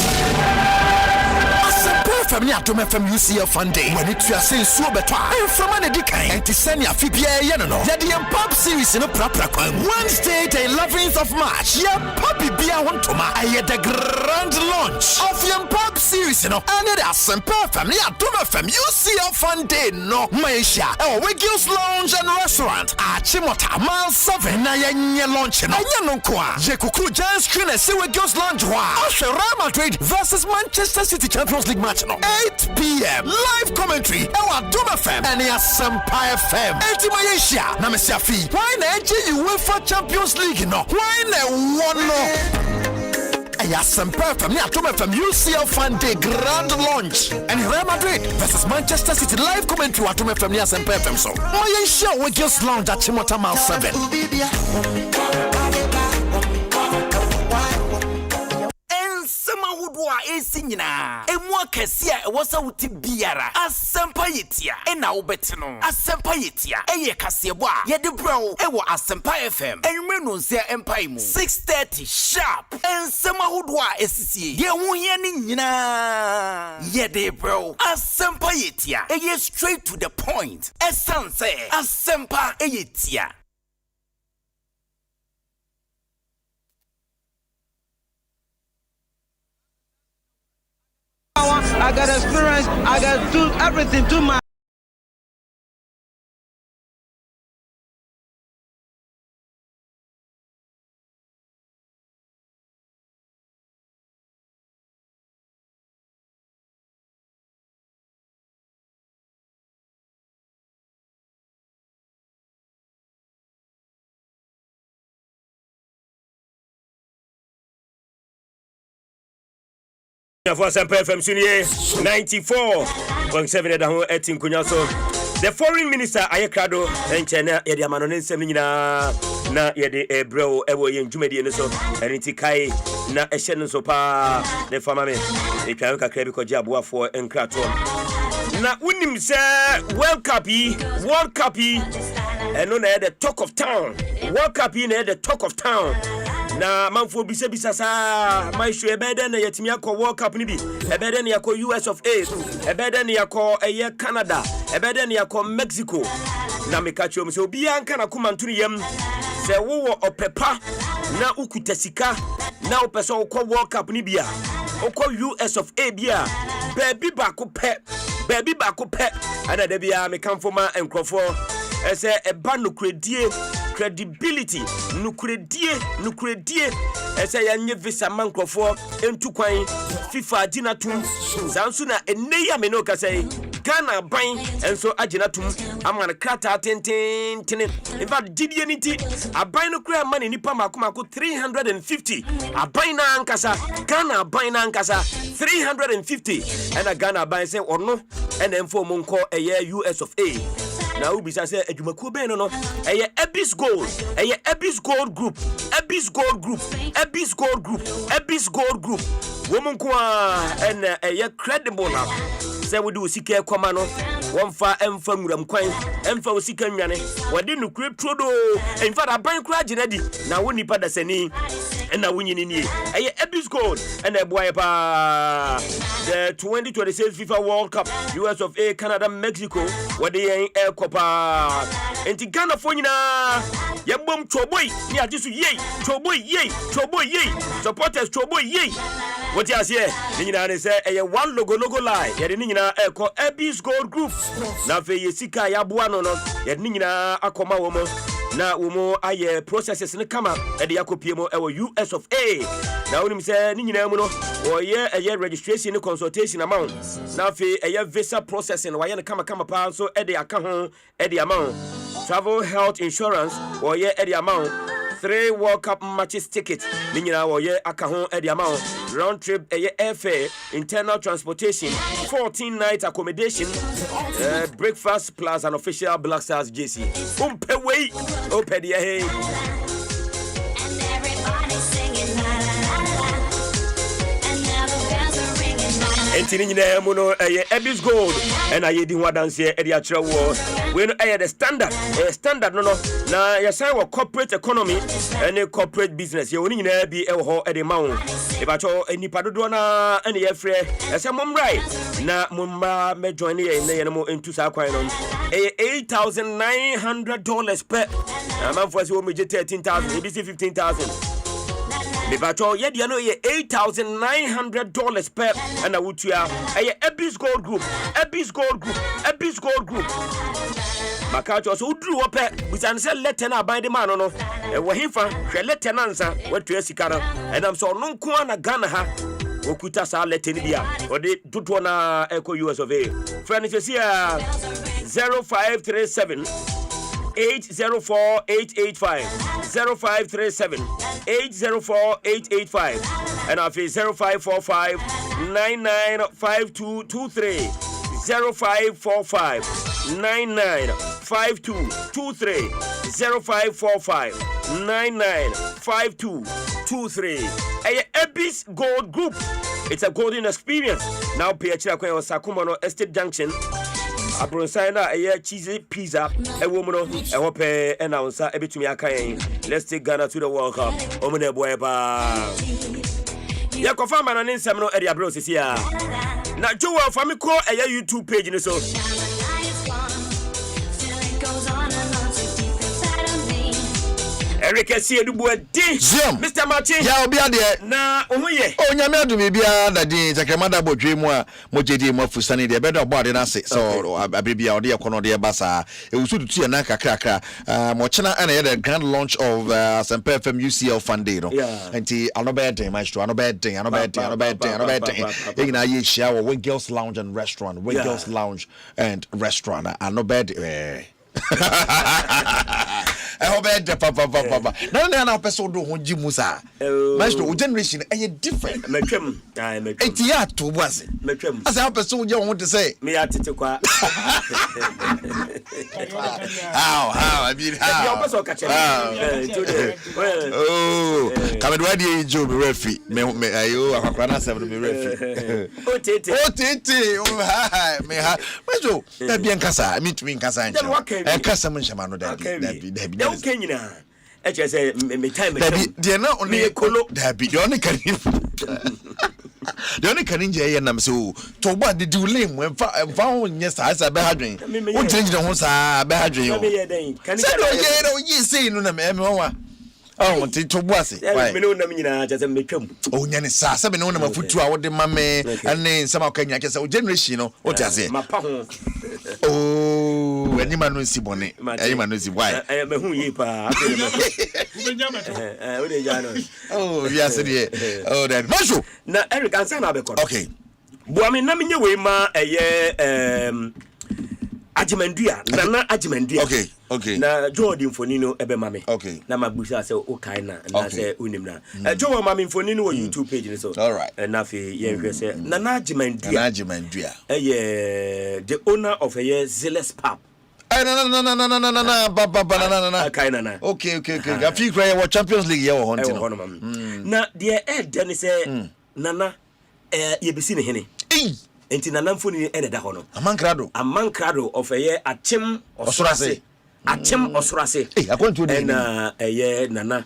Asempa family and Tuma from UCL Funding. When it's your saying so better, I'm from an edican. And to send your FBA, you know. The Pop series in a proper Wednesday, the 11th of March. Yeah, Poppy Bia Wantoma. I had the grand launch of your Pop series, you know. And the Asempa family and Tuma from UCL Funding. No, Maisha, Wiggles Lounge and Restaurant. Achimota, Mile 7. Launch no kwa Jekuku Giant Screen and Sewe Girls Lounge Real Madrid versus Manchester City Champions League match no 8 p.m. live commentary Ewa Duma FM and Asempa FM Eti Malaysia na Mesiafi why na you UEFA Champions League no why na one no Asempa FM ni Atuma FM UCL Fan Day Grand Launch and Real Madrid versus Manchester City live commentary Atuma FM ni Asempa FM so Malaysia we just launch at Chimota Mile 7 Ensema wudwa esinyina emwa kesia ewosa wuti biara Asempa yetia ena wobetino Asempa yetia eye kasebo a yede bro ewo Asempa FM enwe no nsia empai mu 6:30 sharp ensema wudwa esisie ye wuhie ni nyina yede bro Asempa yetia eye straight to the point esanse Asempa yetia. I got experience, I got do everything to my For Asempa FM 94.7 da ho etin kunya so The foreign minister Ayakrado enchena yede amano ne nsem nyina na yede ebrew ewo ye ndwumadi ne so eniti kai na ehye ne so pa ne fama me etwa kakra bi koje aboafo enkrato na unim se World Cup eno na the talk of town World Cup na the talk of town na manfo bisa sa Myxtro ebede na yetimi akọ World Cup ni bi ebede na yakọ US of A ebede na yakọ eye Canada ebede na yakọ Mexico na mekacho mse obi anka na kuma ntunu yam se wo opepa na ukutasika na opeso okọ World Cup ni bia okọ US of A bia baby baako pe ana da bia mekamfo ma enkrofo ese eba no credibility nukuredie ese ya nye visa mankrofo entukwan FIFA aginatum sanso na eneya me no kasai Ghana ban enso aginatum amana krata tenten in fact didie niti aban no kura mani nipa makomako 350 aban na ankasa Ghana aban na ankasa 350 and a Ghana ban say ono and enfo monko eye US of A na ubisa say adwumakuo ben no eye Abyss Gold Group womanko and eye credible na say we do sika ekoma no wonfa emfa nguram kwan emfa osika nwane wode no kretro do in fact aban kura ginadi na woni pada sani na wunyini ni eye Abyss Gold and eboy pa the 2026 FIFA World Cup US of A Canada Mexico wode yen ekopa enti Ghana fo nyina yebom choboy ni ajisu yei choboy supporters choboy yei what you say ni nyina ne say eye one logo lie yede ni nyina eko Abyss Gold Group na fe yesika ya boa no yede ni nyina akoma wo mo na wo mo aye processes ne kama ede yakopie mo ewo US of A na wonim say ni nyina mu no wo ye eye registration ne consultation amount na fe eye visa processing wa ye ne kama pa so ede aka ho ede amount travel health insurance wo ye ede amount 3 World Cup matches ticket ninyina wo ye aka ho ede amount round trip airfare internal transportation 14 night accommodation breakfast plus an official Black Stars JC umpewei opedia hey enti nyina mu no Abyss Gold and ayedi ho dance e dia kire wo we no the standard no na ya say wo corporate economy and corporate business ye woni nyina bi e ho e de ma wo e ba cho enipa dodo na ene ye frɛ e say mom right na mumma me join ye na ye no entu sa kwan no $8,900 per man for say wo me 13,000 e bi 15,000 Bebato yedi ano ye $8,900 per and a wutua eye Abyss Gold Group Makacho so udru ope bisan se letter na ban de man no e wo hifa hwe letter na nsa watu sika no and am so no nko na Ghana ha okuta sa letter ni bia ode dodo na eko US of A friend say 0537 804-885 0537-804-885 and after 0545-995223 0545-995223 0545-995223 Abyss Gold Group. It's a golden experience. Now pay a check on Sakumono Estate Junction. Abronsana a cheesy pizza, a woman, a hope announcer, a bit to me. Let's take Ghana to the World Cup. Omene Boeba. Yakofa and in Samuel Eddie Abros is here. Now, Joe, for me, call a YouTube page in the so. Eric see du boadi Mr. Martin ya obi ade na ohuye o nyame adumi bia na din takremada bodwe mu a mojedi mu afusane de be do boade na se so abrebia ode ekono de basa e wusu tutu ya na kakrakra mo chena ana ye the grand launch of Asempa FM UCL Fund Day no enti anobeden Myxtro anobeden egina ye share wo Girls Lounge and Restaurant Girls Lounge and Restaurant anobeden hope the papa. No, person do who Jimusa. Myxtro, generation, different. It's yet to was it. As I person you want to say. Me at it. How? I mean, how? Oh, come and ready, Joe, be referee. Me, I can't say me referee. Oh, Titi. Oh, hi, me, Myxtro. That be in Casa. I mean, to be in Casa. And Casa Shamano, that be okay, you know. I just say, me time. They're not only a colo, that be the only can. The only can enjoy and so to what did you live when found yes, as a bad dream? What change the ones are bad dream? Can you say no, Emma? Oh, to was it? Oh, Yanisa, 7 on my foot to our mammy, and then some of Kenya, generation, what does it? Oh, any man will see bonnet, any man will see why. I am a who ye pa. Oh, yes, oh, that Myxtro. Now, Eric, I'm saying, okay. Boy, naming your way, ma, a year, Ajimendia, Nana Ajimendia. Okay. Na Jordan Fonino ebe mami. Okay. Na mabusa se okaina na se unimna. Joe mami Fonino on YouTube page so. All right. Na fe ye say Nana Ajimendia. The owner of a Zealous Pub. No. Okay. I feel cry what Champions League you hunting. Na the head then say Nana ye be seen hene. Enti Nana Fonino ene da hono. Amankrado of a year Achem Osorase. Achem Osorase. Hey, I want to and a year Nana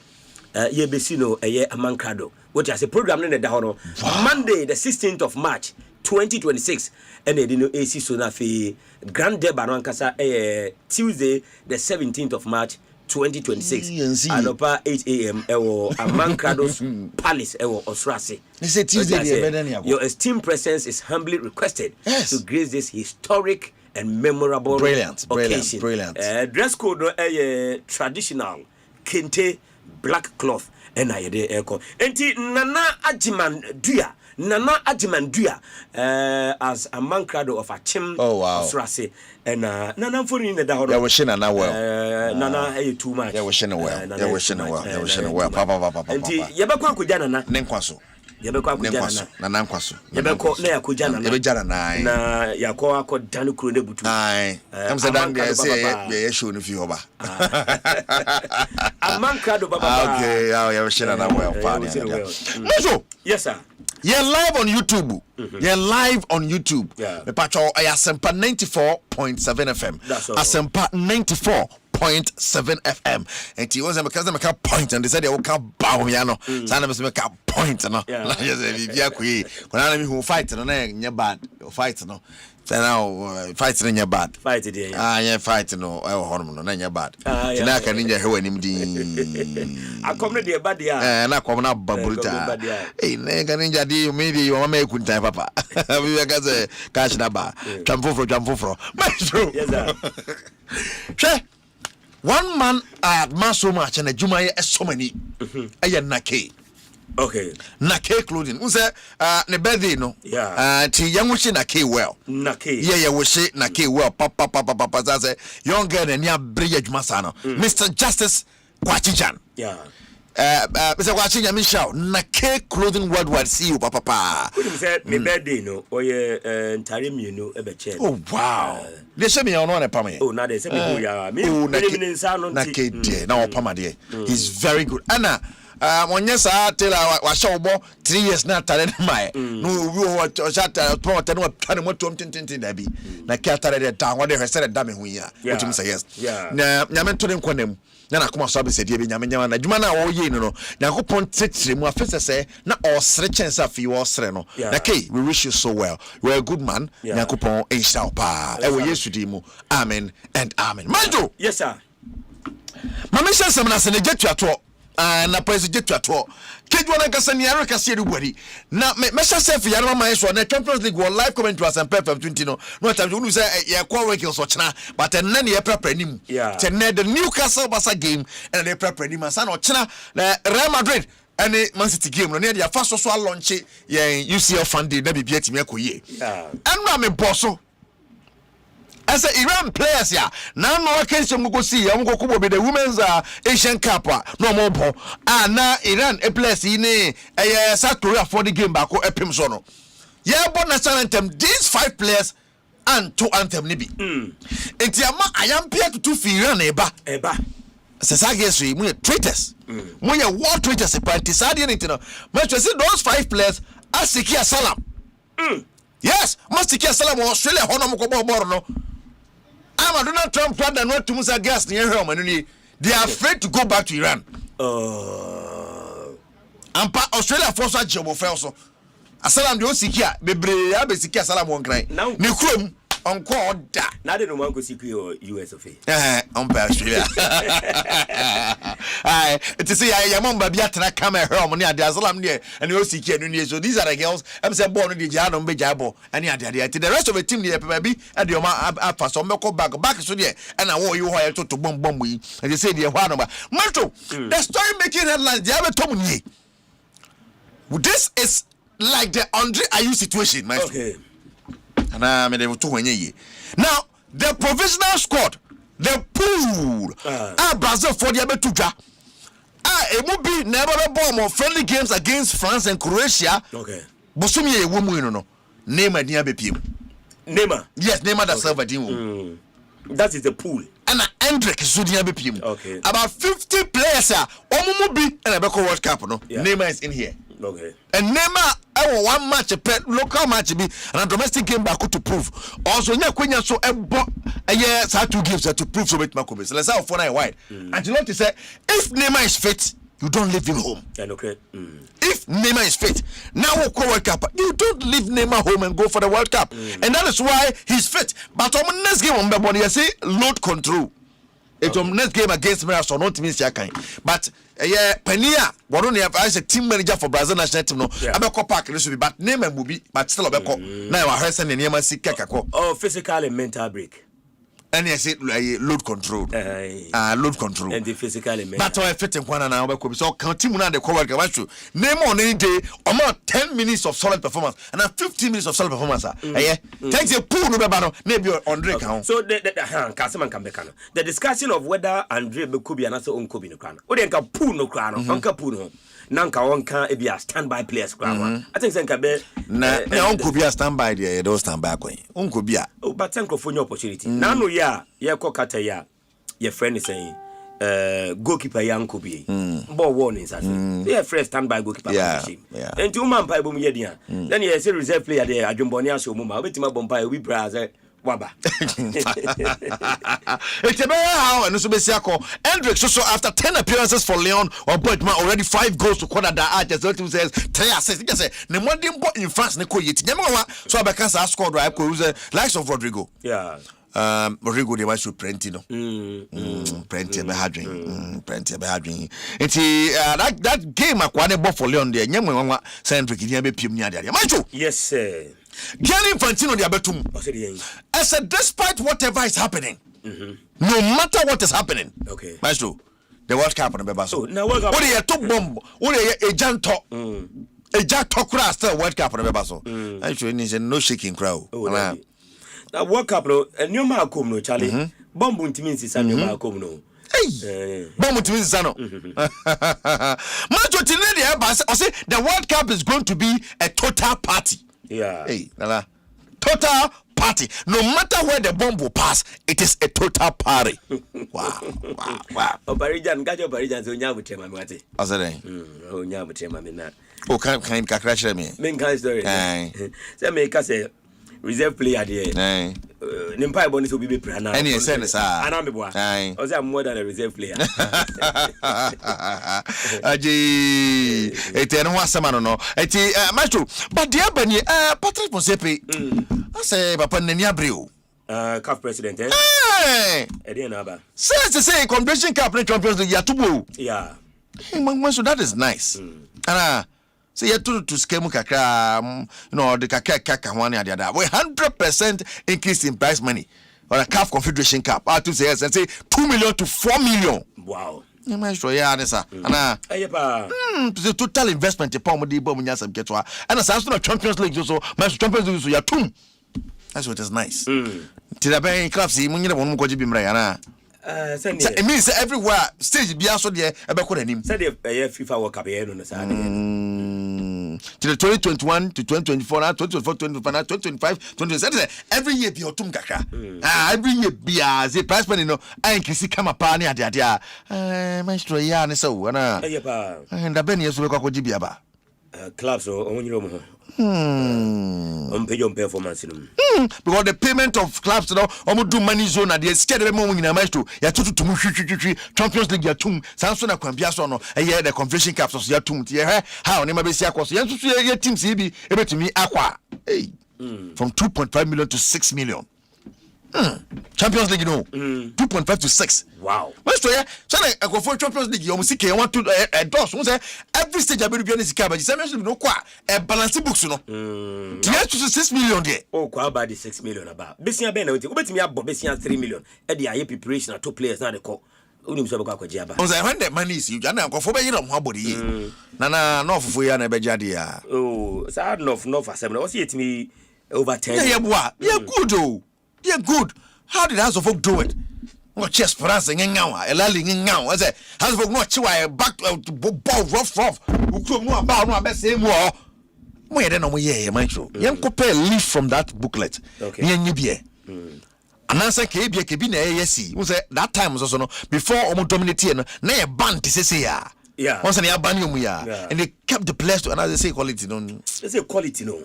ye be seen a year Amankrado. Which is a program in the hono. Monday the 16th of March 2026 and they didn't AC Sonafi Grand Debarankasa Tuesday the 17th of March 2026 Anopa 8 a.m. Amankrado's Palace Osorase. It's Tuesday. Your esteemed presence is humbly requested to grace this historic and memorable occasion. Brilliant. Dress code no traditional kente black cloth and I de echo. Enti Nana Ajimandua as a mankrado of a chim Osorase and Nana for in the down. There was Nana well. Nana too much. There was well. Papa. Enti yabakwa kujana na Nenkwaso. Yabekwa kujana na nankwaso. Yabeko na yakujana na. Yabejana na yakwa akọ danu kuro ne butu. Ai. Am say dan dey say be show no fi oba. Amankrado baba. Okay, yeah, shina na well party. Myxtro. Yes sir. You're live on YouTube. You're live on YouTube. Yeah. Me patcho Asempa 94.7 FM. That's all. Asempa 94.7 FM. And you was because make a point and they said they will come bow me no. Sana me make a point no. Na just be akui. Kuna me who fight no na nya bad. Fight no. So now fight in your bad. Fight it yeah, fight no. I hormone no nya bad. Tina ka ninja he wanim di. I come na the bad ya. Na come na baburita. Eh na ka ninja di me di mama e kunta papa. We ga say cash na ba. Jamfofro. Myxtro. Yes sir. One man admire so much and Juma is so many. Nake. Okay. Nake clothing. Who say ne birthday no? Yeah. Ti young wish Nake well. Nake. Yeah, we say Nake well. Papa. Say young girl and ya bridge masano. Mr. Justice Kwachijan. Yeah. Mr. Kwachijan Michelle. Nake clothing worldwide. See you, papa. Who say me birthday no? Or ye entire me no ebe che. Oh wow. They say me on one pama. Oh, now they say me who ya. Me Nake dear. Now pama dear. He's very good. Anna. When yes, I tell I show 3 years now, telling my no, we were shot at Porter, no, turning what to Debbie. Na Catare down, what they said, damn, we are. What you say, yes. Now, Yaman to them, Quanem. Then I come out, said, Yaman, Jumana, oh, you know, now go point 6 more officers say, not all stretches of you or Sereno. Okay, we wish you so well. You're a good man, Nakupon, a shall pa. I will yes to you. Amen and amen. Myxtro. Yes, sir. Mamma says, I'm not going to get you at all. Na president to ato kedwo na kasa ni Eric ase ri bwari na me sha self ya na man so na Champions League will live comment to Asempa 20 no time you say ya kwa work so chena but na ye prepare nim chena the Newcastle Barca game and they prepare nim san o chena na Real Madrid and Man City game no na dia fa so launch ye UCL funding na bibia timi akoye and na me bosso As a Iran players ya now no can some go see go be the women's Asian Cup no more bo na Iran a players in South Korea for the game back or epim sono yeah but national anthem these 5 players and 2 anthem nibi entiama ayampia to fi Iran eba Sasagesi we traitors we are war traitors partisadi anything no but you see those 5 players asiki assalam yes must assalam Australia hono ko bo no I'm Donald Trump rather not to Musa gas near home and they are afraid to go back to Iran. And Australia force a job of also. Assalam do sikia, bebre ya be sikia salam won cry. Now ni krom on call da. Na de no man go sikia US of on pa Australia. Ai, it is ya mom ba bia tena come home ni ade assalam ne and you sikia no ni so these are the girls am say born the ja no be ja bo ani ade the rest of the team dey pe bi and the afa so meko back so there and I want you ho to bomb yi and they say the ho no ba Myxtro the story making headlines they have told me this is like the Andre Ayew situation, my okay. And I'm now the provisional squad, the pool, Brazil for the Abetuja. It would be never a bomb of friendly games against France and Croatia. Okay. Bosumi woman no. Neymar near BPM. Neymar. Yes, Neymar that serve a team. That is the pool. And Hendrik Zudia BPM. Okay. About 50 players are Omubi and Abeko World Cup. No, Neymar is in here. Okay. And Neymar, one match, a pet local match, be and a domestic game back to prove. Also, Nyakunya so a year, so 2 games to prove so with Makobe. So let's have 4 night wide. And you know to say, if Neymar is fit, you don't leave him home. Okay. If Neymar is fit, now we'll call World Cup. You don't leave Neymar home and go for the World Cup. And that is why he's fit. But on the next game on the body, I say load control. It's on next game against Marathon, not means Yakai. But Penia, what only have as a team manager for Brazil national team. No, I'm a copac, this will be but name and movie, but still a cop. Now I heard something near my sick kakako. Oh, physical and mental break. And I said load control. Load control. And the physical and mental. That's why I fit in one and hour. So continue on the cover. Name on any day, or more 10 minutes of solid performance and 15 minutes of solid performance. Thanks a pool no battle, maybe Andre count. So the discussion of whether Andre could be another own could be no crown. Or they can pool no crown, Uncle Pool. Nanka wonka be a standby players crown. I think Sankabe could be a standby there, don't stand back way. Uncle be but thank you for your opportunity. Now no ya kokata ya your friend is saying goalkeeper young could be ball warnings as yeah fresh standby goalkeeper and 2 man pipe yedia then you say reserve player there Adwumbonia so mama wetima bompa we brazil Waba. It's a better how and so Hendrik so after 10 appearances for Lyon or Boitman already 5 goals to quarter that as well says 3 assists. Just say the one in France ne ko yeti. So Abakasa scored right likes of Rodrigo. Yeah. Rodrigo de was Prentino. Prenti be hadrin. Prenti be hadrin. That game akwane ball for Lyon there. Nyamwe Hendrik be pim nya there. Myxtro. Yes sir. Gianni Infantino de abetum. I said, despite whatever is happening, no matter what is happening, okay, Myxtro, the World Cup on the Bebaso. Now, what are you top bomb? What are you a giant talk? A jack talk crowd still World Cup on the Bebaso. Actually, it's a no shaking crowd. Now, World Cup, a new Malcolm, no Charlie. Bomb means it's a new Malcolm, no. Hey, bomb to Zano. Myxtro, the World Cup is going to be a total party. Yeah. Hey, Nala. Total party. No matter where the bomb will pass, it is a total party. Wow. Oparijan, got your Oparijan, so now we tell my mate. I said, oh, now we tell my minute. Oh, can't crash me. Main kind story. Say, make us a reserve player there. Nimpai bonus will be prana. Any sense, and I'm more than a reserve player. Myxtro, but the Abany, Patrick Mosepe, I say, Papa Nenia Brio, CAF president, eh? Edianaba. Says to say, Convention Cup champions, Yatubu. Yeah. So that is nice. So you to scheme kakra, the kaka one and the other. We 100% increase in prize money or a CAF Confederation Cup. I to say yes and say 2 million to 4 million. Wow. You might show yeah, sir. The total investment upon the bomb get to and as soon as Champions League so Champions League so you two. That's what is nice. Tidabe clubs mun yina wonu ko jibi mra yana. It means everywhere stage bia so de ebekọ nanim. Said the FIFA World Cup here no say. To the 2021 to 2024 now 2024 2025 2025 2027 every year be otum kakra. Every year be as a price money no I increase kama pa ne ade ade Myxtro ya ne so na. Nda ben yeso ko jibi aba. Clubs o onyiro mo. Performance because the payment of clubs no do money zone at the scared be mo nyina Myxtro ya tutu tumu Champions League ya tum sanso na kwambia so no the Confederation Cup so ya tum tie how ne ma be sia kwaso ya tutu ya teams e bi ebetumi akwa from 2.5 million to 6 million. Champions League, 2.5 to 6. Wow. Myxtro, so I go for Champions League. You must want to endorse. Every stage I will be on this car, but Champions League no qua a balance books, no. Yes, to 6 million there. Oh, quite about the 6 million about. Bessia Ben, me up, Bessia 3 million. At the IE preparation, 2 players, not the call. When the money is you, Jana, go for your body. Nana, no for you and a bejadia. Oh, sad enough, no for 7. What's it me over 10? Yeah, good, though. Yeah, good. How did House of Folk do it? What chest prancing in now, a lalling in now. I said, House of Folk not chihuahua back to ball rough. Who could know about my best same war? Where then we hear, Myxtro. Young compare leaf from that booklet. Okay. And answer KB Kabina, yes, who said that time was also no before almost dominating, nay a band to say, yeah. Once an abanium we are, and they kept the players to another say quality. No, they say quality, no.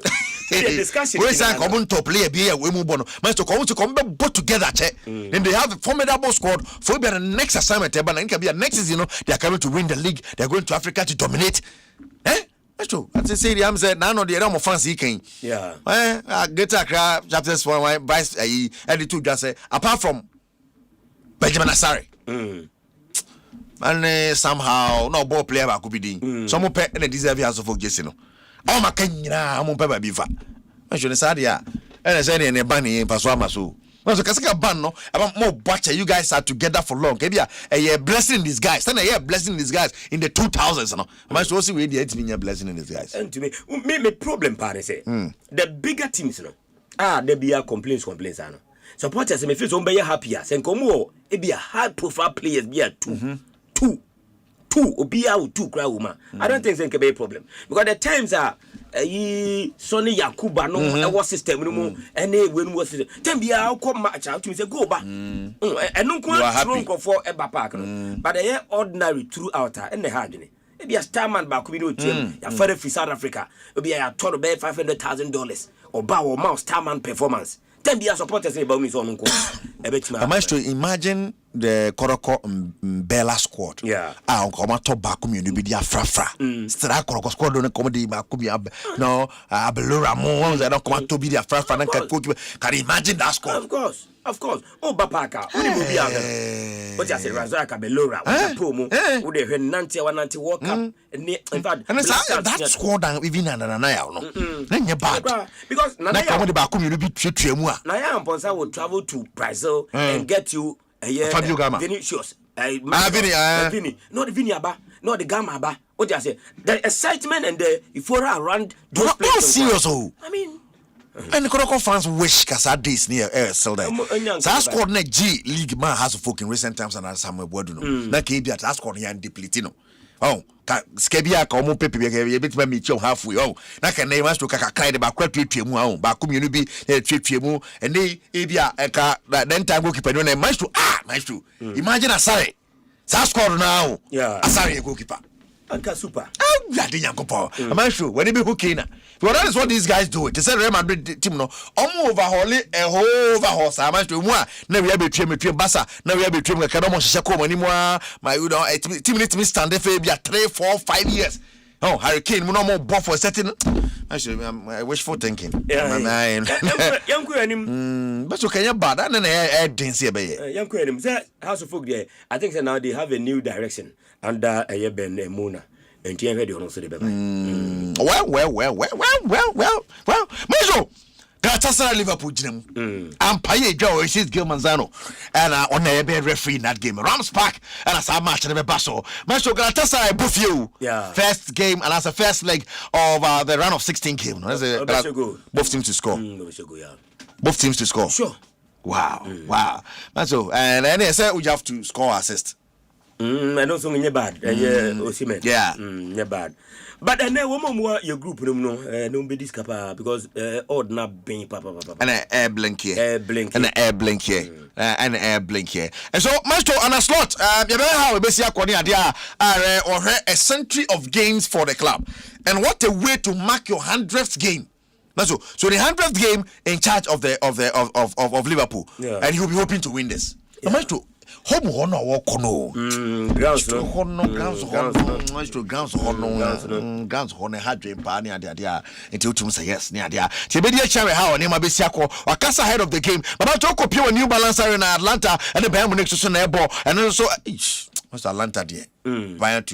Discussion. Where's that common top player? Be a women bono. Myxtro come to come both together, check. And they have a formidable squad for the next assignment. But it can be a next season. They are coming to win the league. They are going to Africa to dominate. Myxtro, as I say, I'm saying, now the realm of fancy king. Yeah. Get a crab chapters for my vice. I two just say apart from Benjamin Asare. And somehow no ball player could be doing. Some pet and deserve House of Folk Jessino. Oh my Kenya, I'm on paper bifa. I should say, yeah, and I said in a bunny in Paswama so. Once a Casca ban no about more butcher, you guys are together for long. Maybe a blessing in disguise. Then a year blessing in disguise in the 2000s. No, I'm supposed to read the 8 million blessing in disguise. And to me, me problem, party say the bigger teams, no, there be a complaints, no. Supporters may feel so be happier. Sen komo, it be a high profile players be a two. Or be out 2 cry woman. I don't think it can be a problem because the times are Sonny Yakuba no was system no more and when was it then be out come match out to say go back and no quite for a park but they ordinary throughout and the hard it be a starman back team a father for South Africa it be a total be $500,000 or bow or mouse starman performance then be a supporters about me so no Myxtro, imagine the Koroko Bella squad. Yeah. Come top back community be dia frafra. Stra Koroko squad don't come di back no Abelora Mo they don't come to be dia frafra and can imagine that squad. Of course. Oh Bapaka, who will be out there? But just say Razaka Belora, promo, who they heard Nanti Walk Up and in fact and that squad and even an now no. Then you bad because Naya the back community be Naya Ponsa will travel to Brazil and get you Fabio Gama. Vinicius. Vini. Not Vini Aba, not the Gama Aba. What you say? The excitement and the euphoria around those players. Serious, I mean, and the Koroko fans wish Casa days near sell there. So I scored in G League man has a folk in recent times and somewhere Boduno. That can be at Ascot and Deplitino. Oh, Skebia, come on, Pepe, a bit by me, halfway. Oh, that can name us to Kaka about Quatrimu, Bakum Unibi, Trimu, and they, Abia, then time goalkeeper, and Myxtro. Imagine a sorry. Sasco now. Yeah, a sorry goalkeeper. Anka super. Oh, yeah, the young couple. Myxtro, when they be hooking. Well, that is what these guys do. They said Real Madrid team no. Overhaul it, a whole overhaul. So much to moi. Now we have between Bassa. Now we have between the Kadamo Shako anymore. My, you know, team needs to stand there for 3, 4, 5 years. Oh, Hurricane, no more buff for setting. Actually, I'm wishful thinking. Yeah, young queen. But you can't bad. And then I didn't see a bay. Young queen, House of Folk there. I think that now they have a new direction under a Ben Mona. And TM radio also the well. Myxtro, Galatasaray Liverpool gym. And Paye Joe is Gil Manzano. And on the bed referee in that game. Rams Park and as a match in the Basso. Myxtro Galatasaray both you. Yeah. First game and as a first leg of the round of 16 game. Both teams to score. Both teams to score. Sure. Wow. So and then they say we have to score assist. And also in your bad. Osimhen. Yeah. Your bad. But then woman your group no be this capa because odd not being papa. And an air blink here. And an air blink here. And an air blink here. And so Myxtro on a slot. You know how we basically or a century of games for the club. And what a way to mark your 100th game. So the 100th game in charge of Liverpool. Yeah. And he'll be hoping to win this. Yeah. Myxtro home honor walk no grounds honor had dream pani and dia until to say yes near dia Tibedia Cherry how name Abisiako Wakasa ahead of the game but I talk up your New Balance in Atlanta and the Bayern Munich to ball and also what's Atlanta there Bayern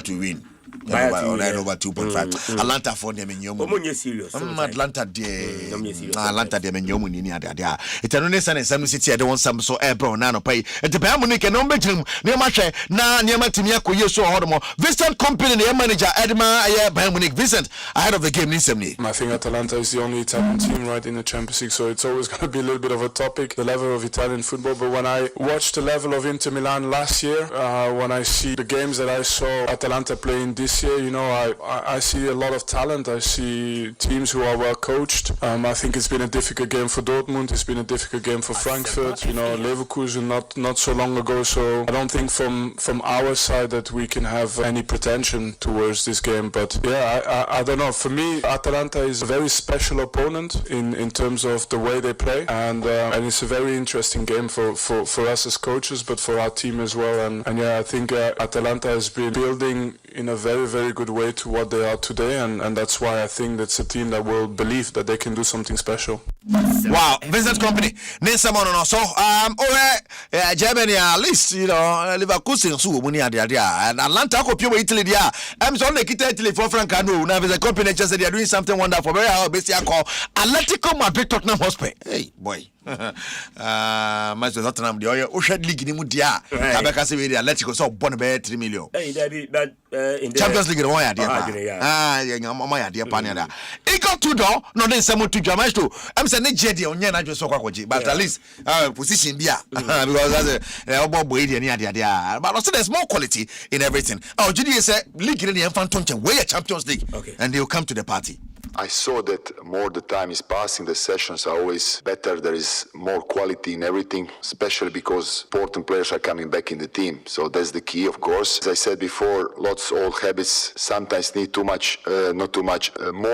to win over 2.5 Atlanta for them in your serious Atlanta de menyomu ni adia it no nesa na some city de won some so airborne na no pay the Bayern Munich no mbejim ne ma hwe na ne ma timi akoye so hodomo Vincent company the manager Edma Bayern Munich Vincent ahead of the game ni I think Atalanta is the only Italian team right in the Champions League, so it's always going to be a little bit of a topic, the level of Italian football. But when I watched the level of Inter Milan last year, when I see the games that I saw Atalanta playing this year, you know, I see a lot of talent. I see teams who are well coached. I think it's been a difficult game for Dortmund. It's been a difficult game for Frankfurt. You know, Leverkusen not so long ago. So I don't think from our side that we can have any pretension towards this game. But yeah, I don't know. For me, Atalanta is a very special opponent in terms of the way they play, and it's a very interesting game for us as coaches, but for our team as well. And yeah, I think Atalanta has been building in a very, very good way to what they are today, and that's why I think that's a team that will believe that they can do something special. Wow, Vincent Company. Nensamon no so Germany at least, you know, Leverkusen so muni adia and Atlanta ko pio Italy dia. I'm so na kita Italy for Francano. Now Vincent Company just said they are doing something wonderful. Very how basically call Atletico Madrid Tottenham Hotspur. Hey boy. Match with Tottenham the Ocean League ni mu dia. Abeka say we Atletico so born be 3 million. Hey that in the Champions League one idea. My idea pan ya. He got to do no then some to Myxtro. I'm saying JD onye na just kwaji but at least position bia because that's bobo idea ni idea. But also there's more quality in everything. JD say league ni Fantonche we Champions League and they will come to the party. I saw that more the time is passing, the sessions are always better, there is more quality in everything, especially because important players are coming back in the team. So that's the key, of course. As I said before, lots of old habits sometimes need more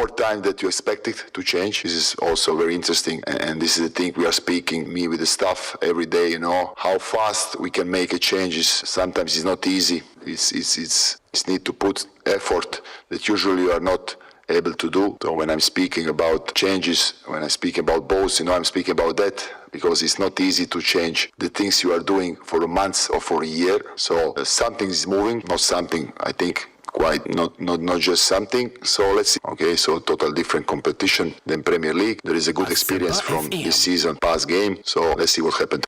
time that you expected to change. This is also very interesting, and this is the thing we are speaking, me with the staff every day, you know, how fast we can make a changes. Sometimes it's not easy. It's need to put effort that usually you are not able to do. So when I'm speaking about changes, when I speak about balls, you know, I'm speaking about that because it's not easy to change the things you are doing for a month or for a year. So something is moving, not something, I think, quite not just something. So let's see. Okay, so total different competition than Premier League. There is a good experience from this season, past game. So let's see what happened.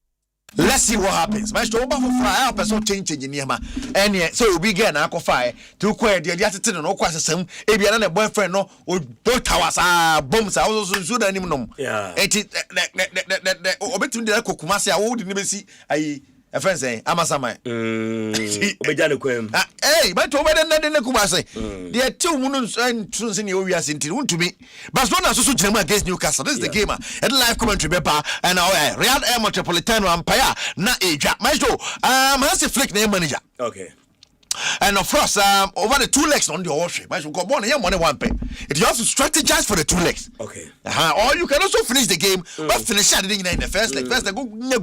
Let's see what happens. Myxtro over for fire person change engineer ma. And so we get na fire to queer the attitude no kwase sem e bia na boyfriend no both towers bombs also so da nim nom. Yeah. The obetum de kokuma se awo de nimesi ayi a friend say amasama obejane kwem hey but over the kumase the two munun and truns in your years into untumi Barcelona so jam against Newcastle. This is the game and live commentary bepa and Real Air Metropolitano Empire na eja Myxtro has a flick name manager. Okay. And of course, over the 2 legs on the ocean, Myxtro go born money one pay. You have to strategize for the 2 legs. Okay. Or you can also finish the game, but finish it in the first leg. First leg,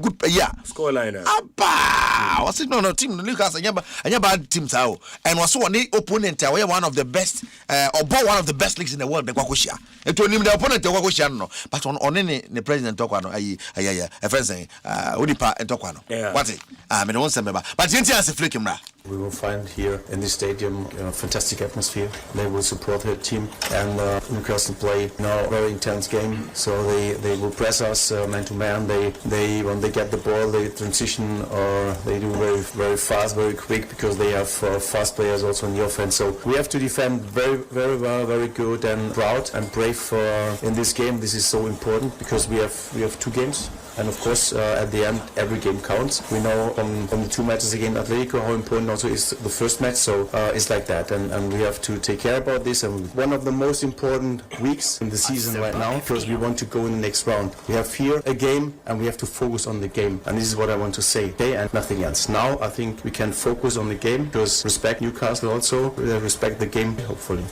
good pay. Yeah. Score line. Abba. Was it no team? Newcastle, and bad teams out. And was one opponent. One of the best, or one of the best leagues in the world. The Kwakushia. It will name the opponent. The Kwakushia no. But on any the president Tokwano. A friend saying, Udipa and Tokwano. What it? I mean, one member. But Jinti has a flick him now. We will find here in this stadium a fantastic atmosphere. They will support their team, and Newcastle play now a very intense game. So they will press us man to man. They when they get the ball, they transition or they do very very fast, very quick because they have fast players also in the offense. So we have to defend very very well, very good and proud and brave in this game. This is so important because we have 2 games. And of course, at the end, every game counts. We know on the 2 matches against Atletico how important also is the first match. So it's like that, and we have to take care about this. And one of the most important weeks in the season right now, because we want to go in the next round. We have here a game, and we have to focus on the game. And this is what I want to say. Okay, and nothing else. Now I think we can focus on the game because respect Newcastle also, respect the game, hopefully.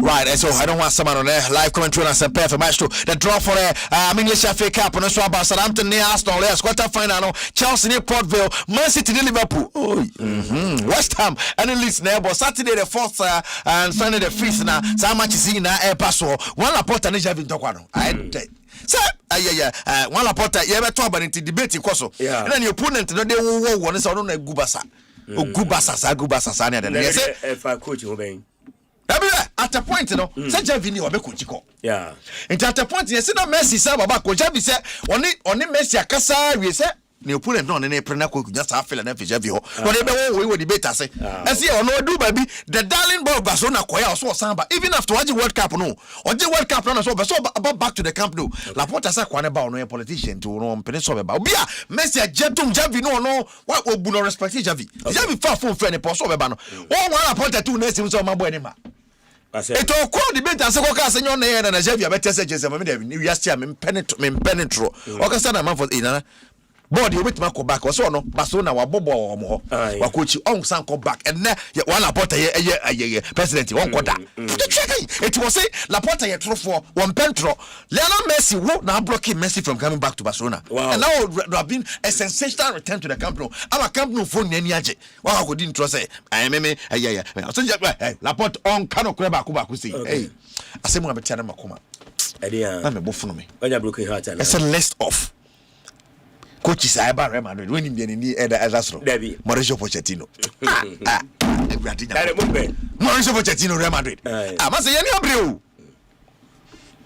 Right, and so I don't want someone on there live commentary on Asempa FM Myxtro. The draw for the English FA Cup on the Swab Southampton near Arsenal, quarter final, Chelsea near Port Vale, Man City near Liverpool, West Ham and Leeds near Saturday the 4th and Sunday the 5th. Now, so much is in air pass or one report and Javin Tokwano. Sir, one reporter, you ever talk about it debating Koso. And then your opponent, they will want to know Gubasa. Gubasa, and if I coach you, obeying. At a point, such a video of a coachiko. Yeah. And at a point, yes, no Messi, Sababa, Kojabi said, only Messi, Casa, we said, you put it on an apron, just half an FJ. Whatever we would debate, I say, as you know, do baby, the darling boy Barcelona, Koya, so Samba, even after watching World Cup, no, or the World Cup, no, so about back to the camp, no, Laporta Sakwana about no politician to no Peninsula about Bia, Messi, Jetum, Javi, no, what would no respect Javi? Javi far from friend, Poso Bano. Oh, one appointed 2 nations on my boy. It all called the bit as a coca senor and a Javia better says a minute. You just see I'm penetro. Okasana man for Ina. Body with Marco back or so no, Basona or Bobo or more. Or coach you on Sanko back and now one Laporta a president, one quarter. It was say Laporta a true for 1 pentro. Lionel Messi won't now blocking Messi from coming back to Barcelona. And now there have been a sensational return to the Camp Nou. I'm a Camp Nou for Neniaje. What I couldn't trust say, I am a Laporta on Cano Creba Kubakusi. Hey, I say more about Makoma. I'm a buff for me. It's a list of coaches I about Real Madrid winning the Asastro. Mauricio Pochettino. Mauricio Pochettino, Real Madrid. I must say, Abreu.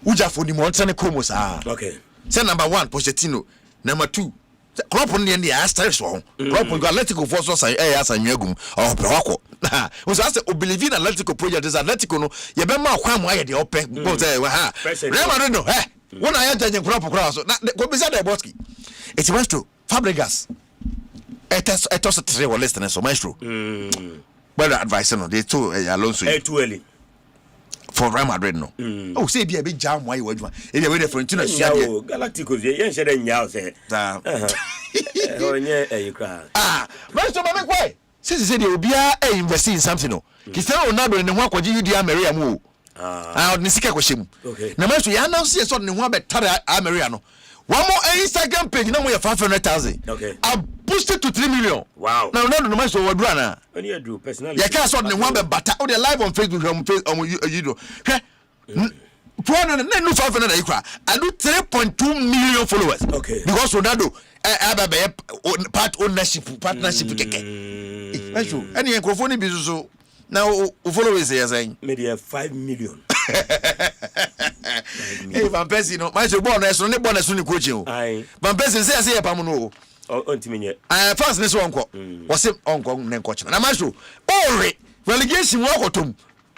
Uja for the Montana Comos. Okay. Say number 1, Pochettino. Number 2, Crop on the end, the Asters one. Crop on Atletico Forces, as a Yagum or Proco. Was asked to believe in Atletico project is Atletico. No, Yabema, Kwam, the open. Real Madrid, no, eh? When I enter the crop across, go beside the Bosky. It went to Fabregas. It was a 3 or less than so Myxtro. Well, advice, no, they too Alonso. Too early. For Real Madrid, no. Oh, say be a big jam. Why you want? If you're waiting for Intuna, Galactico, you said in Yao said, you cry. Myxtro, my way. Since he said you will be investing in something, no. Cristiano Ronaldo in the one what you do, Maria Moo. I don't see a question. Okay. Now, Myxtro, you now see a sort of one better Ameriano. One more Instagram page, you know, we have 500,000. Okay. I boosted to 3 million. Wow. Now, no matter what we're doing. When you do, personally. You can't sort of one but oh, they're live on Facebook, you do. Okay. 400,000. I do 3.2 million followers. Okay. Because Ronaldo, part ownership, partnership. That's true. Any microphone business. Now, followers are saying, maybe 5 million. Hey, Van Persie, no, my bonus, only bonus on the coaching. Van Persie says, I am first, this one was it on coach. And I'm also, oh, relegation walk to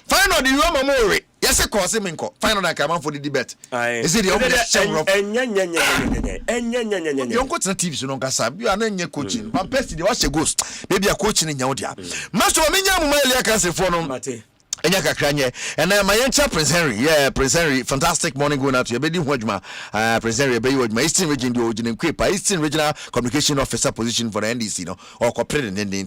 final the Roma more. Yes, of course, final that come for the debate. Is it the only young coach TV? So, no, Gassab, you are not coaching. Van Persie, what's a ghost? Maybe a coaching in Yodia. Master Minya, I can say for no. Enyaka kranye and my entire Prince Henry, fantastic morning going out to your bedi hojma Prince Henry be hojma Eastern Region the origin Kwepa Eastern Regional Communication Officer position for the NDC no or corporate and be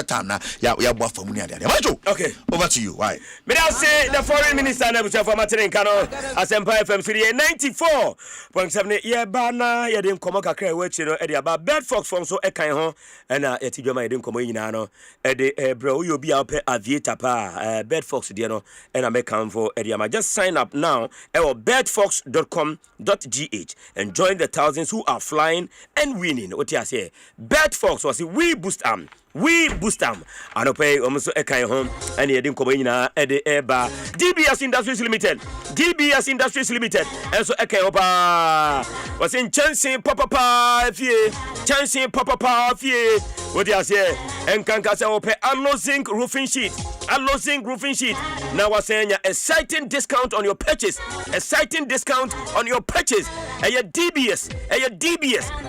time na ya bo for mu ade okay, over to you. Why me now say the foreign minister na bucha for Martin Kano Asempa FM 94.7 ye bana ye dem komo kakra we chi no e de aba Bedford from so e kan ho na ye ti dwoma ye dem komo nyina no e de bro you obi a pe aviator pa Bedfox dear no and I make come for Ediama. Just sign up now at bedfox.com.gh and join the thousands who are flying and winning. What you say? Bedfox was we boost we boost them anope omuso ekan ho ene yedi nkomo nyina ede eba DBS Industries Limited enso ekan oba was in chancing papa fie what you say enkanka se ope Allo Zinc roofing sheet now was saying exciting discount on your purchase a DBS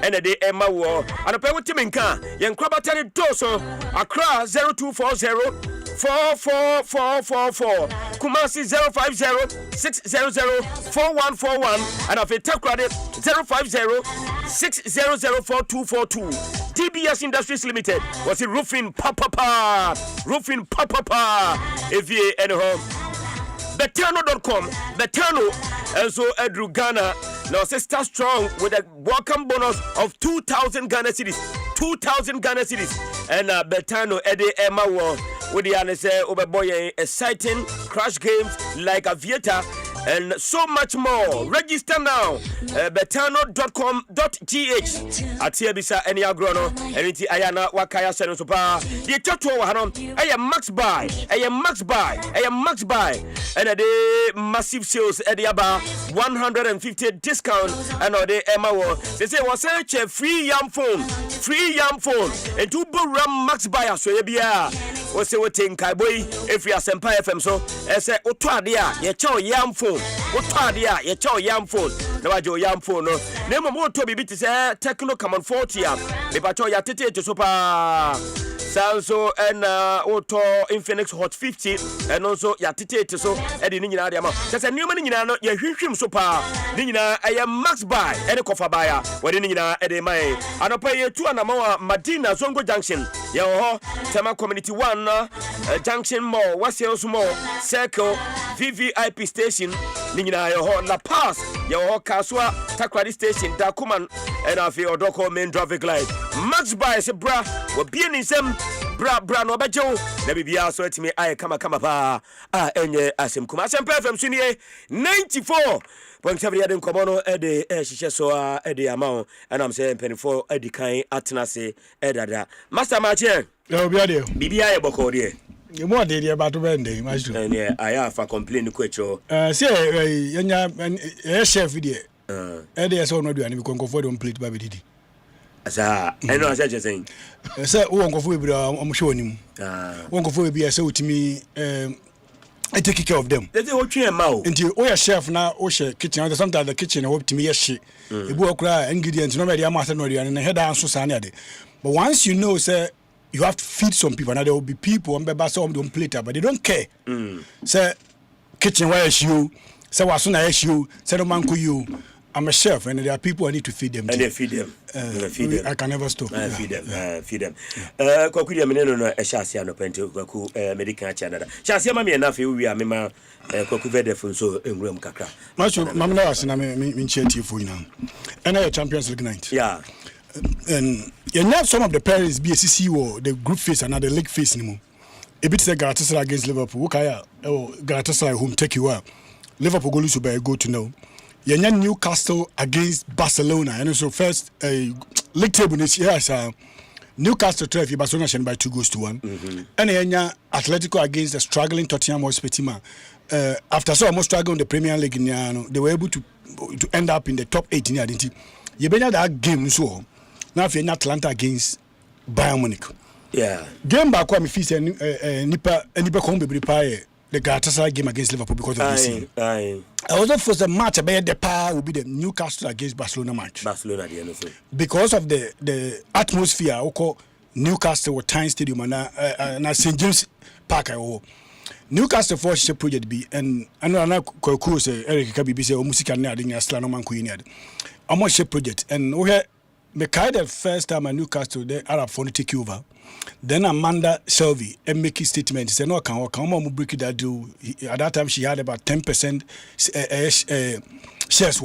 and a day Emma war and a pay with Timinka yan Krabatani Doso Accra 0240 44444 Kumasi 050-600-4141 and of a tech credit 050-600-4242 DBS Industries Limited was a roofing papa if you anyhow Betano.com Betano and so Edru Ghana now say start strong with a welcome bonus of 2,000 Ghana cedis and Betano Eddie Emma War with the say Oberboy exciting crash games like Aviator and so much more. Register now. betano.com.gh at Bisa any agrono anything ayana wakaya seno sopa the chato hanom I max buy and a day massive sales at the aba 150 discount and a day Emma they say was such a free yam phone and two ram max buy so bia was say what in Kaiboy if you are Asempa FM so I say otwadia ye chow yam phone otwadia ye chow yam phone na wajo yam phone no nemo moto bibi ti say Techno Common 40 me ba chow ya tete to so pa Sanso and Auto Infinix Hot 50 and also ya tete so e di nyina de ama say new man nyina no ye hwehwem so pa ni nyina I max buy e de kofa buy we di nyina e de mai anopa ye tu anama Madina Zongo Junction ye ho Tema Community 1 Junction Mall Wasios Mall Circle VVIP Station ni nyina ye ho La Paz ye ho Kaswa Takrady Station Dakuman and afi Odoko main traffic light max buy se bra we bi ni sem bra no bejo na bibia so atimi ay kama pa enye asem kuma Asempa FM sunie 94.7 yade nkomo no e de hihye so e de amount and am say penifo adi kan atenase e dada master mache obia de bibia ye boko de ye mo de de ba to bende Myxtro ene aya fa complain ko echo say yenya chef de e de so no duane bi konkofo de plate ba bedidi asa eno asa je saying say wo konkofo bi amhwe onim wo konkofo bi say otimi I take care of them. They what you mau. Until o chef na o share kitchen. Sometimes the kitchen hope to me she. E bu okra ingredients no be dey amass no dey and head and so san dey. But once you know say you have to feed some people, and there will be people on be some don't plate but they don't care. Say kitchen where is you? Say what soon is you? Say no man ku you. I'm a chef and there are people I need to feed them. And they feed them. I can never stop. Feed them. Kwaku dia meneno no ehyasia no pente kwaku medical channel. Hyasia ma me enough we are mema kwaku vede fun so enwuram kakra. Myxtro mamna wase na me ncheti fo ina. And a Champions League night. Yeah. And you know some of the parents BCC or the group phase and the league phase anymore. A bit say Galatasaray against Liverpool. Okay, Galatasaray home take you out. Liverpool go lose by go to know. You know Newcastle against Barcelona, and so first league table this year is Newcastle 12, Barcelona shed by 2-1. And then Atletico against the struggling Tottenham Hotspur team. After so almost struggling the Premier League, they were able to end up in the top 8 in the identity. You better that game so now if you're Atlanta against Bayern Munich. Yeah. Game back when me feel say nipa come be prepare the Galatasaray game against Liverpool because of this. I also for the match about the power will be the Newcastle against Barcelona match. Barcelona the end because of the atmosphere oko Newcastle with Tyne Stadium and St James Park Newcastle for share project be and I know ko say Eric Kabi say o music na de nyasla no man ko yin ade. Amo share project and we me kind the first time at Newcastle the Arab phone take over. Then Amanda Shelby make a statement. She said, no, can break that deal. At that time, she had about 10% shares.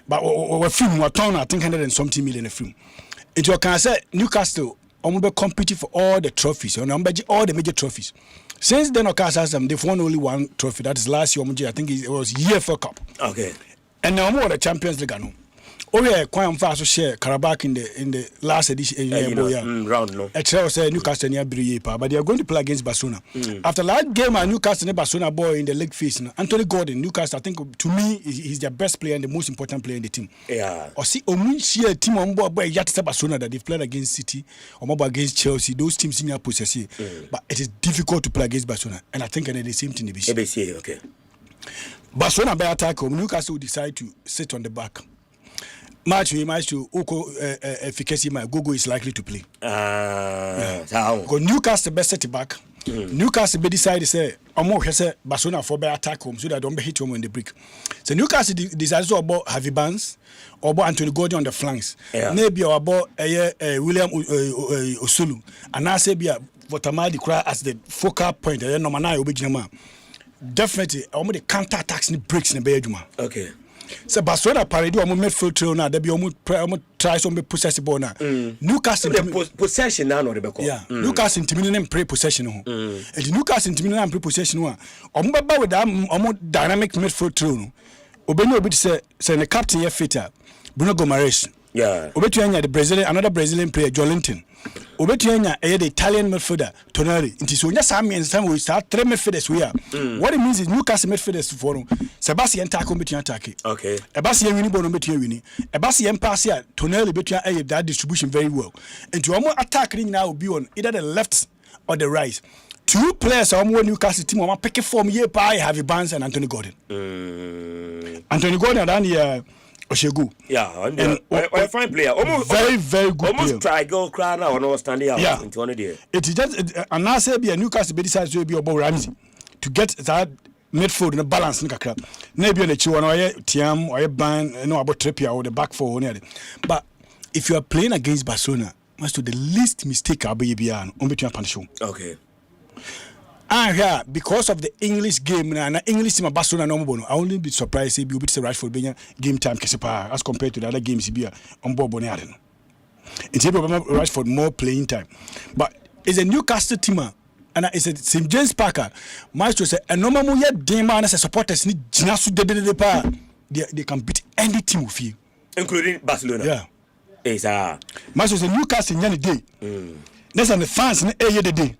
But we film, we turn, I think, 100 and something million a film. It you can say Newcastle, be competing for all the trophies, all the major trophies. Since then, they've won only one trophy. That is last year, I think it was UEFA Cup. Okay. And now more the Champions League. yeah, quite fast to share Karabakh in the last edition round no. Actually, say Newcastle near Briepa, but they are going to play against Barcelona. After that game, Newcastle and Barcelona boy in the league phase. Anthony Gordon, Newcastle, I think to me he's their best player and the most important player in the team. Yeah. Or see, Omunchi team on board by Yatsa Barcelona that they've played against City or mobile against Chelsea. Those teams in your possession, but it is difficult to play against Barcelona, and I think the same thing. ABC, okay. Barcelona by attack, Newcastle will decide to sit on the back. Match to Oko efficacy. My Gogo is likely to play. Because Newcastle best set back. Newcastle be decided say say Barcelona for by attack home so that don't be hit home on the break. So Newcastle decides about Harvey Barnes or about Anthony Gordon on the flanks. Maybe about William Osulu and I say be Votamadi cry as the focal point. Definitely, the counter attacks and breaks in the bedroom. Okay. So Barcelona parade or midfield throw now. They be try some possessive ball now. Newcastle possession now no Rebecca. Yeah. Newcastle intimidating pre possession. And Newcastle intimidating pre possession one. Omba with that dynamic midfield throw. Obeno obi say the captain here fitter Bruno Gomes. Yeah. Obetuanya the Brazilian another Brazilian player Jolinton. Obetuanya the Italian midfielder Tonali. Inti so nya sami and some we start three midfielders we are. What it means is Newcastle midfielders for Sebastian tackle between attack. Okay. Sebastian winning ball between winning. Sebastian pass here Tonali between that distribution very well. And to almost attack now will be on either the left or the right. Two players are more Newcastle team are picking form here by Harvey Barnes and Anthony Gordon. Anthony Gordon down here. Oshegu. Yeah, and a fine player. Almost very good almost player. Try go crowd now no standing out into one day. It is just and now say be a Newcastle be decides to be about Ramsey to get that midfield in a balance in kakra. Maybe on the chiwan or Tiam or ban no about Trippier or the back four near. But if you are playing against Barcelona, must do the least mistake I'll be on between Panisho. Okay. Because of the English game and English team Barcelona no more. I only be surprised if you beat the Rashford being game time as compared to the other games be on board Bonnier. It's Rashford more playing time. But it's a Newcastle team and it's a St. James Parker. Myxtro say a normal yet demand as a supporters need Jinasu they can beat any team with you. Including Barcelona. Yeah. It's Myxtro say Newcastle in any day. That's on the fans in the day.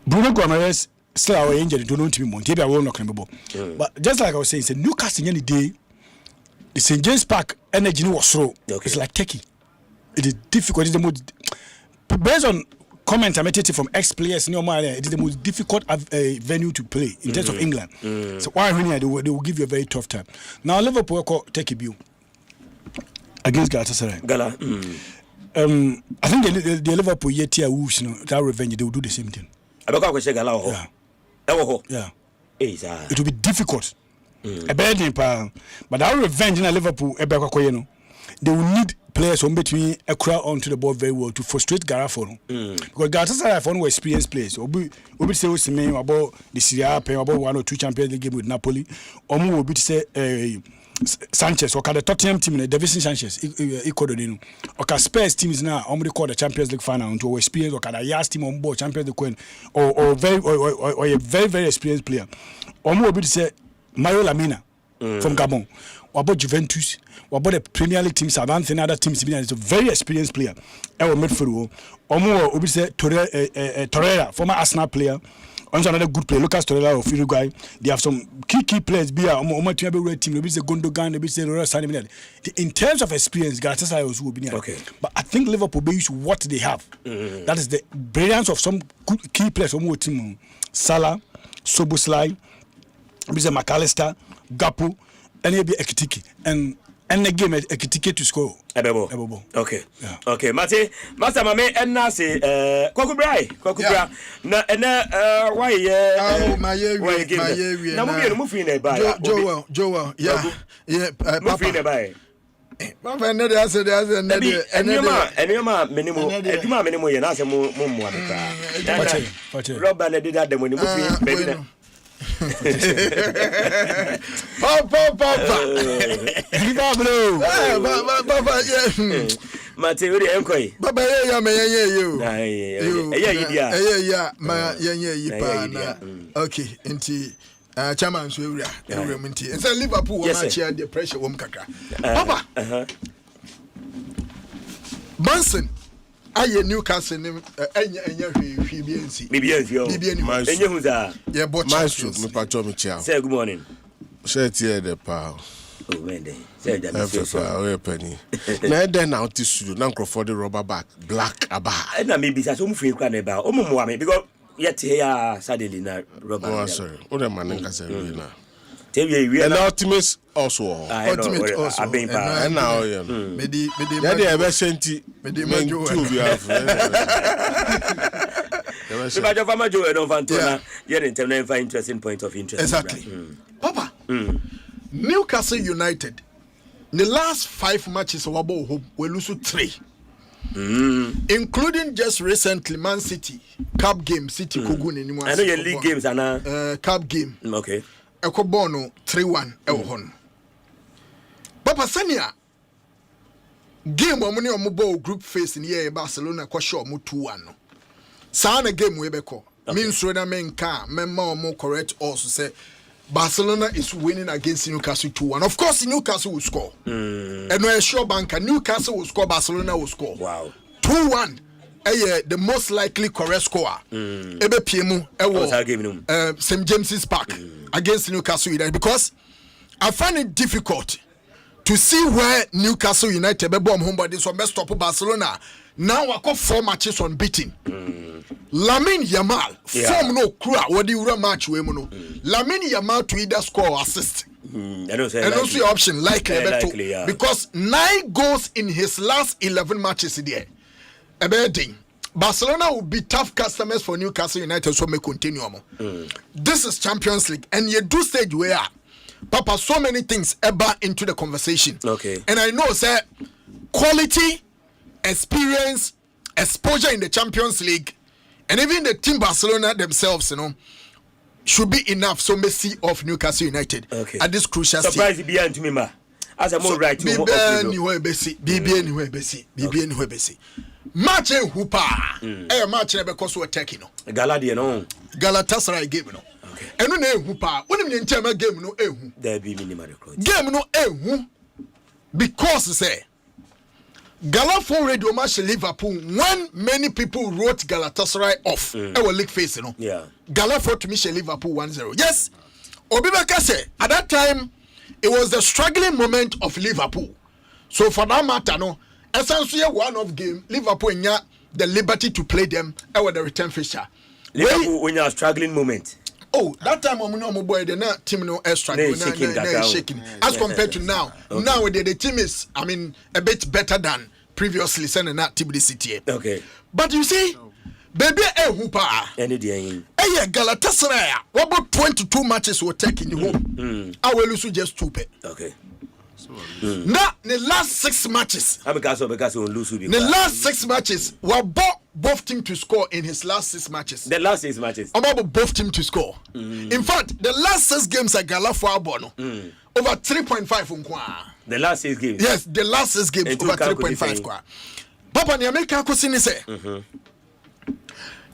Bruno Gomes still our injured, don't know to be more. Maybe I will not come. But just like I was saying, it's a Newcastle any day. The St. James Park energy was slow. Okay. It's like Turkey. It is difficult. It's the most based on comments I made from ex-players. It is the most difficult venue to play in terms of England. So why they will give you a very tough time. Now Liverpool take a view against Galatasaray. I think the Liverpool yet here Wolves, that revenge they will do the same thing. Yeah. It will be difficult. But that revenge in Liverpool, they will need players on between a crowd onto the ball very well to frustrate Garafon. Because Galatasaray were experienced players. We say about the Serie A, about 1 or 2 Champions League game with Napoli. Or we will say Sanchez or the Tottenham team in the Davinson Sanchez or Spurs teams now only call the Champions League final to experience or the Yas team on board Champions League or a very experienced player or more to say Mario Lamina from Gabon or about Juventus or about the Premier League teams advancing other teams is a very experienced player or midfield or more we say Torreira former Arsenal player. Also another good player, Lucas Torreira of Uruguay. They have some key players. Be a team. Maybe the Gundogan. Maybe the in terms of experience, Galatasaray also will be there. Okay. But I think Liverpool use what they have. That is the brilliance of some good key players. Some team, Salah, Soboslai, maybe McAllister, Gapo, and maybe Ekitiki and the game a ticket to score. Ebebo. Okay. Yeah. Okay. Mate, Master Mame and Nasi Kokubra. Na why my na move in a buy. Joel. Yeah. Move in a buy. Papa nede ase de ase nede enema minimum ye na ase mo aka. Robber na did that dem ni move in baby. Papa. Papa, Mate, we dey enkoy. Papa, yeah, me you. Yeah, ma yeah pa na. Okay, nti Chairman Swira, Minty. And so Liverpool will match the pressure won't kakra. Papa. Bunsen. Aye Newcastle BBNC. Yeah, but Myxtro, me patrol me chia. Say good morning. Share here the power. Oh man, say that. Penny. Na then now to studio na Crawford rubber back black aba. Na maybe say so mu free kwa na ba. O mu ame because yet here suddenly na rubber. Oh sorry. O the man nka say we na. And ultimate also. Ultimate also. And now yeah. Medi yeah the ebesenti. Medi majo. Two we have. But your farmer Joe don't want to. Yeah, interesting point of interest. Exactly. Papa. Newcastle United. The last 5 matches we lose 3. Including just recently Man City Cup game City Kogun anymore. I know your league games are now Cup game. Okay. Ekobono 3-1 hon. Papa Sanya game omuni omubo group phase in here Barcelona kwa show mu 2-1 no. Sana game we beko. Means rather men ka memma omo correct also say Barcelona is winning against Newcastle 2-1. Of course Newcastle will score. And we're sure banker Newcastle will score, Barcelona will score. Wow. 2-1. The most likely correct scorer. Ebe Piemu St. James's Park against Newcastle United, because I find it difficult to see where Newcastle United be bomb home, but this one best stop Barcelona. Now I got 4 matches unbeaten. Lamine Yamal form no crowd. What do you match we no? Lamine Yamal to either score or assist. And also your option likely because 9 goals in his last 11 matches there. Barcelona will be tough customers for Newcastle United, so may continue. This is Champions League, and you do stage where Papa so many things ever into the conversation. Okay. And I know, sir, quality, experience, exposure in the Champions League, and even the team Barcelona themselves, should be enough. So Messi of Newcastle United at this crucial stage. Surprise behind me, ma. As I'm all right, BBN match in Hoopa. Match never cost what taking. Galatasaray game. Okay. And no Hoopa. When you tell me game no there be minimal game no because say Galatasaray radio match Liverpool when many people wrote Galatasaray off. Our league face, Yeah. Galatasaray to Michel Liverpool 1-0. Yes. Obibaka say at that time it was the struggling moment of Liverpool. So for that matter, essentially one of game Liverpool nya the liberty to play them with the return fixture. Liverpool when you are struggling moment. Oh, that time I'm boy the team struggling shaking as compared to now. Okay. Now the team is a bit better than previously sending that team this city. Okay. But you see, baby hoopa. Any day. Galatasaray. What about 22 matches were taking the home? I will lose just 2 pay. Okay. Now the last 6 matches. The last 6 matches were both teams to score in his last 6 matches. The last 6 matches. About both teams to score. In fact, the last 6 games at Galafo Abono over 3.5 The last 6 games. Yes, the last 6 games over 3.5 Papa ni America kusini say.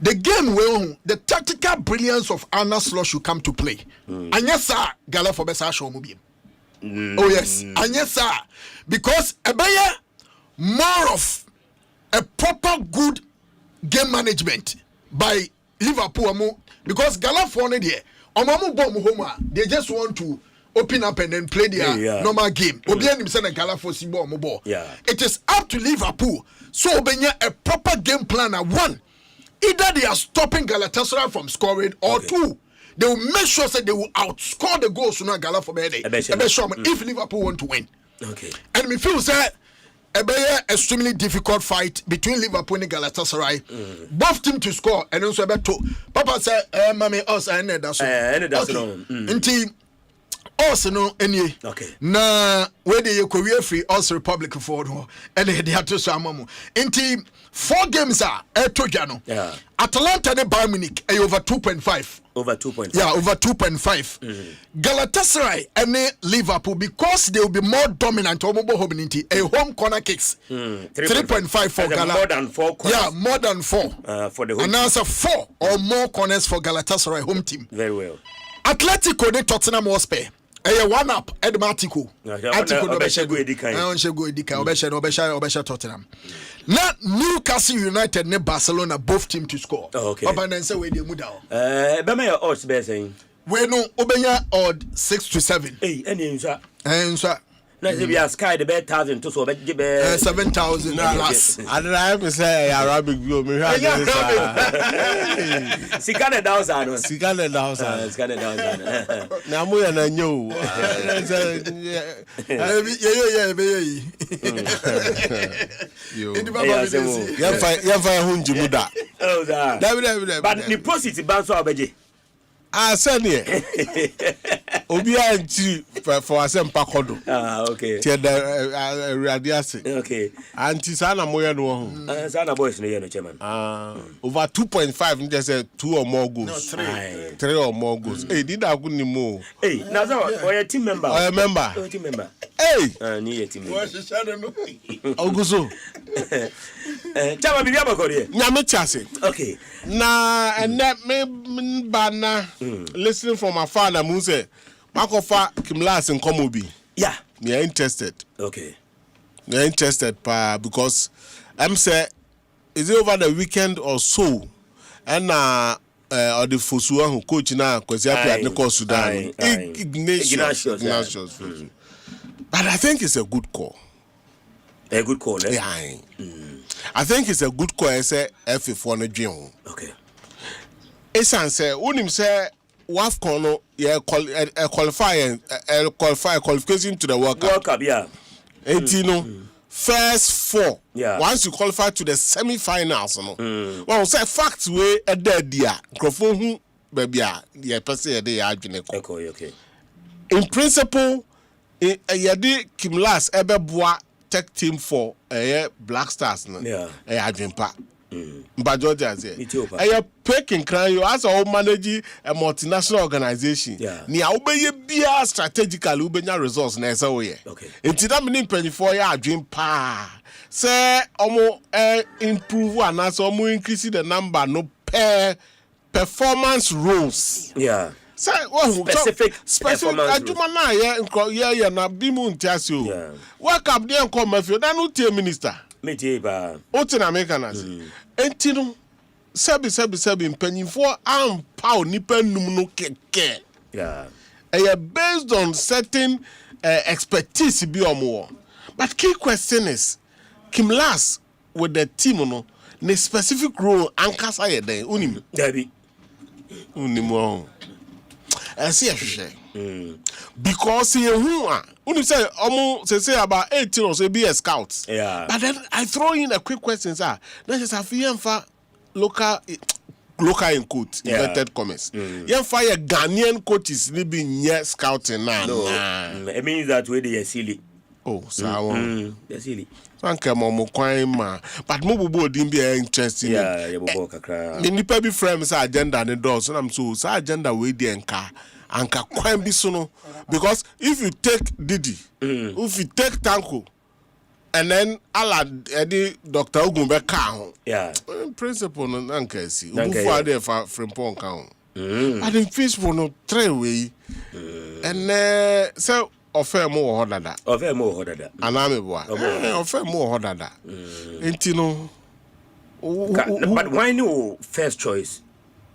The game will the tactical brilliance of Arne Slot should come to play. And yes, sir, Galafo besa show mu. Oh yes, and yes sir, because more of a proper good game management by Liverpool because Galafone there they just want to open up and then play their normal game. It is up to Liverpool so a proper game plan at 1. Either they are stopping Galatasaray from scoring or 2. They will make sure that they will outscore the goals to Galatasaray. If Liverpool want to win. Okay. And me feel that a extremely difficult fight between Liverpool and Galatasaray. Both teams to score and also about to. Papa said, "Mommy, us and that's team also no any. Okay. Na where the career free also Republic for and they had to some in team 4 games are Tojano. Yeah. Atalanta and Bayern Munich over 2.5. Over 2.5. Yeah, over 2.5. Galatasaray and Liverpool, because they will be more dominant a home corner kicks. 3.5 for Galatasaray. More than 4 corners. Yeah, more than 4. For the home and answer 4 or more corners for Galatasaray home team. Very well. Atletico de Tottenham Hotspur. One up Edmatico. Atletico no Obesha Tottenham. Now Newcastle United ne Barcelona both team to score. Okay. Papa then say we dey mudao. Bema odds be saying. We no obenya odd 6-7. Hey, any nsa. Nsa. Na say be Sky the bet 1,000 to so be 7,000 plus. I don't say Arabic view me. Sikane thousand. Sikane thousand. Sikane thousand. Na mo ya na nyo. Ya fa hunji muda. Oh da. But the proceeds bounce obeje. Senior. Obi anti for Asempa kodo. Okay. Tie da radiase. Okay. Anti sana moya no ho. Sana boys no ye no chairman. Over 2.5 just say 2 or more goals. No, 3 or more goals. Hey, did I go ni mo? Hey, now so or team member. Or member. Oh, team member. Hey. Ni team member. Oguso. Chama bibia bakori. Nyame chase. Okay. Na and me bana listening from my father mu say makofa Kimlas in Komobi. Yeah. Me are interested. Okay. Me are interested because I'm say is it over the weekend or so and or the Fosua who coach now Kwesi Appiah at the Sudan. Ignatius. But I think it's a good call. A good call, eh? Yeah. I think it's a good call. I say F4 no dream. Okay. Esan say unim say WAFCON no qualification to the World Cup. World Cup, yeah. 18 first 4. Yeah. Once you qualify to the semi-finals no. Well, say facts way a dead dia. Microphone hu baby ya person dey adwene ko. Okay. In principle, yadi Kimlas ebeboa tech team for Black Stars no. Yeah. Adwempa. But Georgia say, "Aye, picking crying you as a manage a multinational organization. Yeah. Ni obeye bia strategically ubenya resource na esa we. Okay. Enti that meaning 24 year adwempa. Say omo improve and as omo increase the number no performance roles. Yeah. Say specific aduma na ye na bimu ntiase o. Yeah. Work up there come afio dan no tie minister. Metie ba. Oti na make na say. Enti no sabi mpanyimfo ampa onipa num no keke. Yeah. Based on certain expertise bi omo. But key question is Kimlas with the team no ne specific role ankasa ye den unim. Dabi. Unim o. See because you say almost say about 18 or so be a scout. Yeah. But then I throw in a quick question, sir. That is a local in quote, inverted commas. You fire Ghanaian coaches living near scouting now. No, it means that way they are silly. Oh, so they're silly. Thank you, Mama. But Mobo didn't be interesting. Yeah, you book a cry. Many people friends agenda and the doors, and I'm so agenda way the anka kwine bi so no because if you take Didi if you take Tanko and then ala edi Dr. Ogunbe ka ho yeah principle no anka si obufu ade fa frimpon ka ho and in peaceful no three way and say ofe mo ho dada aname boa ofe mo ho dada enti no but why no first choice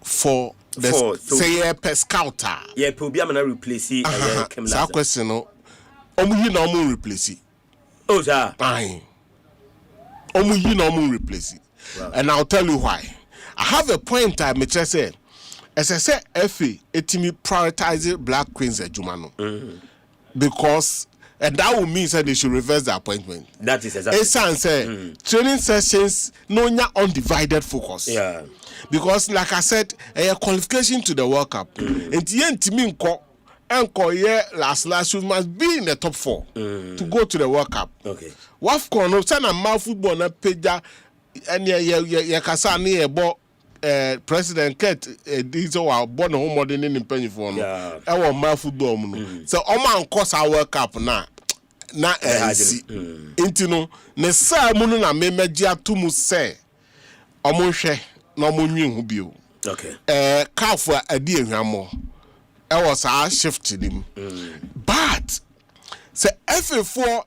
for say per scouter. Yeah, probably I'm gonna replace it. That question no. You no replace it. Oh, sir. Aye. You no replace it. Wow. And I'll tell you why. I have a point I may just say. As I said, FA, etimi prioritize Black Queens at Jumano. Because and that would mean that they should reverse the appointment. That is exactly. Say training sessions no undivided focus. Yeah. Because like I said, a qualification to the World Cup. And the end team last you must be in the top 4 to go to the World Cup. Okay. WAFCON no sana ma football na peja and ya kasa ni ebo President Kent this our born home modern in penny for no. I want my football no. So o man course our World Cup na NC. Intino ne sa mu no na memeji atumu se omo hwe no mo nwi hu bio. Okay. Kafu adi ehwamo. was a shift in him. But say FA4,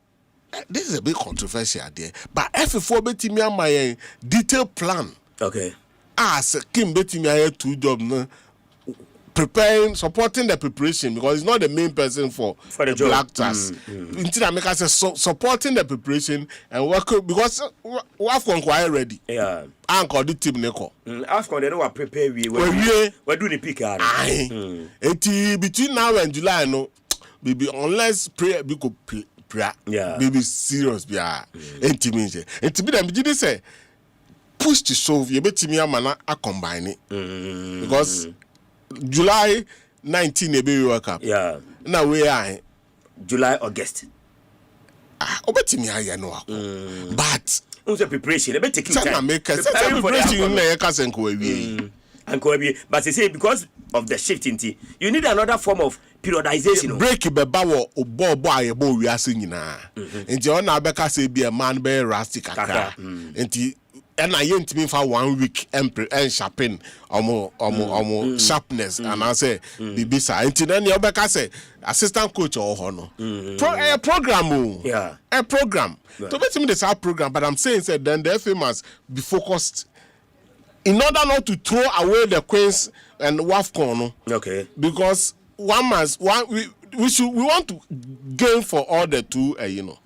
this is a bit controversial there, but FA4 beti me my detailed plan. Okay. As Kim beti me 2 jobs no. Preparing, supporting the preparation because he's not the main person for the job. Black Stars. Until I make us supporting the preparation and work because WAFCON quite ready. Yeah. And call the team neko. AFCON they don't prepare we do the pick out. Between now and July no, maybe unless prayer we could prayer. Yeah. Maybe serious be intimate. And to be them did say push to solve you bet me a combine it because. July 19 ebe World Cup. Yeah. Now we are July August. Obetimi aya no akọ. But unse preparation e be take time. Preparation na e kase nko awie. But they say because of the shift in tea, you need another form of periodization. Break beba wo obo aye bo wi ase nyina. Enti ona abeka say be a man be rustic akra. Enti and I ain't mean for 1 week and sharpen sharpness and I say Bibisa. And then your back I say assistant coach or honor. A program. Yeah. A program. Right. To make me this our program, but I'm saying that then the FA must be focused in order not to throw away the Queens and WAFCON. Okay. Because we want to gain for all the 2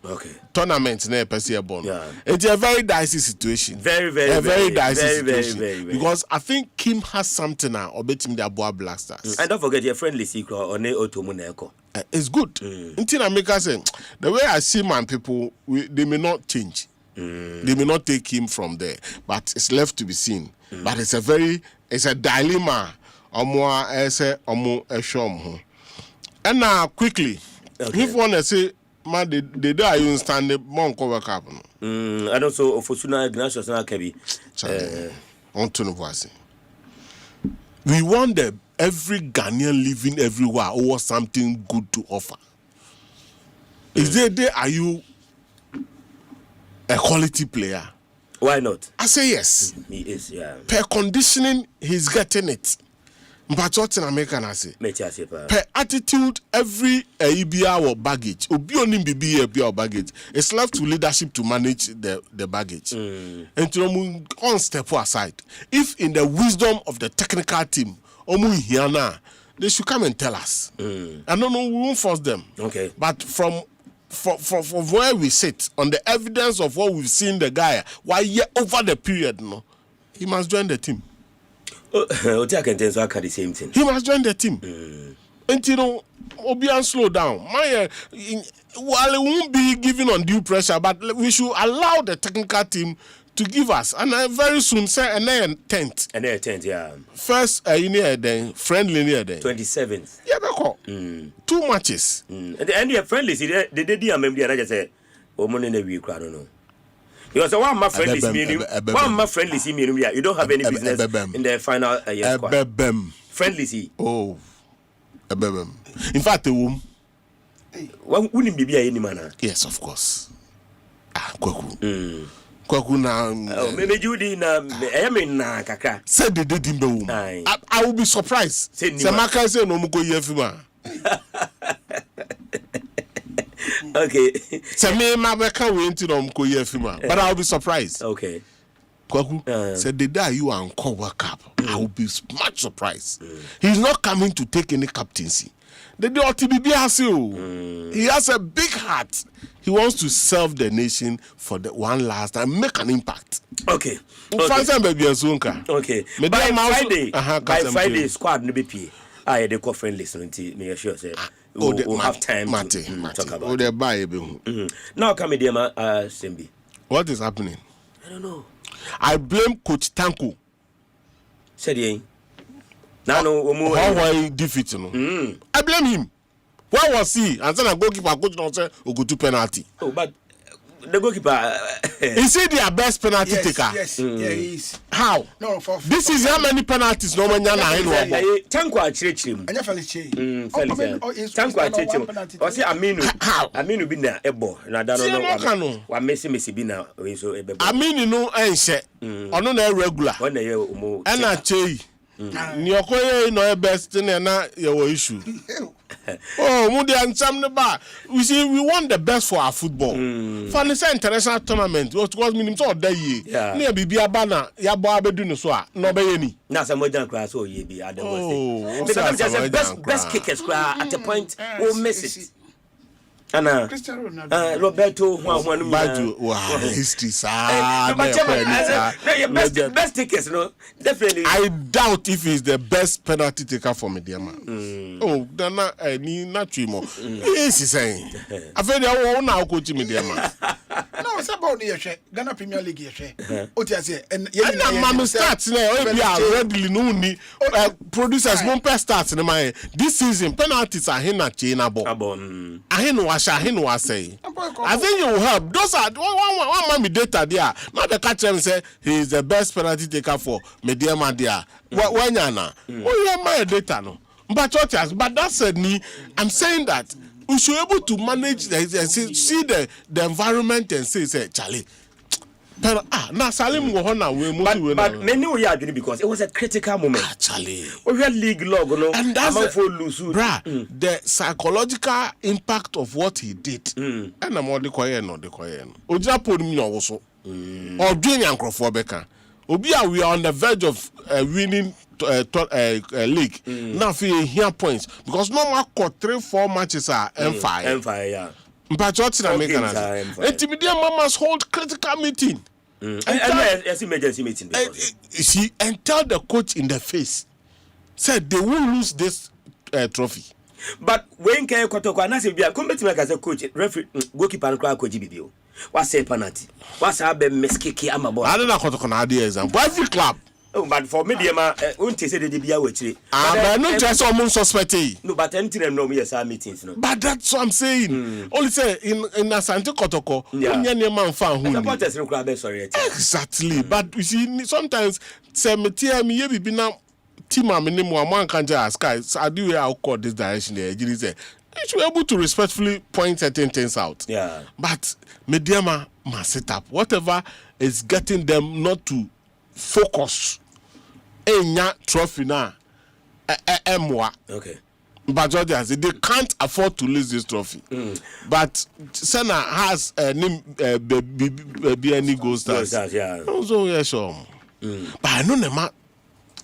okay, tournaments na person born. Yeah. It's a very dicey situation. Very dicey situation. Very. Because I think Kim has something now or bet him the Boa Black Stars. And don't forget your friendly secret on the Otomuneko. It's good. Until I make us say the way I see my people, they may not change. They may not take him from there, but it's left to be seen. But it's a dilemma. And now quickly, if one say, man, the day I understand the monk over cap. And also for Suna Ignatius and Akabi. We want every Ghanaian living everywhere or something good to offer. Is there are you a quality player? Why not? I say yes. He is, yeah. Per conditioning, he's getting it. But what in America I say? Per attitude, every EBR or baggage, or baggage, it's left to leadership to manage the baggage. And to on step aside, if in the wisdom of the technical team, they should come and tell us. I don't know, we won't force them. Okay. But from where we sit, on the evidence of what we've seen the guy, why over the period, he must join the team. The same thing. He must join the team. And Obian slow down. While it won't be given undue pressure, but we should allow the technical team to give us. And very soon, say, and then 10th. And then 10th, yeah. First, then friendly near then. 27th. Yeah, 2 matches. And your friendly, they did remember, and I just said, money in a week, I don't know. Because one my friend is meaning, you don't have any business in the final year squad. Friendly see. Oh, in fact, the womb. One wouldn't be any manner. Yes, of course. Kwaku na. Maybe Judy na. I mean na kaka. Said they did in the womb. I will be surprised. Say Maka say no muko yefima. Okay. Say me Mabeka we into no muko yefima, but I'll be surprised. Okay. Kwaku said the day you are on World Cup, I will be much surprised. He's not coming to take any captaincy. He has a big heart. He wants to serve the nation for the one last and make an impact. Okay. Okay. By Friday, squad no be pay. I the co-friend listening to me sure say we'll have time to talk about it. Now come here, Sembi. What is happening? I don't know. I blame Coach Tanko. Said he. How defeat I blame him. Where was he? And then a goalkeeper coach don't say go to penalty. Oh, but the goalkeeper is he their best penalty taker? Yes, yeah, he is. How? No, this is how many penalties no man Tanko achirechim. Anya Felice. Tanko achirechim. O say Aminu bi na ebo. Na da no. Wa Messi bi na so ebebo. Aminu no ense. Ono na regular. Ono na ye omo. Na chei. Nyokoye no best na your issue. Oh, Moody and Sam Neba. We see we want the best for our football. For the international tournament, what was minimum so day ye. Near Bibia Bana, Yaba Bedun Swa, no be any. Now some modern class or ye be other best kickers at a point will miss it. Anna Roberto history best tickets, no? Definitely. I doubt if he's the best penalty taker for Mediama. Oh, Dana, I need not more. Yes, he's saying. I feel I won't now coach Mediama. No, it's about the Ghana Premier League. What you say? And Mamma starts now. We are readily known. Producers won't pass starts in my this season. Penalties are here not chainable. I say. I think you will help. Those are one mommy data there. Not the catcher and say he is the best penalty taker for Mediama there. When yana? Oh, yeah, my data no. But that said me, I'm saying that we should be able to manage see the environment and say Charlie. But now Salim go on we but many we are doing because it was a critical moment. Charlie. We had league log, no, and that's the psychological impact of what he did. And I'm all the quiet, not the quiet. Oja put me also. Or doing Yankrophobica. Obia, we are on the verge of winning league. Now for here points because no more 3-4 matches are M5. Yeah. But what's the Media Mamas hold critical meeting. Emergency meeting. See, and tell the coach in the face, said they will lose this trophy. But when can Kotoko and I say, come back to me as a coach, referee, goalkeeper, and crack coach video. What's a penalty? What's a meskiki? I'm a boy. I don't know Kotoko ideas and every club. Oh, but for Mediama, won't say the DBA which but not just almost suspecting. No, but anything no me as our meetings. No, but that's what I'm saying. Only say in Asante Kotoko, man found who supporters no crab sorry. Exactly. But you see, sometimes say me be now team minimum one can't ask guys. I do how call this direction there. You say you should be able to respectfully point certain things out. Yeah. But Mediama must set up whatever is getting them not to focus. Enya trophy na emwa. Okay. But they can't afford to lose this trophy. But Senna has name any gold stars. Yeah. Also yeah sure. But I know the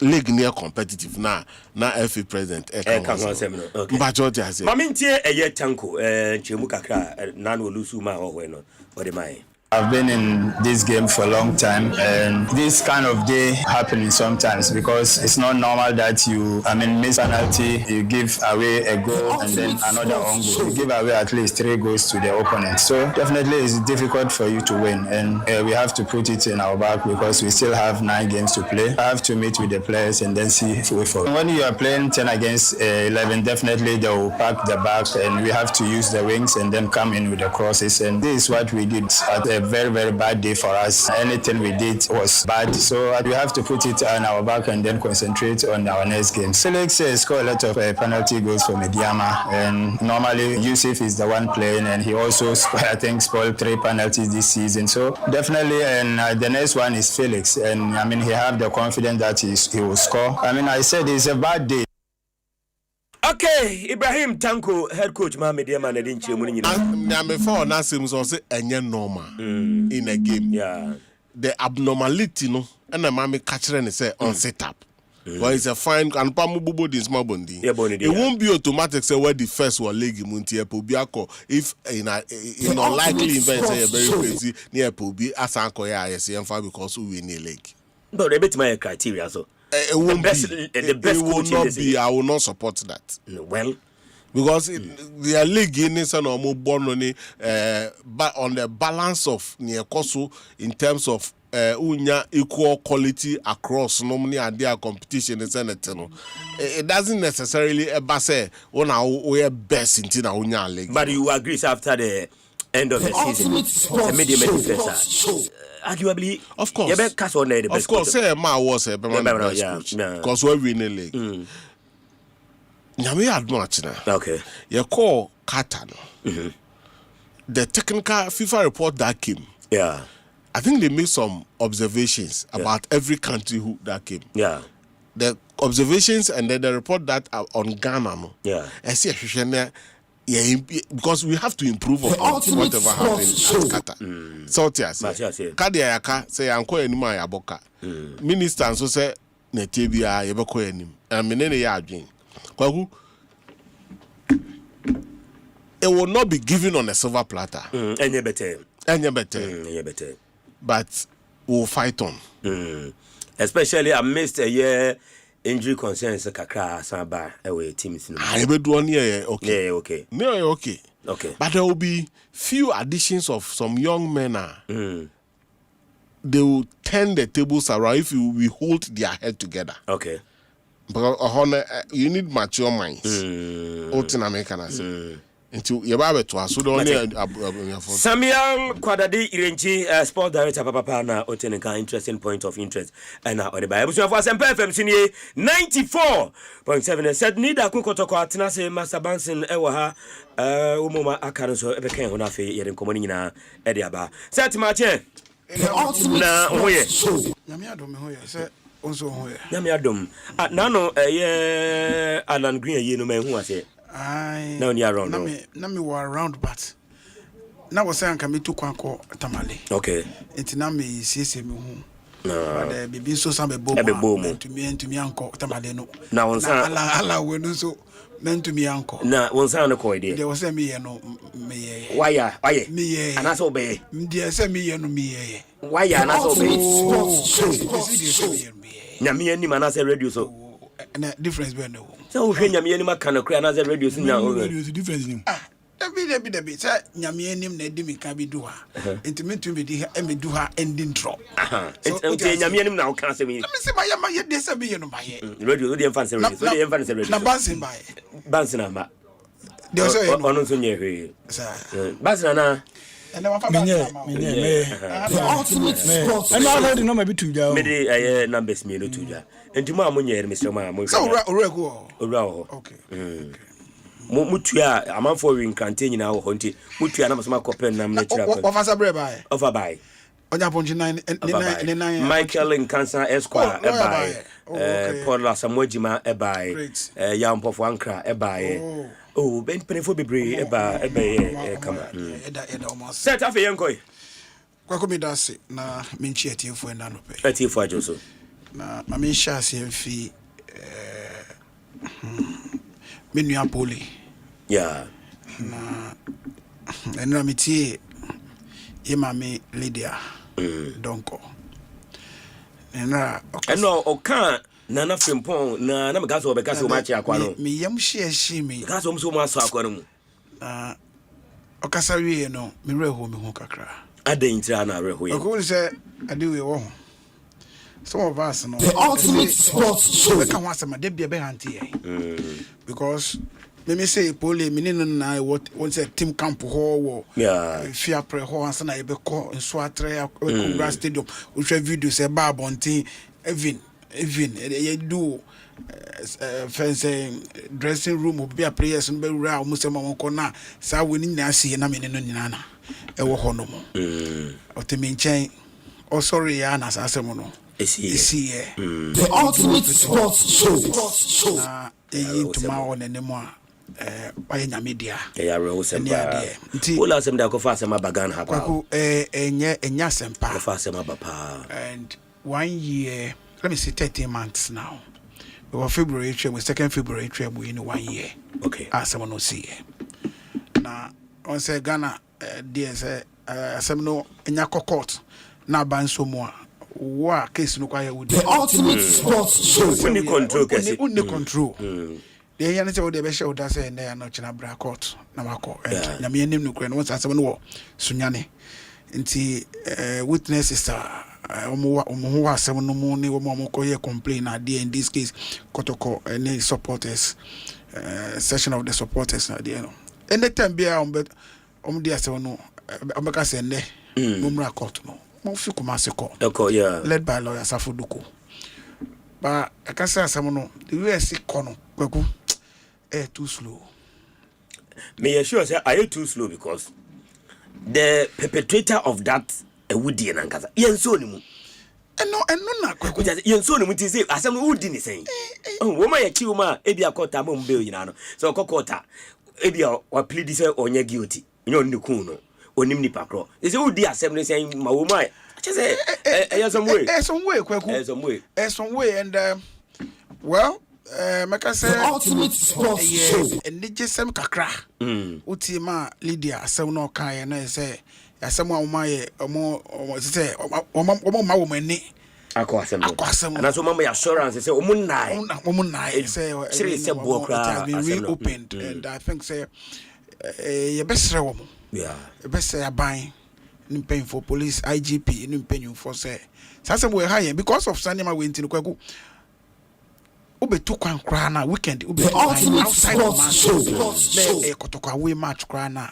league near competitive now. Now FA president. Okay. But George has it. Mamintie eye tanko chemu kakra nanu lusu ma ohwe or the mai. I've been in this game for a long time, and this kind of day happening sometimes because it's not normal that you, miss penalty, you give away a goal and then another own goal. You give away at least 3 goals to the opponent. So definitely it's difficult for you to win, and we have to put it in our back because we still have 9 games to play. I have to meet with the players and then see if we fall. When you are playing 10 against 11, definitely they will pack the back, and we have to use the wings and then come in with the crosses. And this is what we did at a very, very bad day for us. Anything we did was bad, so we have to put it on our back and then concentrate on our next game. Felix scored a lot of penalty goals for Mediama, and normally Yusuf is the one playing, and he also scored 3 penalties this season. So definitely, and the next one is Felix, and he have the confidence that he will score. I said it's a bad day. Okay, Ibrahim Tanko, head coach, Mediama, and didn't you? Before Nasim also a normal in a game. Yeah, the abnormality, no, and the mommy catcher and say on setup. But it's a fine and Pamubo this Mabondi. It won't be automatic say where the first one leg Muntia Pobiako if in unlikely event say a very crazy near Pobi Asanko ISM5 because we win a leg. No, they beat my criteria so. It won't the best will not be. I will not support that. Well, because the league is an almost born on but on the balance of near Kosu in terms of unya equal quality across normally and their competition is anything. It doesn't necessarily say we are best in the unya league. But you agree after the end of the season, the medium arguably, of course, of course, say Ma was a permanent coach because we win the league. Nyame had much now. Okay, you call Qatar. The technical FIFA report that came. Yeah, I think they made some observations about every country that came. Yeah, the observations and then the report that are on Ghana. No? Yeah. I see because we have to improve upon whatever happens at Qatar. So yes. Kadia yaka say anko enima ya boka. Minister nso say na tebia ye beko enim. Menene ya adwen. Kwaku it will not be given on a silver platter. Any better. But we'll fight on. Especially amidst a year injury concerns kakra samba away teams. I will do one year. Okay. Yeah, okay. No, okay. Okay. But there will be few additions of some young men. They will turn the tables around if we hold their head together. Okay. Because you need mature minds. Until you have to so Samuel Kwadadi Irenchi, sport director Papa na Otenika, interesting point of interest. And now the Bible for Asempa FM 94.7 said Nida Kukotoko Atinase Master Banson Ewaha Umoma Akaranso Ebeken Honafe Yeren Komonina Ediaba. Set Marche na Hoye Yamiadom Hoye, sir. Also Hoye Yamiadom Nano Alan Green, you know, who was it. No, near around. Nami were around, but now was saying can be too quanko tamale. Okay. It's Nami see me home. No, but be so some boom to me and to me uncle tamale no. Now on Allah when so meant to me uncle. Now one sound a coy there was a me no me. Why me and that's obey. Dear send me no me. Why and that's obey. Nyami any man as a radio so. And difference we no. So when Nyami any man can create another radio now. Radio is difference in Debbie, sir, Nyami any na di me can be do her. Intimate to me me do her ending drop. So Nyami any now can say me. Let me say my yama yet this be no my radio the fancy radio. So the fancy radio. Na bouncing by. Bouncing na. They also ono so nye sir. Bouncing na. And the ultimate sports. And I heard no maybe two ja. Me dey numbers me no two ja. Enti mo amonye Mr. Ma. So okay. Mutua amanfo wi nkante nyina wo honti. Mutua na masoma kopen nam na kira ko. Offer bre by. Offer by. Onya ponji 9 Michael in Cancer Esquire e by. Paul Samojima e by. Yampofo Ankra e by. Oh, ben penefo bebre eba kama. Set afa yenkoi. Kwako mi dase na menchi atiefo enda no pe. Atiefo ajoso. Na me sha se mfi menu apoli. Yeah. Na enra mitie ye mame Lydia. Donko. Enra eno okan Nana Frimpon, na Gaso Becaso Machi Aquano. Me yam she me. Gaso so much aquanum. Okasari no, me reho me ho kakra. Adentrana reho. I go say I do we some of us no. The ultimate sports show. We can want some dey be auntie. Because me say pole me na what say team camp ho. Yeah. Fear pre ho ansa na e be call in Swatre Congress Stadium. We share video say ba bontin even you do fencing dressing room will be a prayers and be around Muslim corner. So we need to see na me no nyana e wo ho no mo otemi nchen o sorry ya na asemo no esi the ultimate sports show na tomorrow na nemu a why nya media ya reho sempa ola sem da ko fa sem abagan ha kwa enya sempa ko fa sem abapa and 1 year. Let me say 13 months now. We were February, we 2nd February, we in 1 year. Okay. As someone will see. Now, on say Ghana, dear say, some no in your court. Now, ban so more. What case no quiet with the ultimate sports show. Only control. The Yannis of the best show does say, they are not in a bra court. Namako, and Yamianim no grand once as someone war. Sunyani. Inti witnesses are. Who are seven no money or complain idea in this case Kotoko any supporters session of the supporters idea. Anytime be but dear seven no Omeka sende Mumra court no Mofi Kumasi court. Yeah. Led by lawyer Safuduku. But I can say someone no the USC corner too slow. May I sure say are you too slow because the perpetrator of that a woody and Ankasa. Yen so ni mu. no na kwaku yen so no muti say asem no udi ni sen wo ma ye chi wo ma e bia kota ma mbe oyina no so kokota e bia wa plead say onye guilty nyo ni kun no onim ni pakro e say udi asem no sen ma wo ma say some way kwaku some way and well maka say ultimate sports show and je sem kakra uti ma Lydia asem no kan na say asem a wo ma ye omo say omo ma wo mani akwasem and so mama assurance say omunai say chiri say buokra reopened and I think say ye besre wo besre aban ni painful police IGP ni painful for say sasa we high because of sanema we ntinu kwaku obetu kwan kra na weekend obetu outside the match kotokwa we match kra na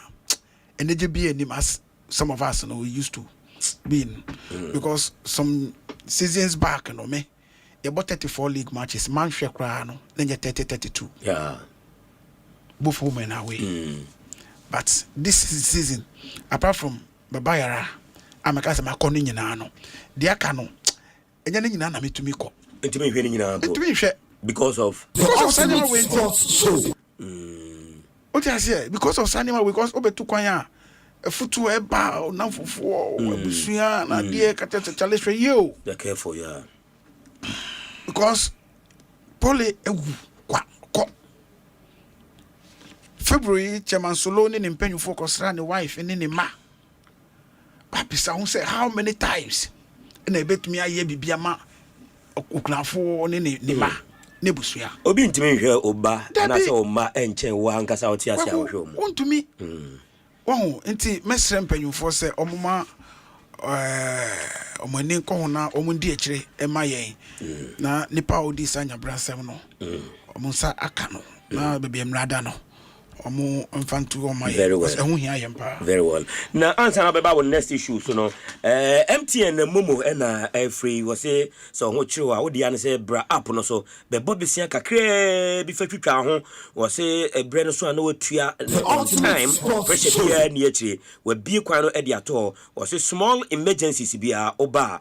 energy be any as some of us know we used to been because some seasons back no me about 34 league matches man hwe kra no then 32 both women away but this season apart from babayara amaka sama kɔ no nyina no de aka no enya no nyina na metumi kɔ ntumi hwe no nyina ntumi hwe because of sanima we because of sanima we because obetu kwan a futu eba na fufu abusua na de kata chale hwe yo be careful because pole ewu kwa kɔ February chairman solo ni mpenyu focus ra ni wife ni ni ma Pisa who say how many times na ebetumi aye bibia ma okunafo ne ma ne busua obi ntimi hwe oba na say o ma enchen wa nkasa oti ase ahwo mu ontumi wo nti mesre mpanyufo say omuma omani ko hona omundi ekire ema yen na nipa odi sanya bransem no omunsa aka no na bebia mrada no omo mfantu oma ehu hia yempa very well na answer na beba won next issue so no MTN na momo na free we say so ho chiro a wodi an say bra app no so be bobisia kakra bi fatwitwa ho we say bre no so na watua time pressure bia na yechire we bi kwan no e dia to we say small emergencies bia oba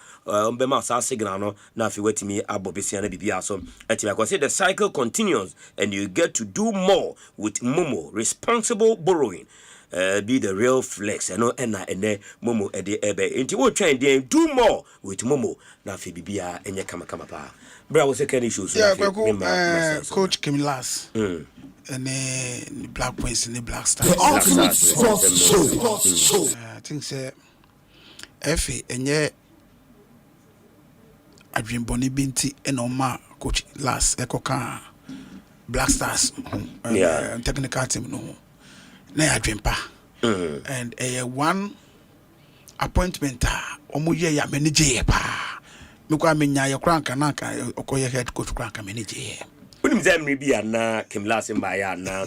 be ma sa signal no na afi watimi abobisia na bibia so etiba ko say the cycle continues and you get to do more with momo. Responsible borrowing be the real flex and ene momo ede ebe nti wo twen den do more with momo na fe bibia enye kama pa bra wo second issue so coach Kimilas and the Black Prince and the Black Stars ultimate sports show I think say efe enye adwinboni binti enoma coach Las ekoka Black Stars technical team no na adwempa and one appointment omoye ya manager pa mekwa amenya ye kranka na ka okoye head coach kranka manager unim zemri bia na Kimilas mba ya na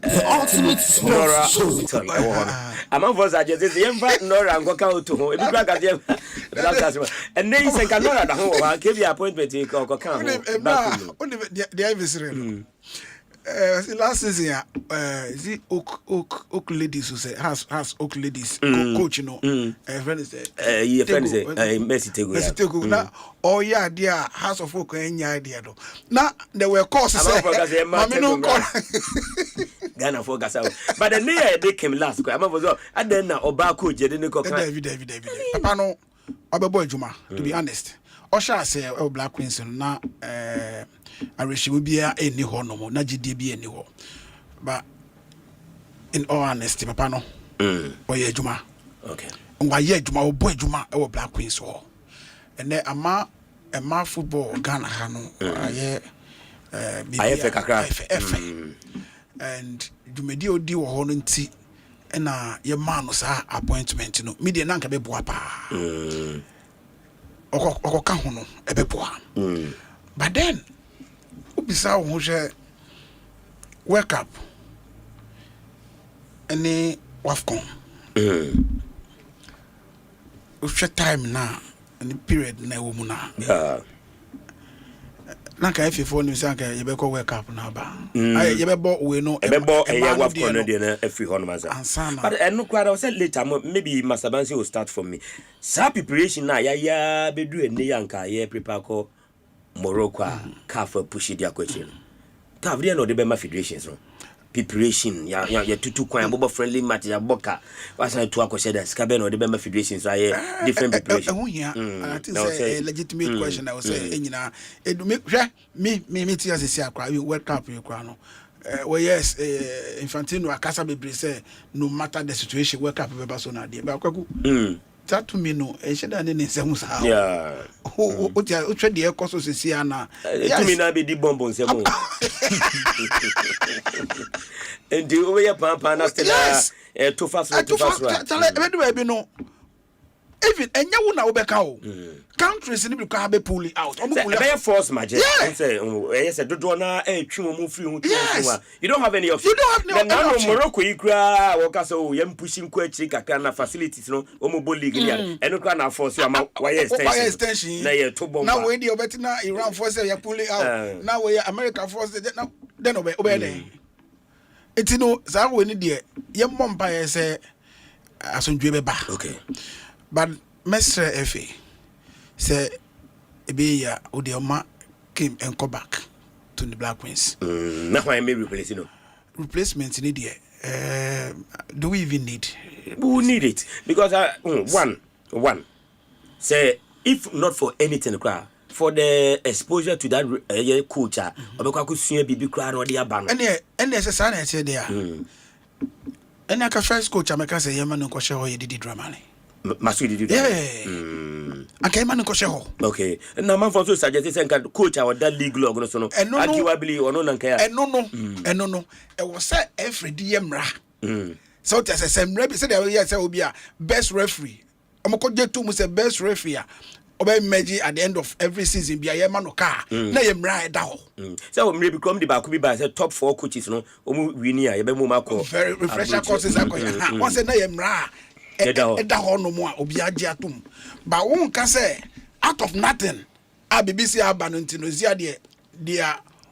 ultimate sports show among us are just yemfa Nora ngoka oto ho ebi kra ka dem and then say can Nora da ho wa ke bi appointment ko kan ho back on the Israel last season the Oak ladies who say has Oak ladies coach you know friend is Messi Tego na oh yeah there House of Oak enya there do na there were courses mami no call Ghana for Gasa but the near they came last ko am for so aden na oba coach de ne ko kan David papa no obebo adwuma to be honest Osha say Black Queens na areshimu bia eni ho no mo na gidie bia eni ho but in all honesty papa no oye adwuma okay ngwa ye adwuma obo adwuma e wo Black Queens ho ene ama football Ghana ha no aye ayefe kakra and dwumedi odi wo ho no nti na ye man no sa appointment no media na nka be boa pa okoka ho no e be boa but then ubisa wo hwe wake up any wafcon uhwe time na any period na wo mu na Nanka F4 news anka yebeko wake up na ba. Yebebo we no ebebo waf corner dey na every hon maza. But eno kwara say later maybe Masabansi will start from me. Sa preparation na ya bedu ene yanka ye prepare ko Morocco CAF push dia question. CAF dey no dey be ma federations no. Preparation ya tutu kwan bobo friendly match ya boka wasa to akose da ska be no dey be ma federations so different preparation. I think say a legitimate question I will say enyina edu me tia se akwa World Cup you kwa no. Well yes Infantino akasa bebre say no matter the situation World Cup be so na dey ba kwaku. That to me no e sheda ne nsem sa. Yeah. O twa de ekoso sisi ana. To me na be di bombo nsem. And the way pampa na still to fast right. Tell me no. Even enya wo na wo beka o. Countries ni be ka be pull out. Be force magic. Say yes dodo na twin mo free hu twin. You don't have any option. Now Morocco ikra wo ka so yam pushing ko akiri kakra na facilities no o mo bo league ya. Eno kwa na force ya why extension. Na ye to bomba. Now we dey obeti na Iran force ya pull out. Now we America force now then obey there. Etino za we ni de yam mompa ye say asondwe be ba. Okay. But Mr. F.A. say Ebeya Odioma came and go back to the Black Queens. Now why may replace no? Replacement need here. Do we even need? We need it because one say if not for anything for the exposure to that culture, obekwa ku sua bibi kra no de aba no. And necessary na say there. And aka first coach ameka say yema no ko she ho ye didi drama ne. Masudi did okay man ko sheho okay na man for so suggest say coach our that league log no so no arguably ono nanka ya no e was say every dmra so tell say semra be say there say obi a best referee amako jetu mu say best referee oba meji at the end of every season be a man no car na yemra e da ho so we become the back be by say top 4 coaches no omu win ya ye be mu mako very refresher courses akoya one say na yemra Eda hono mo obi agye atom ba won ka say out of nothing a BBC abanti no zia de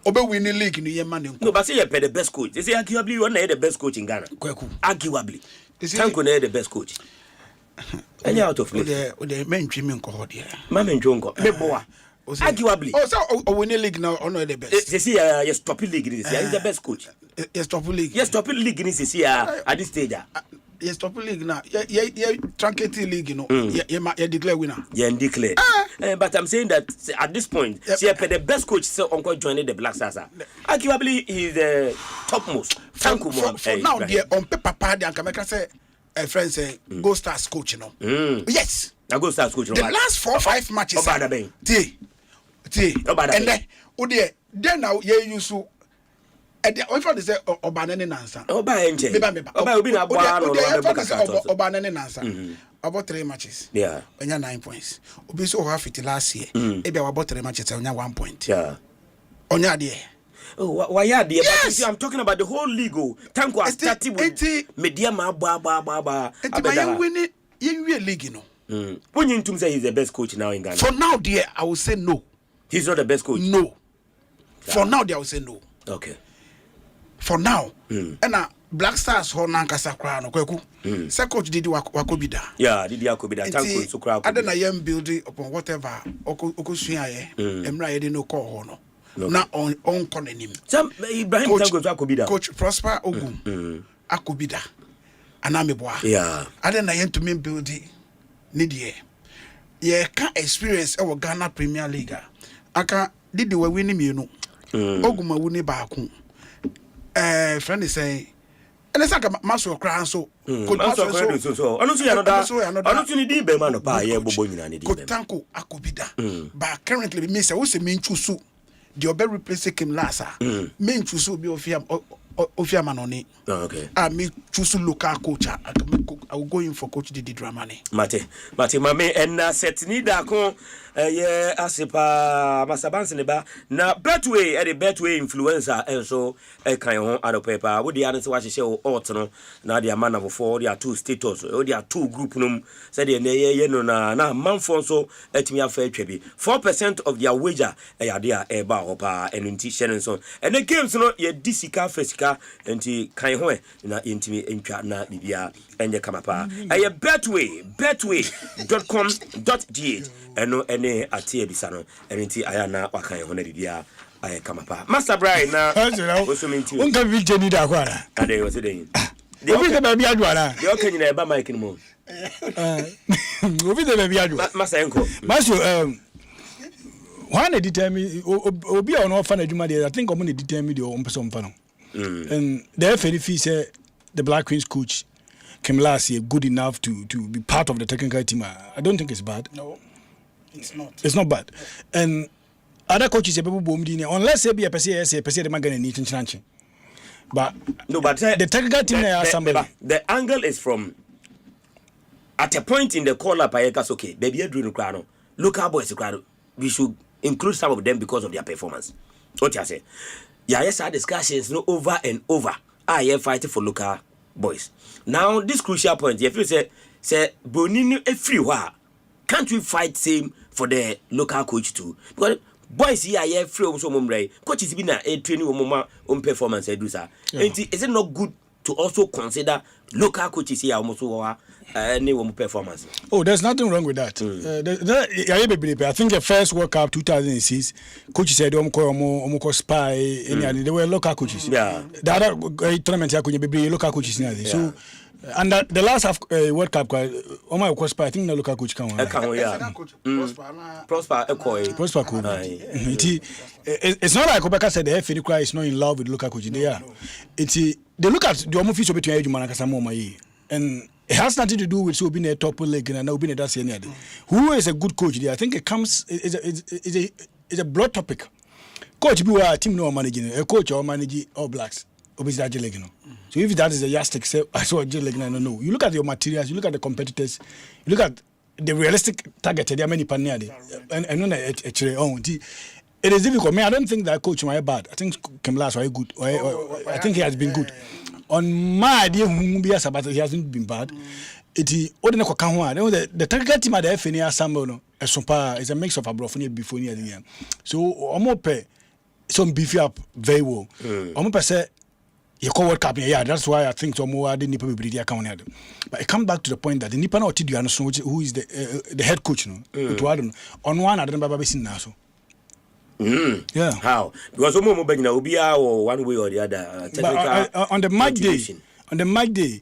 obe win the league no yema ne no but say you pay the best coach they say arguably you na the best coach in Ghana Kwaku arguably Tanko na the best coach any out of place the mentwi me nko ho de ma mentwi nko me boa arguably so win the league now ono the best they say yes top league this is the best coach yes top league this is at this stage yes top league now yeah truncate league no yeah declare winner declare but I'm saying that at this point see the best coach so uncle joining the Black Stars arguably he is the topmost for now there on paper party and can say a friend say Go Stars coach no yes na Go Stars coach the last 4-5 matches and then now you use if I say Obanene Nansa, Obi na boa no Obanene Nansa. About 3 matches. Yeah. When you 9 points. Obi so half it last year. Maybe about 3 matches on 1 point. Yeah. On your there. Oh, why are there? Yes. I'm talking about the whole league. Tanko has started with media ba. And win it, you league, you know. When you say he's the best coach now in Ghana. For now, dear, I will say no. He's not the best coach. No. For now, dear, I will say no. Okay. For now, and Black Stars ho nankasa kra no kwaku. Say coach Didi Wakobida. Yeah, Didi Wakobida Tanko so kra. Adena yam building upon whatever okosua ye. Emra ye dey no call ho no. Na on konenim. Sam Ibrahim Tanko Wakobida. Coach Prosper Ogum. Akobida. Anameboa. Yeah. Adena yam to main building nidie. Ye can experience our Ghana Premier League. Aka Didi we win me no. Ogum wuni ba ku. Friend is saying, and it's like a master cry so. Could master so. I don't see another. I don't see the be man of buy a bobo in any Tanko Akobida. But currently, Miss I was a main chusu. The obe replace him last. Main chusu be of him Ofia Manoni. Okay. I me choose local coach. I will go in for Coach Didi Dramani. Mate, mame, and setini da kon yeah, Asempa Masabans neba na Betway the Betway influencer and so kind of other paper. What the answer was show no now they are man of 4, there are 2 status, there are 2 group num said the no na man for so let me have fair 4% of their wager they are eba opa and in t-shirt and so and the games no ye disika fesika and kind ho na intimi entwa na bibia enye kamapa eye betway.com.gh eno ene atie bisano enti aya na wakan ho na bibia aye kamapa Master Brian na osuminti unka video ni da kwara ade wo se den obi de baby adwara de o kanyina eba mic ni mo obi de baby adwara Master enko when they determine obi on offer na adwuma dey I think omo dey determine the on person fa no and the FA say the Black Queens coach came last year good enough to be part of the technical team. I don't think it's bad. No, it's not. It's not bad. And other coaches people boom unless they be a person the magana need change. But no, but the technical team the angle is from at a point in the call up okay, baby Adrian Crano, local boys Crano, we should include some of them because of their performance. What you say? Yeah, yes, our discussions no over and over. I am fighting for local boys. Now, this crucial point, if you say Bonini a free war, can't we fight same for the local coach too? Because boys here are free also mumray. Coaches been a training on performance edusa. And is it not good to also consider local coaches here almost any performance? Oh, there's nothing wrong with that. I think the first World Cup 2006, coaches said spy. They were local coaches. Yeah. The other tournament could be local coaches now. So, and the last World Cup, spy. I think the local coach can. Prosper coach. It's not like Obeka said the FA is not in love with local coaches. They are. They look at the official between Ejuma and Kasamoa, and it has nothing to do with being a top league and now being a that's any. Who is a good coach there? I think it comes is a broad topic. Coach be a team no managing a coach or manage All Blacks. Obviously that so if that is a yardstick, say I saw a leg I don't know. You look at your materials, you look at the competitors, you look at the realistic target. There are many panel and it is difficult. I don't think that coach was bad. I think Kemlas was good. I think he has been good. On my idea, he hasn't been bad. The technical team at the FNA Assemble is a mix of Abrofoni before near the year. So, Omope, some beefy up very well. Omope said, you call World Cup, yeah, that's why I think some more didn't probably be account. But it comes back to the point that the Nippon or Tidiano, who is the head coach, on one, I don't know about now. Yeah. How? Because will be one way or the other. On the match day,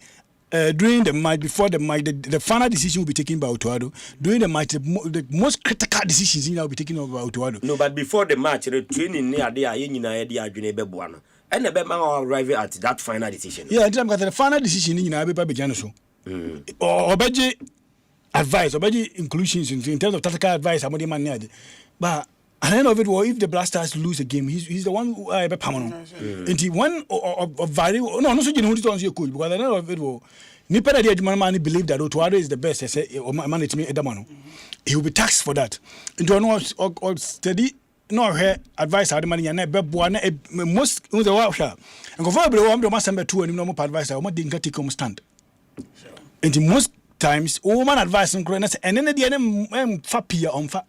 during the match, before the match, the final decision will be taken by Otuado. During the match, the most critical decisions will be taken by Otuado. No, but before the match, the training near the Ayina and the Batman arrive at that final decision. Yeah, the final decision in Abepa Bejano. Or budget advice, or budget inclusions in terms of tactical advice, I'm the man. But at the end of it, well, if the Blasters lose a game, he's the one who I permanent. And he one of value. No, not so you know who to coach because at the end of it, well, Nipper the man believe that Otuado is the best. I say, or manage me Edamano. He will be taxed for that. And to know or steady. No, her advice had the money and most the workshop. And go for the master number 2 and no more advice. I want to take stand. And most times, woman advice and then at the end, fapia on fat.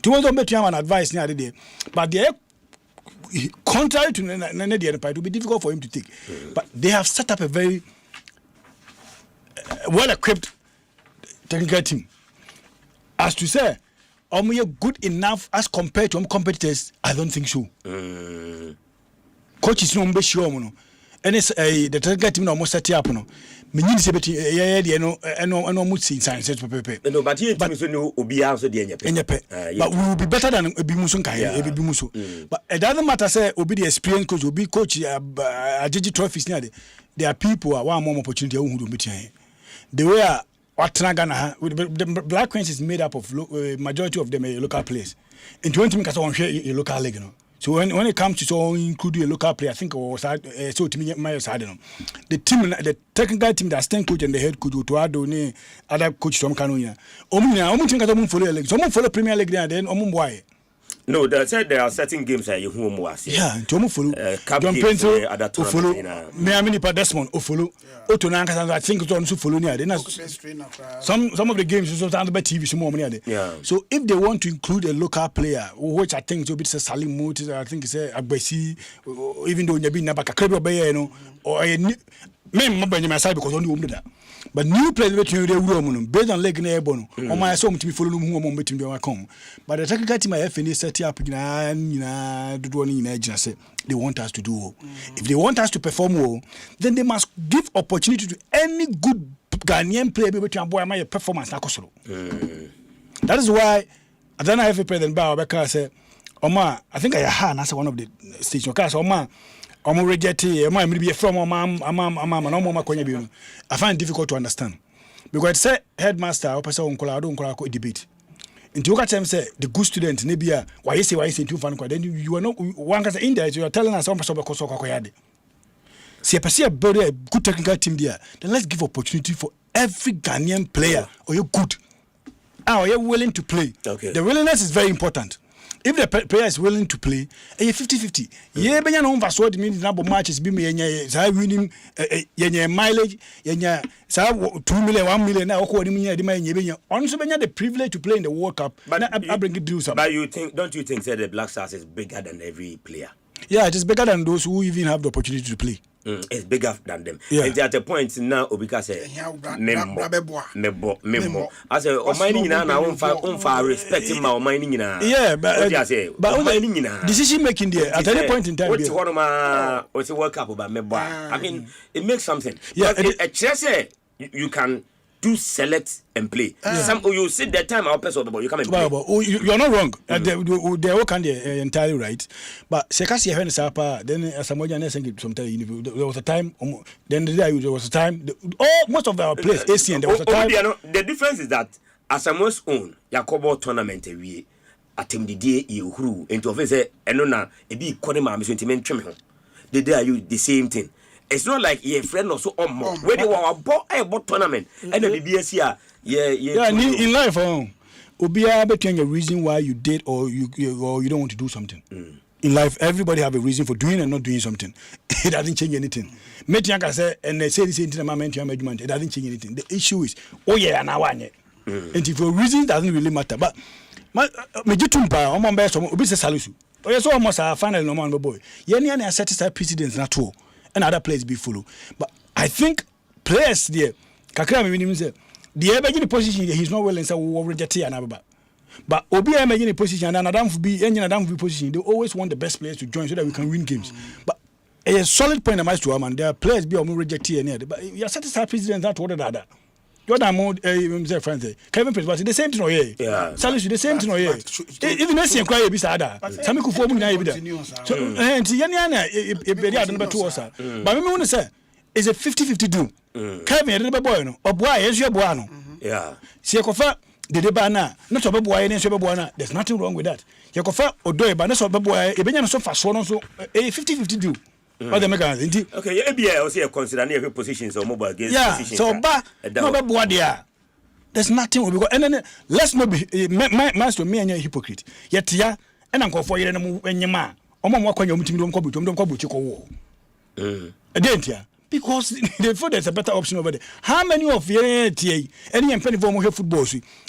To want to make an advice near the day, but they contrary to the other part, it will be difficult for him to take. But they have set up a very well equipped technical team. As to say, are we good enough as compared to competitors? I don't think so. Coach is no sure, and it's the technical team almost set up. No, means no much science. No, but here but we also but we will be better than Bimusun. But it doesn't matter. Say, will be the experience coach, will be coach. Ajiji trophies near there are people who want more opportunity who do meet here. The way. The Black Queens is made up of majority of them are local players. In 20 minutes, I want to share a local league. So when it comes to so including a local player, I think was so to me my side. The team, the technical team, the assistant coach and the head coach to add on other coach from Canonia. Some follow Premier League and then why. No, they said there are certain games that you who was. Yeah, Tomu follow. John Penso follow. Me amini pa Desmond follow. Otonanka I think it's follow near. Some of the games is on the TV some more near. Yeah. So if they want to include a local player, which I think will be Salim Moti, I think it's Agbesi, even though you be Nabaka Krebo Bay, or a me Benjamin side because only woman that. But new players which you room based on leg in airborne on my assume to be follow whom between them come. But the technical team I have finished set up do one in say they want us to do. If they want us to perform well, then they must give opportunity to any good Ghanaian player between boy my performance. That is why I don't have a president Bow because I say Oma, I think I had that's one of the station cars Oma. I find it difficult to understand because say headmaster or person don't debate. Until you can say the good student nebia why you say too fun then you are not one can say in there you are telling us some person because see a good technical team there, then let's give opportunity for every Ghanaian player or you're good. Or you're willing to play. Okay. The willingness is very important. If the player is willing to play, 50-50. Yeah, but you know, that's what means. Number matches be me. Winning, mileage. 2 million, 1 million. Now, honestly, the privilege to play in the World Cup. But I bring it to something. But don't you think that the Black Stars is bigger than every player? Yeah, it is bigger than those who even have the opportunity to play. It's bigger than them. Yeah. And at a point now, Obika said, Memo. I say, oh, mining now, I respecting my mining now. Yeah, but decision making there at any point in time. What's the World Cup about Mebo? I mean, it makes something. Yeah, you can do select and play. Some you sit that time our person you come and play. You're not wrong. They all can entirely right. But Sekasi when Sapa then Samoja sometimes there was a time then there was a time most of our players ACN there was a time. The difference is that Asamoah's own Yakobo tournament we atemdidie ehuru into of say eno na e bi kone ma me so ntime ntwem ho. They are you the same thing. It's not like your friend also more. Where they were bought tournament and the BBS here. Yeah. In life, Obia between your reason why you did or you don't want to do something. In life, everybody have a reason for doing and not doing something. It doesn't change anything. Metianga say and they say the same thing about management. It doesn't change anything. The issue is and I want it. And if your reason doesn't really matter, but me jitumpa on my best obi se salisu. So almost a final no man boy. Yeni and satisfied precedents na to. And other players be follow. But I think players there, Kakra me say the ever position he's not willing say we reject and but Obi imagine position and Adam be any Adam be position. They always want the best players to join so that we can win games. But a solid point am to man. There are players be on reject here. But you are satisfied president that what other. Jordan Mode, friends, Kevin Prince, but the same thing, yeah. Salisu, the same thing, even the same cry, Bisada. Some could form in Ibida. So, and Yana, a number 2 or so. But I want to say, it's a 50-50 do. Kevin, a little boy, or boy, as your buano. Yeah. Siakofa, the debana, not a boy, and Shabuana. There's nothing wrong with that. Yakofa, or do a banner of boy, a banana so fast, so a 50-50 do. Okay, yeah, also consider every positions or mobile games. Yeah, so there's nothing we go. And then let's not be master me and a hypocrite. Yet, yeah, and I'm for you and your man. Walk on your meeting, don't go because therefore there's a better option over there. How many of you any penny for more football?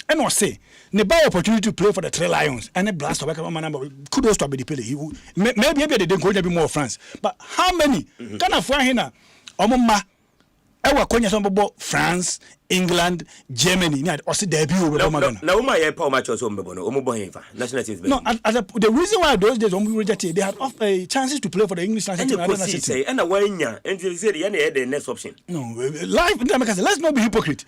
And I say, the buy opportunity to play for the Three Lions and a blast of a number. Kudos to be the play. Maybe they didn't go to be more France. But how many can I find here? Omoma, our Konya France, England, Germany. Or see debut over no, my power match was national team. No, the reason why those days when we rejected, they had chances to play for the English national team. And a winner, and they said the next option. No, life. Let's not be hypocrite.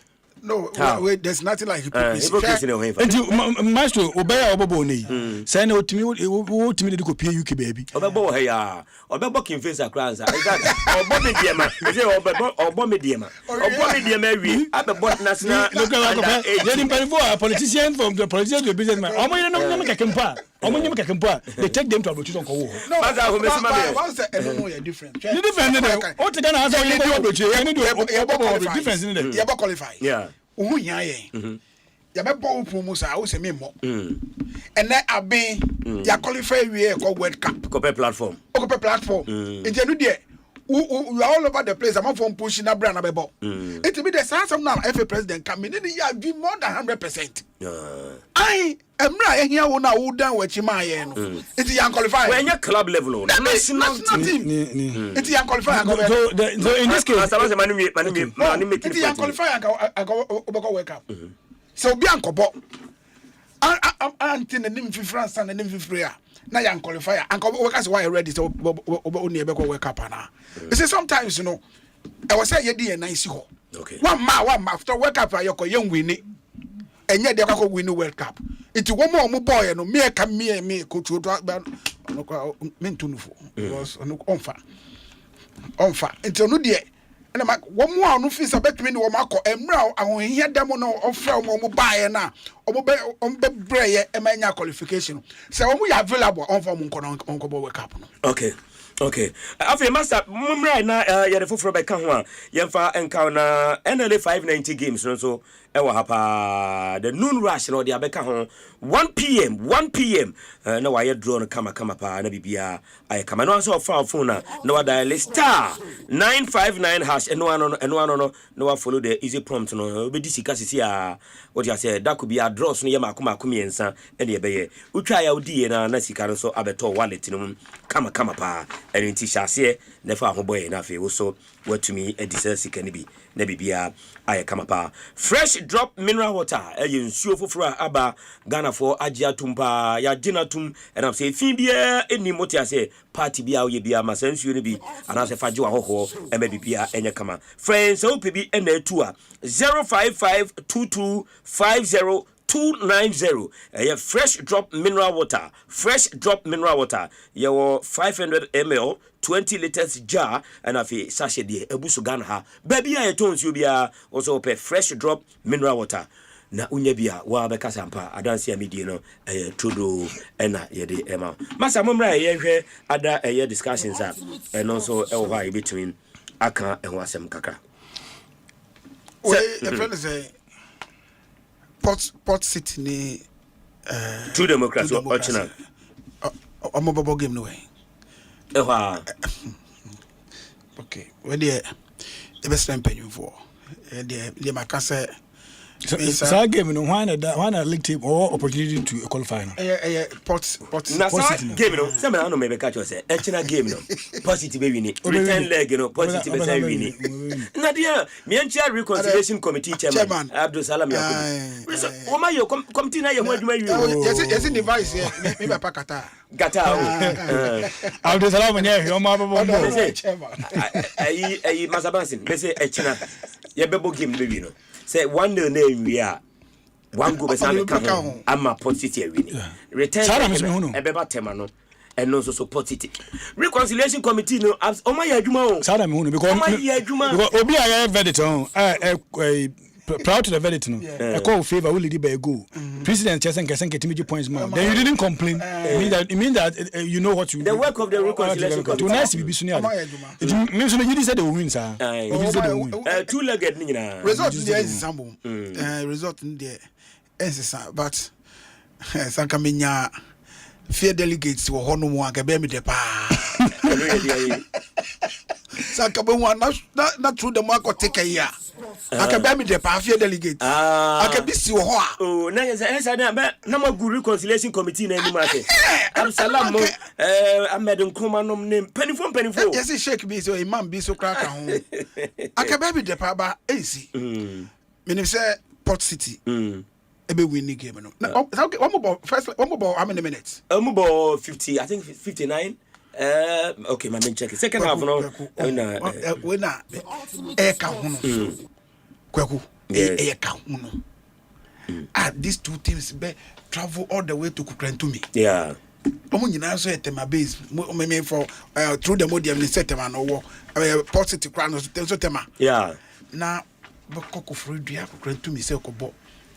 No, wait, there's nothing like hypocrisy. And you, Myxtro, obey our Boboni. Send out to me to copy UK baby. Obo, hey, or Bobbing face a crowns. Or Bobby Diema, or Bobby Diema, or Bobby Diema, at the bottom national. Look at a politician from the politician to businessman. Oh, my, no, I can pass. Omunyem kekempo they take them to Abrochi on Kowo. No, once the no different. The difference in there. What can I answer you go Abrochi? I need to difference in there. You qualify. Yeah. Ohu nya ye. Ya be bo promosa wo se me mo. And then abi ya qualify we go World Cup. Compare platform. Enti no de you are all over the place. I'm from pushing a brand about. It will be the sense of now. If a president come in, you be more than 100%. I am right here. Who now who done what you may. It's young qualified. When your club level, national team. It's young qualified. So in this case, it's young qualified. I go wake up. So Bianco Bob. Until the name for France and the name for Freya. Now you qualify and that's why I read it only about wake up now. You see sometimes you know I was saying you nice ho. Okay. One after wake up you young winning and yet they go win the World Cup. It's one more boy no me can me coach mean to was on fa until no dear. And I'm like, one more no fees about me no marco and now I will hear them no offer more buy na on be bray and my qualification. So we are available on for Monco World Cup. Okay. After master, right now, you're the full from Kanwa, Yamfa and Kauna, NLA 590 games, so Ewa the noon rush, no, the Abeka home, 1 p.m. No, I had drawn a kama pa, and BBR. I come and also found phone, no, dial star 959 hash, and no, follow the easy prompt, no, be disicassia. What you said, that could be a draw, so Yamakuma Kumi and San, and the Bay. We try our D and Nasicar, so Abeto wallet, kama pa. And in Tisha, never a boy enough. Also, what to me a deserve can be. Nebibia, I come up. Fresh drop mineral water. A ensure for Abba, Ghana for Ajia Tumpa, ya Jinatum, and I'm saying, Fibia, any motia say, party be out, ye be a masense, you be, and as a Fajua ho, and maybe be a any come. Friends, so be and a tour 0552250. 290. Fresh drop mineral water. Your 500 ml 20 liters jar and a sachet de ebusuganha. Baby, I told you be also pay fresh drop mineral water. Na unyebia wa beka sampa adansi ya midino trudo ena yede ema. Masa mumra ye other discussions and also over between Aka and Wasem Kaka. Well, the friend say Port City ni True Democrats or China. A mobile game no way. Okay. When the best time paying for the Macassa. So game no one a league team or opportunity to qualify. Port na game no say me no me be catch you say China game no positive win return leg no positive say win na dia me encha reconciliation committee chairman Abdul Salam Yakub o ma yo committee na ye ho adwuma wi yes device me be pakata Abdul Salam nya o ma babo chairman ai Masabansin me say China ye be bo game be wi no say one day name we are one go beside the ama positive winning return ebeba tema no and also so positive reconciliation committee no as o ma ya adwuma o sada me hu because obi a verdict on proud to the verdict no a call favor will lead by a go president Chesen Ketimiji points man then you didn't complain it mean that you know what you the work of the reconciliation committee to nice be sooner it means you said they will win sir two-legged nina result there is sample result there is but sankamenya fear delegates wo hono mo agabe me de pa sankabe one not through the market take a year akabe me de pa fear delegate akabe si wo ho a oh na yes na ma guru reconciliation committee na anima say Absalam Ahmed Nkrumah nom name penifo yes shake be so imam be so crack ho akabe me de pa ba AC menim say Port City ebe win the game no okay one more how many minutes one more 50 I think 59 okay my main check second half no when ka hono kwaku ka hono these two teams be travel all the way to Kukrentumi yeah omo nyina so etema base me for through the modium ni setema no wo positive crown so tema yeah na bokoko free dua Kukrentumi se ko bo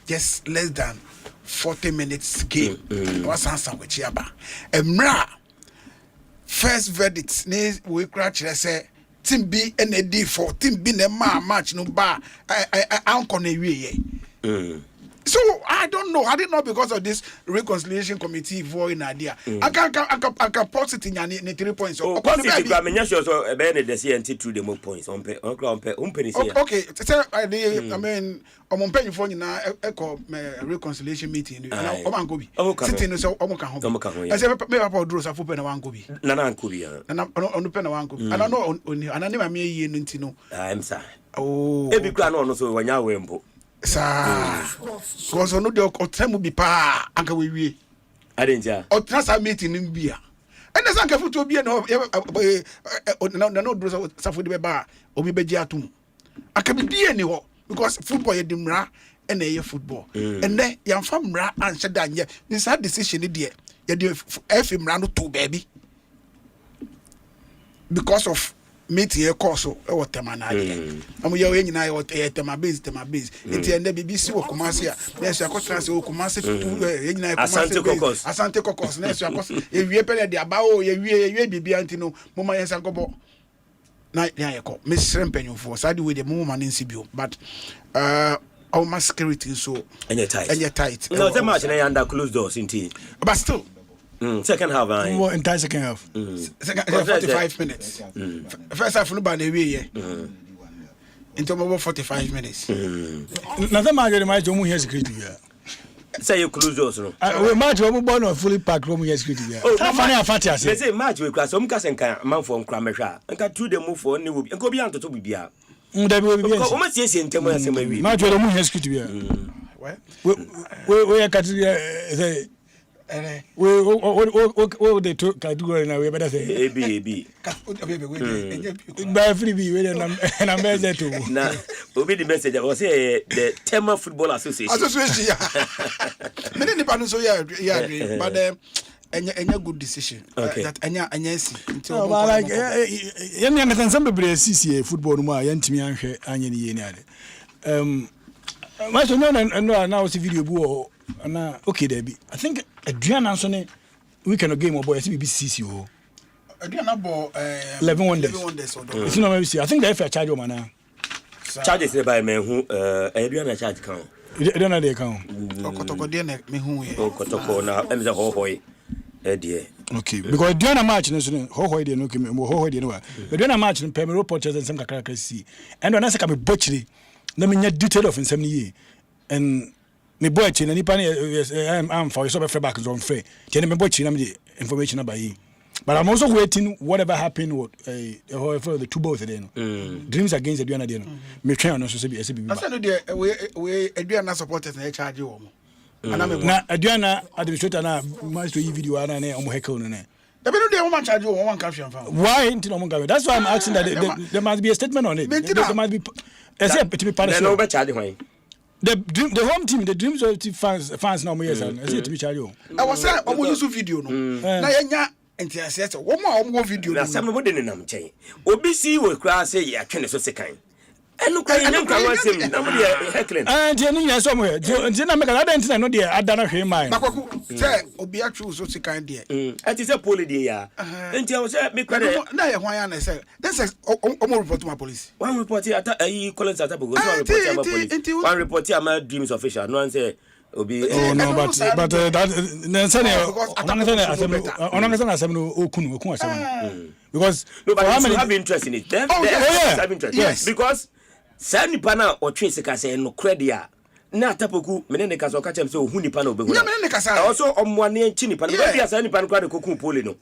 just less than 40 minutes game. What's answer with Chiaba? Emra first verdict we crash say team B and a D4 team B ne match no bar I uncle so I don't know. I didn't know because of this reconciliation committee for an idea. I can post it in 3 points. Oh, positive. I mean, so the CNT through the more points. Okay. I mean, I'm paying for now. Echo reconciliation meeting. I'm going to be sitting so I'm going. I said, maybe I'll draw some food and one go be. Nana Kubi. And I'm on the pen of one go. And I know, and I never may you. I'm sorry. Oh, every grand also when you're wimbo. Sir, because I know the time will be pa, Uncle we. I didn't hear. Or transfer meeting in beer. And there's Uncle to be no, suffer the bar, or be bejatum. I can be anywhere because football is dimra and a football. And then young fam ra and said that, yeah, this hard decision, dear. You do FM round to baby because of. Meeting a course or Temana. I'm your and I or Tema base. It's the BBC or Commercia. There's a contrast or Commercia Asante Cocos. Next, if you pay the Abao, you be Antino, Mama and Sankobo. Night Yako, Miss Rempenio for side with the woman in Sibu, but our security so and you're tight. No, the match under closed doors in tea. But still. Second half, more entire second half. Second 45 minutes. First half, nobody way. Into over 45 minutes. Nothing matter. My job here security. Say you close doors. We match. We born on fully packed room here security. Oh, funny affair. They say match we class. Some cases can man from Kramesha. And can through the move for any will. And go beyond to be here. That will be. How much is in Temo? Match we here security. We are category. What they took category now, we better say AB. By free be and I'm better too. Now, the message I was say the Tema Football Association. Many people so yeah, but any good decision. That any see. No, but like any understand some people CCA football more yantimi anhwe anyani yeni ade. Much no now see video bu na okay there be. I think Adrian Anthony weekend game boy CBCC o. Adrian bo 11 wonders. It's not maybe I think they fair charge man now. Charges by me who Adrian charge count. Adrian dey count. Okotoko dey na me hu e. Okotoko na em say hohoi e okay, because during a match no hohoi dey no keme hohoi dey no wa. But during a match no pay me report just some kakra see. And when I say ka me botchiri na me nya detail of nsem ni ye. And me boy chi na nipa I'm for so be back zone fair. Tell me boy chi na me information about you. But I'm also waiting whatever happened with the two both there no. Dreams against Adriana there no. Me train no so say be I say no there we Adriana supporters na charge you na Adriana administrator na Myxtro video ana na omo heckle no na. The people they want charge you one cash and why into no go. That's why I'm asking that there must be a statement on it. There must be to be part of no be charge why. The home team, the dreams of the fans now yes and I say to be charge you. I was say omo use video no. Na yenya entiase wo mo omo video no. Na some mo de nam chen. Obi si we kra say ya twene so sekan. Enu kwa yenya kwa wasem na mo de heckling. Je ni nya so mo he. Je na make that enti na no de adana hwe mai. Na kwaku say obi atwu so sekan de. Enti say poli de ya. Enti I say me kwa de na ye hwan ya na say. This is omo report to my police. One report ata Collins ata go so report to my police. One report to my dreams official. No one say obi oh no but that nensane onangasa asem no okunu asem because no but you have interest in it then have interest yes because sani pana o twe sika say no credit a na tapoku mene ne kasa o ka chem say ohu nipa na obehu na mene ne kasa also omwane nchi nipa na bia sani nipa no kwa de kokun poli no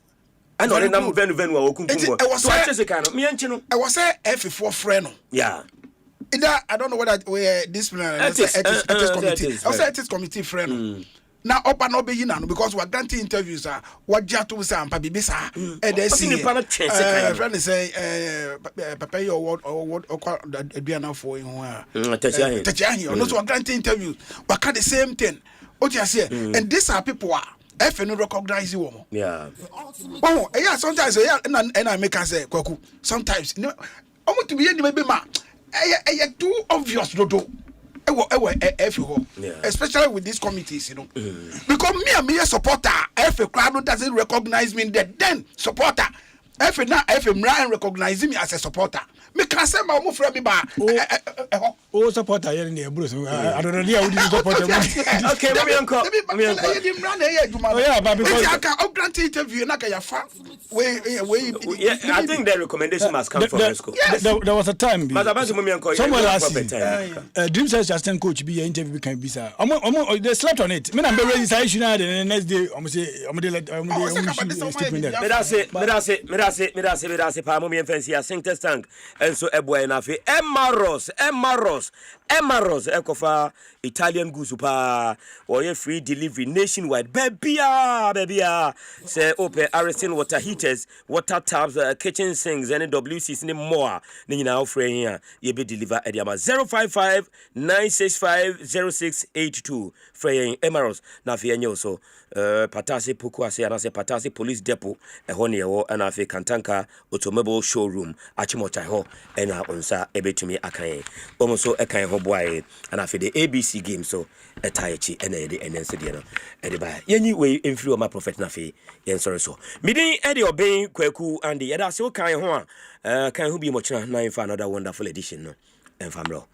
and on nam venu a okun kumbo so I say sika no me nchi no I was say F4 friend no yeah I don't know whether we disciplinary ethics committee. I say ethics committee friend. Now up and up be now because we are granting interviews. What jatu say ampa bibi sa. They see. Friend say papa your word or what do now for you. Tachiahi. No so granting interviews. But can the same thing. What you say? And these are people are. If you recognize you. Yeah. Oh yeah. Sometimes and I make us say sometimes. No. I want to be maybe ma. Too obvious, Dodo. especially with these committees, you know. Because me a supporter, if a crowd doesn't recognize me, then supporter. If Ryan recognizing me as a supporter, me can say my move from me back. Oh, supporter, I don't know how you support him. Okay, maybe uncle. Oh yeah, but because I can grant interview, I think the recommendation must come from the school. There was a time. Someone last Dream says assistant coach be interview can be sir. They slept on it. Me na be ready say issue na the next day. Say pa mo me fancy a sink test tank enso eboy na fe Emaros ekofa Italian goose pa or free delivery nationwide baby say open Ariston water heaters, water taps, kitchen sinks and WCs ni more ni nyina ofre here ye be deliver at yama 055 965 0682 free Emaros na fe enyo so Patasi Puku ase anase Patasi Police Depot eho ne ewo ana fe Kantanka automobile showroom achimocha ho ena onsa ebetumi akan omo so ekan ho boy ana fe the ABC game so etaichi ena ye de enense de no e ba yenyi we emfiri o ma prophet na fe yen sorry so midin e de oben kwaku ande ye da se o kan ho a kan ho bi mo kira na in for another wonderful edition no enfamro